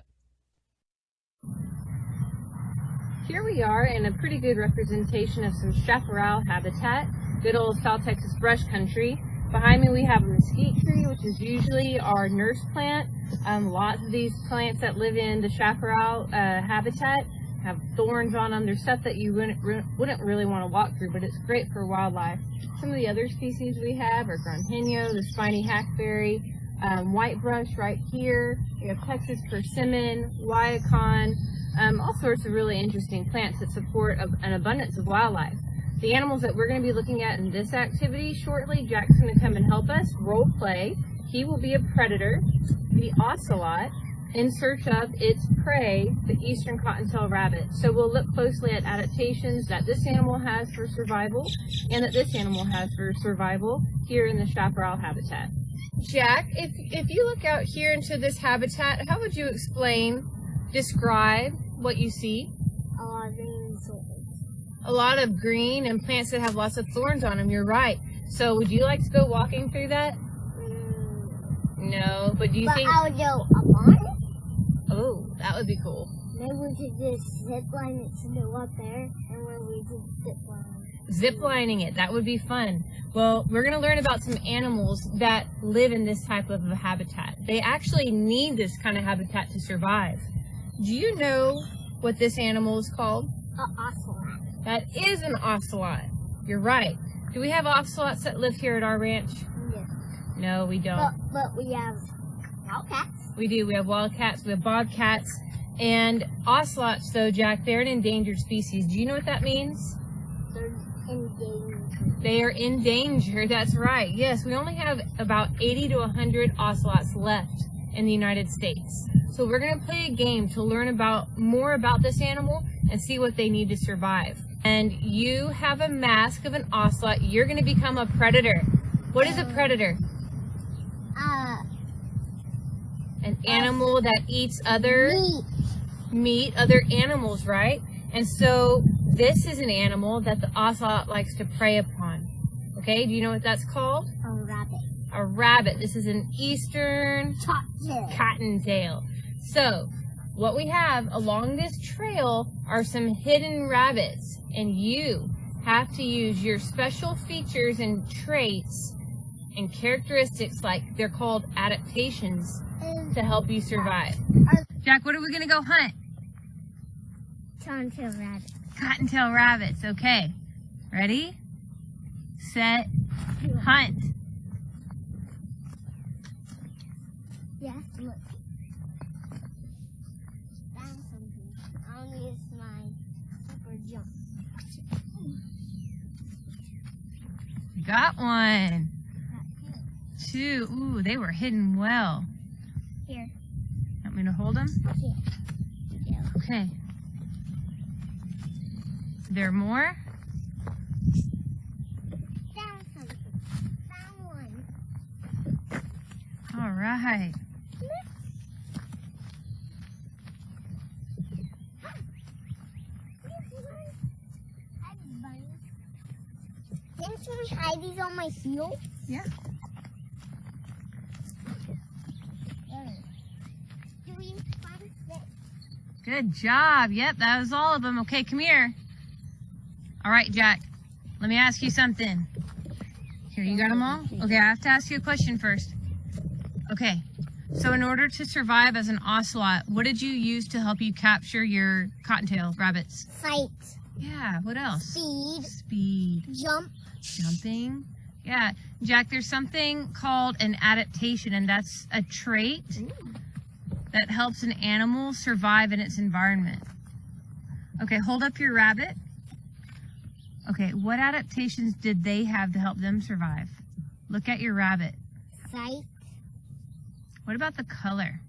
Here we are in a pretty good representation of some chaparral habitat, good old South Texas brush country. Behind me we have a mesquite tree, which is usually our nurse plant. Lots of these plants that live in the chaparral habitat have thorns on them. There's stuff that you wouldn't really want to walk through, but it's great for wildlife. Some of the other species we have are gronhenio, the spiny hackberry, white brush right here. We have Texas persimmon, guayacon, all sorts of really interesting plants that support an abundance of wildlife. The animals that we're going to be looking at in this activity shortly, Jack's going to come and help us role play. He will be a predator, the ocelot, in search of its prey, the eastern cottontail rabbit. So we'll look closely at adaptations that this animal has for survival and that this animal has for survival here in the chaparral habitat. Jack, if you look out here into this habitat, how would you describe what you see? A lot of green soils. A lot of green and plants that have lots of thorns on them, you're right. So would you like to go walking through that? No, but do you think... I would go up on it? Oh, that would be cool. Maybe we could just zip line it to go up there, and where we could zip line. Zip lining it, that would be fun. Well, we're going to learn about some animals that live in this type of a habitat. They actually need this kind of habitat to survive. Do you know what this animal is called? An ocelot. That is an ocelot. You're right. Do we have ocelots that live here at our ranch? Yeah. No, we don't. But we have wildcats. We do. We have wildcats, we have bobcats, and ocelots, though, Jack, they're an endangered species. Do you know what that means? They're endangered. They are endangered, that's right. Yes, we only have about 80 to 100 ocelots left in the United States. So we're going to play a game to learn more about this animal and see what they need to survive. And you have a mask of an ocelot. You're going to become a predator. What is a predator? An animal that eats other meat, other animals, right? And so this is an animal that the ocelot likes to prey upon. Okay, do you know what that's called? A rabbit. A rabbit. This is an eastern cottontail. So what we have along this trail are some hidden rabbits, and you have to use your special features and traits and characteristics, like they're called adaptations, to help you survive. Jack, what are we going to go hunt? Cottontail rabbit. Cottontail rabbits. Okay. Ready? Set. Hunt. Yes, look. Found something. I'll use my super jump. Got one. Two. Ooh, they were hidden well. Here. Want me to hold them? Yeah. Okay. There more? Found something. Found one. All right. Can we hide these on my heel? Yeah. Do we find this? Good job. Yep, that was all of them. Okay, come here. All right, Jack. Let me ask you something. Here, you got them all? Okay, I have to ask you a question first. Okay, so in order to survive as an ocelot, what did you use to help you capture your cottontail rabbits? Fight. Yeah, what else? Speed. Speed. Jump. Jumping. Yeah, Jack, there's something called an adaptation, and that's a trait that helps an animal survive in its environment. Okay, hold up your rabbit. Okay, what adaptations did they have to help them survive? Look at your rabbit. Sight. What about the color?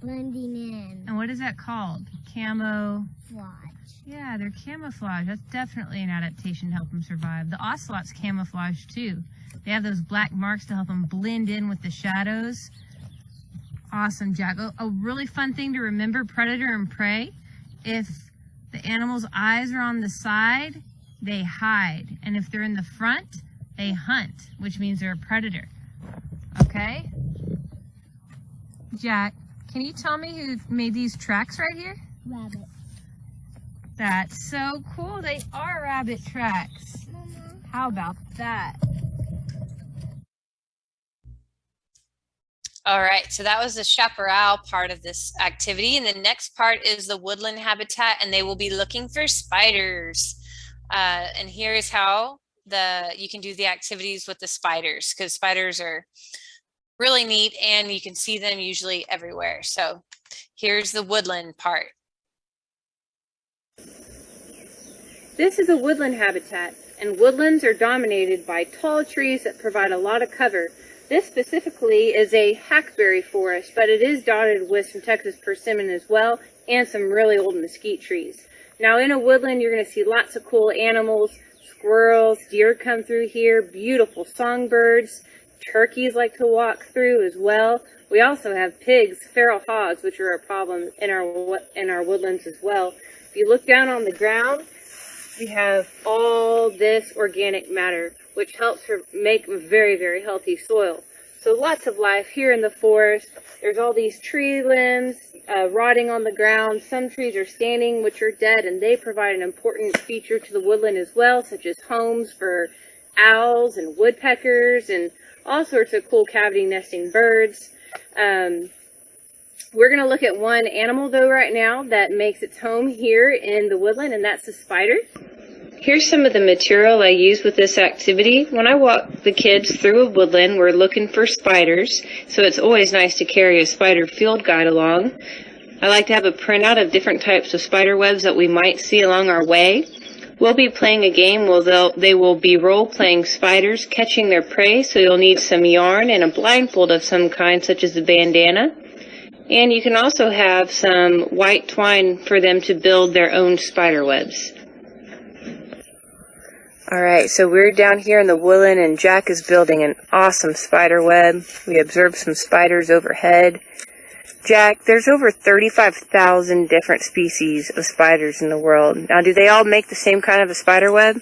Blending in. And what is that called? Camo. Flash. Yeah, they're camouflage. That's definitely an adaptation to help them survive. The ocelot's camouflage too. They have those black marks to help them blend in with the shadows. Awesome, Jack. A really fun thing to remember, predator and prey. If the animal's eyes are on the side, they hide. And if they're in the front, they hunt, which means they're a predator. Okay? Jack, can you tell me who made these tracks right here? Rabbit. That's so cool. They are rabbit tracks. Mama. How about that? All right, so that was the chaparral part of this activity. And the next part is the woodland habitat, and they will be looking for spiders. And here's how you can do the activities with the spiders, because spiders are really neat and you can see them usually everywhere. So here's the woodland part. This is a woodland habitat, and woodlands are dominated by tall trees that provide a lot of cover. This specifically is a hackberry forest, but it is dotted with some Texas persimmon as well, and some really old mesquite trees. Now in a woodland, you're going to see lots of cool animals, squirrels, deer come through here, beautiful songbirds, turkeys like to walk through as well. We also have pigs, feral hogs, which are a problem in our woodlands as well. If you look down on the ground, we have all this organic matter, which helps make very, very healthy soil. So lots of life here in the forest. There's all these tree limbs rotting on the ground. Some trees are standing, which are dead, and they provide an important feature to the woodland as well, such as homes for owls and woodpeckers and all sorts of cool cavity nesting birds. We're going to look at one animal, though, right now that makes its home here in the woodland, and that's the spider. Here's some of the material I use with this activity. When I walk the kids through a woodland, we're looking for spiders, so it's always nice to carry a spider field guide along. I like to have a printout of different types of spider webs that we might see along our way. We'll be playing a game where they will be role-playing spiders catching their prey, so you'll need some yarn and a blindfold of some kind, such as a bandana. And you can also have some white twine for them to build their own spider webs. Alright, so we're down here in the woodland and Jack is building an awesome spider web. We observed some spiders overhead. Jack, there's over 35,000 different species of spiders in the world. Now, do they all make the same kind of a spider web?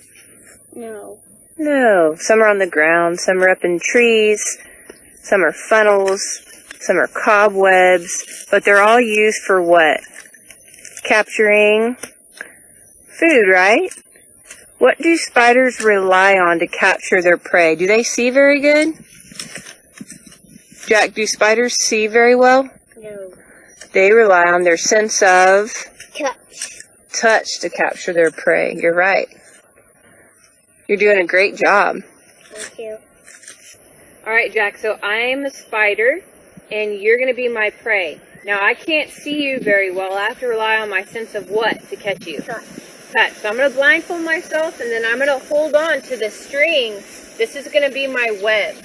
No. No. Some are on the ground, some are up in trees, some are funnels, some are cobwebs, but they're all used for what? Capturing food, right? What do spiders rely on to capture their prey? Do they see very good? Jack, do spiders see very well? No. They rely on their sense of Touch. to capture their prey. You're right. You're doing a great job. Thank you. All right, Jack, so I'm a spider, and you're going to be my prey. Now, I can't see you very well. I have to rely on my sense of what to catch you? Touch. Touch. So I'm going to blindfold myself, and then I'm going to hold on to the string. This is going to be my web.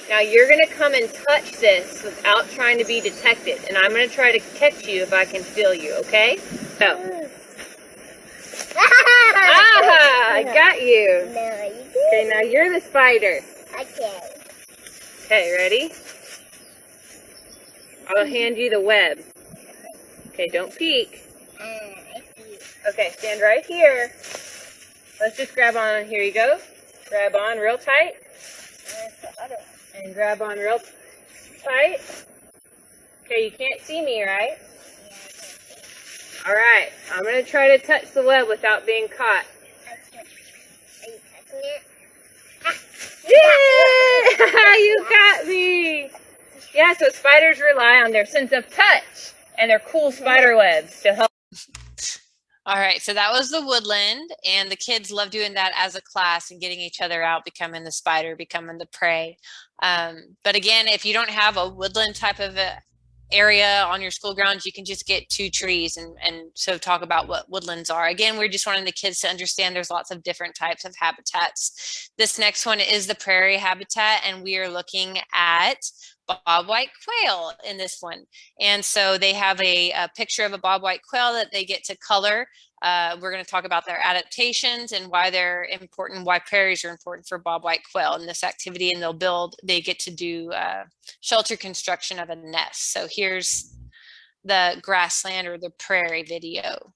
Now, you're going to come and touch this without trying to be detected, and I'm going to try to catch you if I can feel you, okay? So. Ah, I got you. No, you didn't. Okay, now you're the spider. Okay. Okay, ready? I'll hand you the web. Okay, don't peek. I see. Okay, stand right here. Let's just grab on. Here you go. Grab on real tight. Where's the other one? And grab on real tight. Okay, you can't see me, right? All right, I'm going to try to touch the web without being caught. Are you touching it? Yeah! You got me! Yeah, so spiders rely on their sense of touch and their cool spider webs to help. All right, so that was the woodland, and the kids love doing that as a class and getting each other out, becoming the spider, becoming the prey. But again, if you don't have a woodland type of area on your school grounds, you can just get 2 trees and so talk about what woodlands are. Again, we're just wanting the kids to understand there's lots of different types of habitats. This next one is the prairie habitat, and we are looking at bobwhite quail in this one. And so they have a picture of a bobwhite quail that they get to color. We're going to talk about their adaptations and why they're important, why prairies are important for bobwhite quail in this activity. And they get to do shelter construction of a nest. So here's the grassland or the prairie video.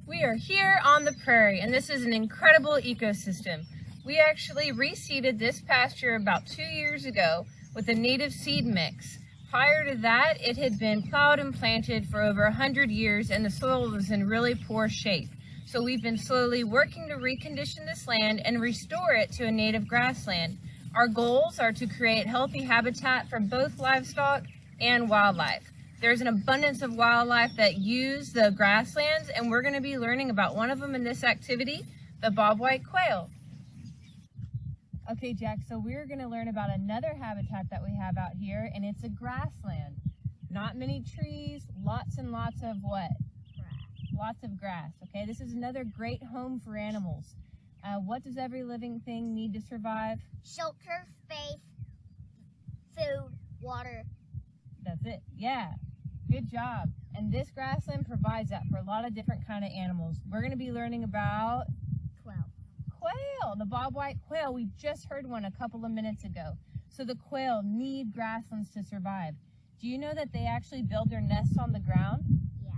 We are here on the prairie, and this is an incredible ecosystem. We actually reseeded this pasture about 2 years ago with a native seed mix. Prior to that, it had been plowed and planted for over 100 years, and the soil was in really poor shape. So we've been slowly working to recondition this land and restore it to a native grassland. Our goals are to create healthy habitat for both livestock and wildlife. There's an abundance of wildlife that use the grasslands, and we're going to be learning about one of them in this activity, the bobwhite quail. Okay, Jack, so we're going to learn about another habitat that we have out here, and it's a grassland. Not many trees, lots and lots of what? Grass. Lots of grass, okay? This is another great home for animals. What does every living thing need to survive? Shelter, space, food, water. That's it, yeah. Good job. And this grassland provides that for a lot of different kind of animals. We're going to be learning about quail, the bobwhite quail. We just heard one a couple of minutes ago. So the quail need grasslands to survive. Do you know that they actually build their nests on the ground? Yeah.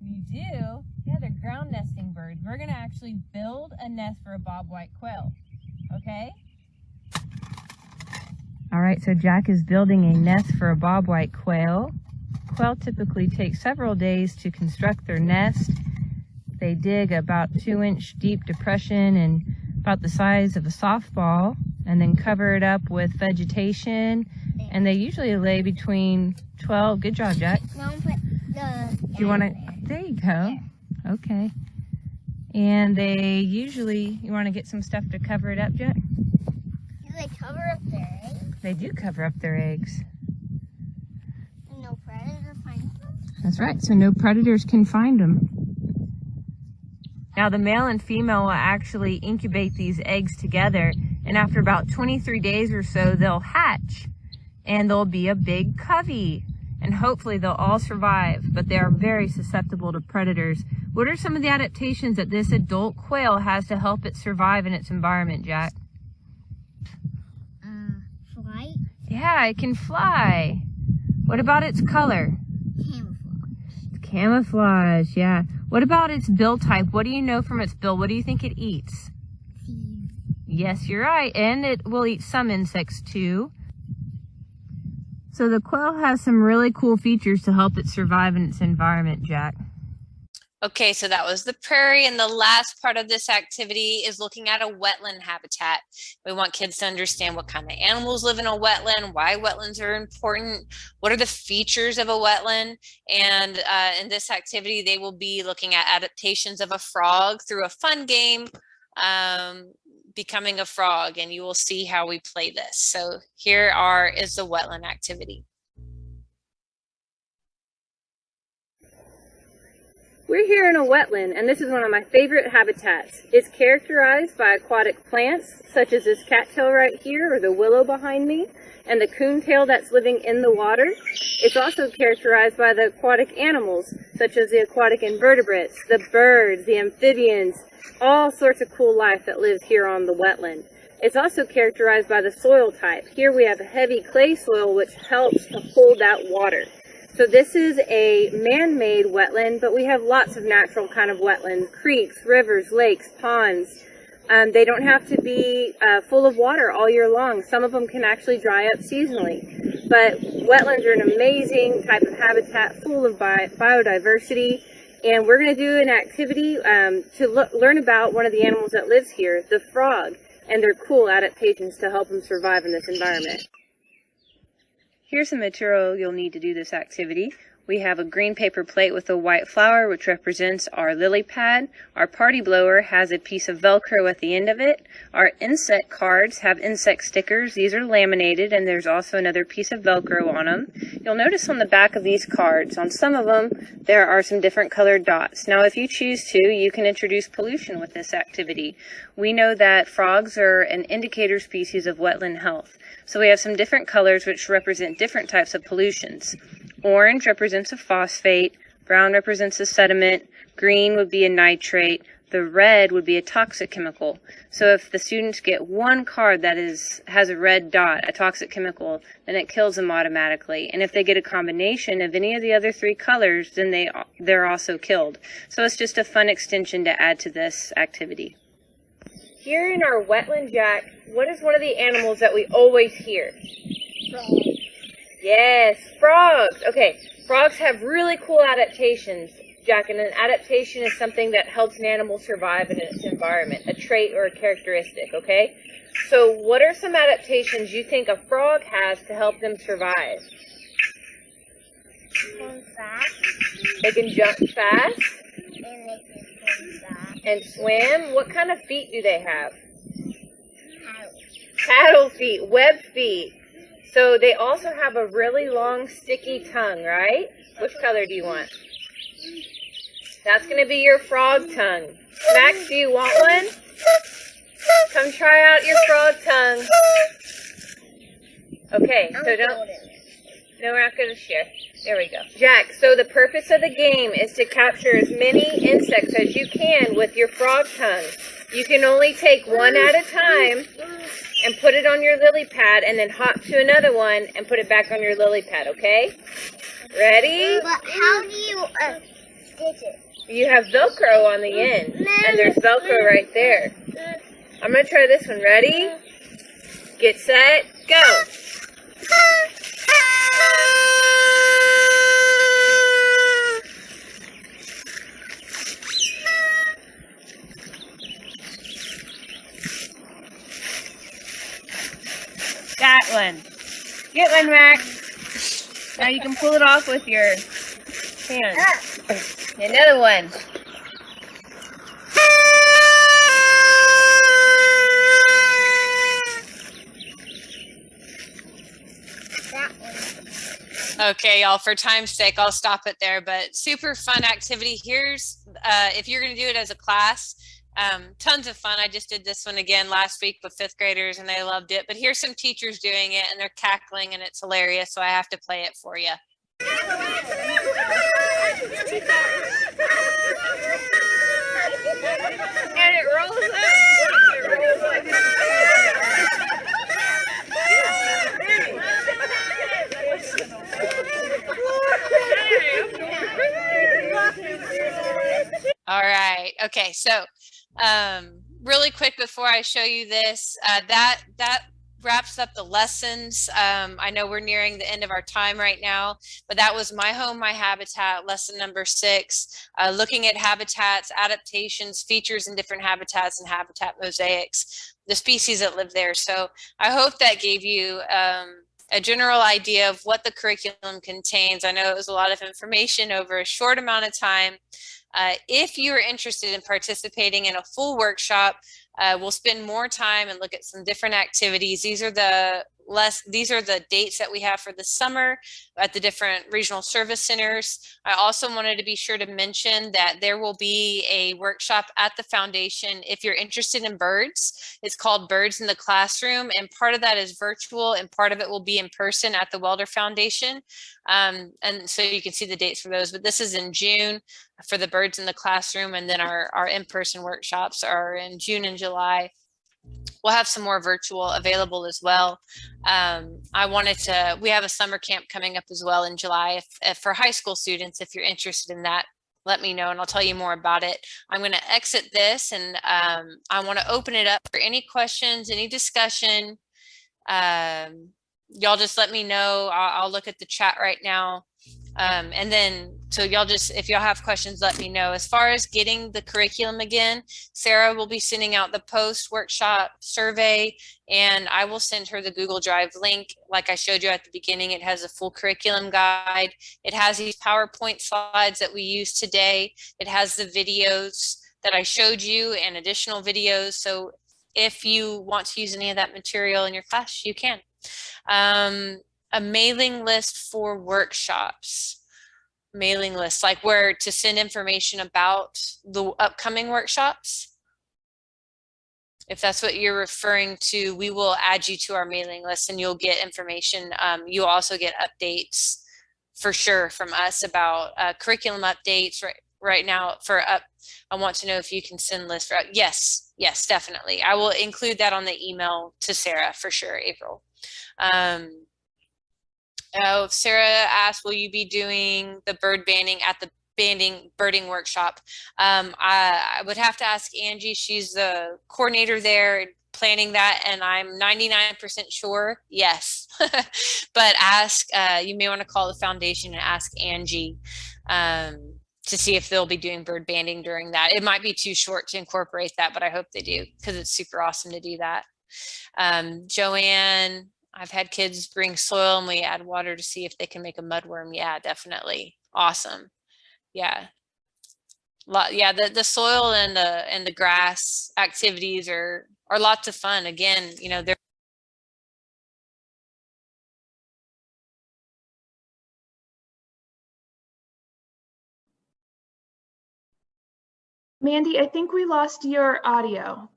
You do? Yeah, they're ground nesting birds. We're going to actually build a nest for a bobwhite quail. Okay? All right, so Jack is building a nest for a bobwhite quail. Quail typically take several days to construct their nest. They dig about 2-inch deep depression and about the size of a softball, and then cover it up with vegetation. And they usually lay between 12, good job, Jack. Now put the... Do you want to, there you go. Okay. And they usually, you want to get some stuff to cover it up, Jack? Do they cover up their eggs? They do cover up their eggs. And no predator finds them? That's right, so no predators can find them. Now the male and female will actually incubate these eggs together, and after about 23 days or so, they'll hatch, and there'll be a big covey, and hopefully they'll all survive, but they are very susceptible to predators. What are some of the adaptations that this adult quail has to help it survive in its environment, Jack? Flight. Yeah, it can fly. What about its color? Camouflage. Camouflage, yeah. What about its bill type? What do you know from its bill? What do you think it eats? Seeds. Yes, you're right. And it will eat some insects too. So the quail has some really cool features to help it survive in its environment, Jack. Okay, so that was the prairie, and the last part of this activity is looking at a wetland habitat. We want kids to understand what kind of animals live in a wetland, why wetlands are important, what are the features of a wetland, and in this activity, they will be looking at adaptations of a frog through a fun game, becoming a frog, and you will see how we play this. So here is the wetland activity. We're here in a wetland, and this is one of my favorite habitats. It's characterized by aquatic plants, such as this cattail right here, or the willow behind me, and the coontail that's living in the water. It's also characterized by the aquatic animals, such as the aquatic invertebrates, the birds, the amphibians, all sorts of cool life that lives here on the wetland. It's also characterized by the soil type. Here we have a heavy clay soil, which helps to hold that water. So this is a man-made wetland, but we have lots of natural kind of wetlands, creeks, rivers, lakes, ponds. They don't have to be full of water all year long. Some of them can actually dry up seasonally. But wetlands are an amazing type of habitat full of biodiversity. And we're going to do an activity to learn about one of the animals that lives here, the frog, and their cool adaptations to help them survive in this environment. Here's some material you'll need to do this activity. We have a green paper plate with a white flower, which represents our lily pad. Our party blower has a piece of Velcro at the end of it. Our insect cards have insect stickers. These are laminated, and there's also another piece of Velcro on them. You'll notice on the back of these cards, on some of them, there are some different colored dots. Now, if you choose to, you can introduce pollution with this activity. We know that frogs are an indicator species of wetland health. So we have some different colors which represent different types of pollutions. Orange represents a phosphate, brown represents a sediment, green would be a nitrate, the red would be a toxic chemical. So if the students get one card that has a red dot, a toxic chemical, then it kills them automatically. And if they get a combination of any of the other three colors, then they're also killed. So it's just a fun extension to add to this activity. Here in our wetland, Jack, what is one of the animals that we always hear? Frog. Yes, frogs. Okay, frogs have really cool adaptations, Jack, and an adaptation is something that helps an animal survive in its environment, a trait or a characteristic, okay? So what are some adaptations you think a frog has to help them survive? Swim fast. They can jump fast And they can swim fast. and swim. What kind of feet do they have? Paddle. Paddle feet, web feet. So they also have a really long, sticky tongue, right? Which color do you want? That's going to be your frog tongue. Max, do you want one? Come try out your frog tongue. Okay, so don't... No, we're not going to share. There we go. Jack, so the purpose of the game is to capture as many insects as you can with your frog tongue. You can only take one at a time and put it on your lily pad and then hop to another one and put it back on your lily pad, okay? Ready? But how do you stitch it? You have Velcro on the end, and there's Velcro right there. I'm going to try this one. Ready? Get set, go! That one. Get one, Max. Now you can pull it off with your hand. Another one. That one. Okay, y'all, for time's sake, I'll stop it there, but super fun activity. Here's, if you're going to do it as a class, tons of fun. I just did this one again last week with 5th graders and they loved it, but here's some teachers doing it and they're cackling and it's hilarious, so I have to play it for you. And it rolls up. It rolls like All right. Okay. So, really quick before I show you this, that wraps up the lessons. I know we're nearing the end of our time right now, but that was My Home, My Habitat, lesson number 6, looking at habitats, adaptations, features in different habitats and habitat mosaics, the species that live there. So I hope that gave you a general idea of what the curriculum contains. I know it was a lot of information over a short amount of time. If you are interested in participating in a full workshop, we'll spend more time and look at some different activities. These are the dates that we have for the summer at the different regional service centers. I also wanted to be sure to mention that there will be a workshop at the foundation if you're interested in birds. It's called Birds in the Classroom, and part of that is virtual and part of it will be in person at the Welder Foundation. And so you can see the dates for those, but this is in June for the Birds in the Classroom, and then our in-person workshops are in June and July. We'll have some more virtual available as well. We have a summer camp coming up as well in July. If for high school students, if you're interested in that, let me know and I'll tell you more about it. I'm going to exit this and I want to open it up for any questions, any discussion. Y'all just let me know. I'll look at the chat right now. And then, so y'all just, if y'all have questions, let me know. As far as getting the curriculum again, Sarah will be sending out the post workshop survey, and I will send her the Google Drive link. Like I showed you at the beginning, it has a full curriculum guide. It has these PowerPoint slides that we used today. It has the videos that I showed you and additional videos. So if you want to use any of that material in your class, you can. A mailing list for workshops. Mailing list, like where to send information about the upcoming workshops. If that's what you're referring to, we will add you to our mailing list and you'll get information. You'll also get updates for sure from us about curriculum updates right now I want to know if you can send lists for, yes, definitely. I will include that on the email to Sarah for sure, April. Sarah asked, will you be doing the bird banding at the birding workshop? I would have to ask Angie. She's the coordinator there planning that, and I'm 99% sure yes. But ask, you may want to call the foundation and ask Angie to see if they'll be doing bird banding during that. It might be too short to incorporate that, but I hope they do because it's super awesome to do that. Joanne, I've had kids bring soil and we add water to see if they can make a mudworm. Yeah, definitely. Awesome. Yeah. Yeah, the soil and the grass activities are lots of fun. Again, you know, they're Mandy, I think we lost your audio.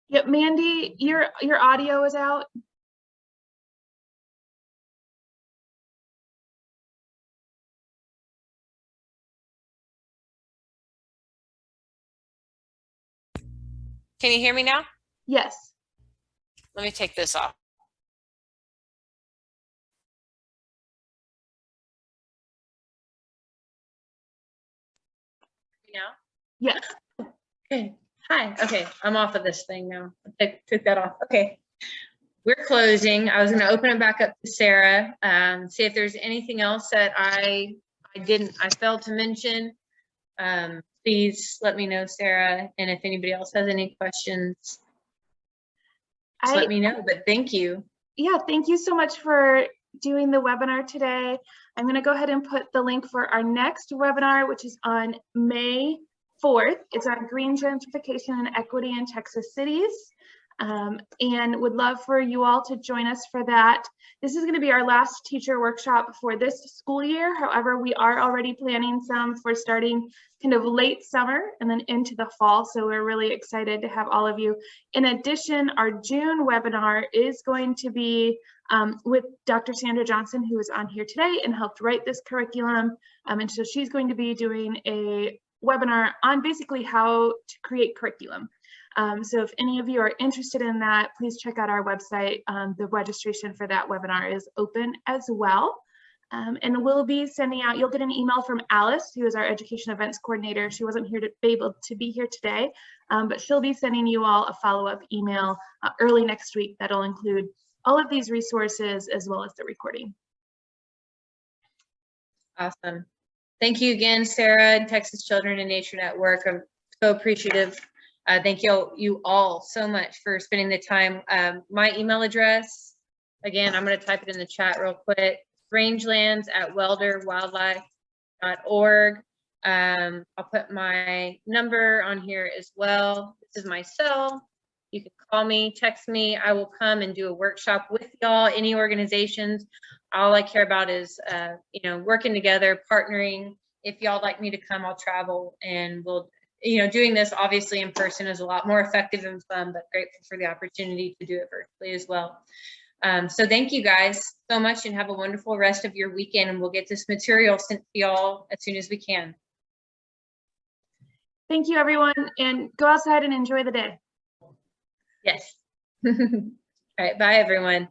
Yep, Mandy, your audio is out. Can you hear me now? Yes. Let me take this off. Now? Yes. Okay. Hi. Okay. I'm off of this thing now. I took that off. Okay. We're closing. I was going to open it back up to Sarah, see if there's anything else that I failed to mention. Please let me know, Sarah. And if anybody else has any questions, just let me know, but thank you. Yeah, thank you so much for doing the webinar today. I'm going to go ahead and put the link for our next webinar, which is on May 4th. It's on green gentrification and equity in Texas cities. And would love for you all to join us for that. This is going to be our last teacher workshop for this school year. However, we are already planning some for starting kind of late summer and then into the fall. So we're really excited to have all of you. In addition, our June webinar is going to be with Dr. Sandra Johnson, who is on here today and helped write this curriculum. And so she's going to be doing a webinar on basically how to create curriculum. So if any of you are interested in that, please check out our website. The registration for that webinar is open as well. And we'll be sending out, you'll get an email from Alice, who is our education events coordinator. She wasn't here to be able to be here today, but she'll be sending you all a follow-up email early next week that'll include all of these resources as well as the recording. Awesome. Thank you again, Sarah and Texas Children and Nature Network. I'm so appreciative. Thank you all so much for spending the time. My email address, again, I'm going to type it in the chat real quick. rangelands@welderwildlife.org. I'll put my number on here as well. This is my cell. You can call me, text me. I will come and do a workshop with y'all, any organizations. All I care about is, working together, partnering. If y'all like me to come, I'll travel, and we'll, doing this obviously in person is a lot more effective and fun, but grateful for the opportunity to do it virtually as well. So thank you guys so much and have a wonderful rest of your weekend, and we'll get this material sent to y'all as soon as we can. Thank you, everyone, and go outside and enjoy the day. Yes. All right, bye everyone.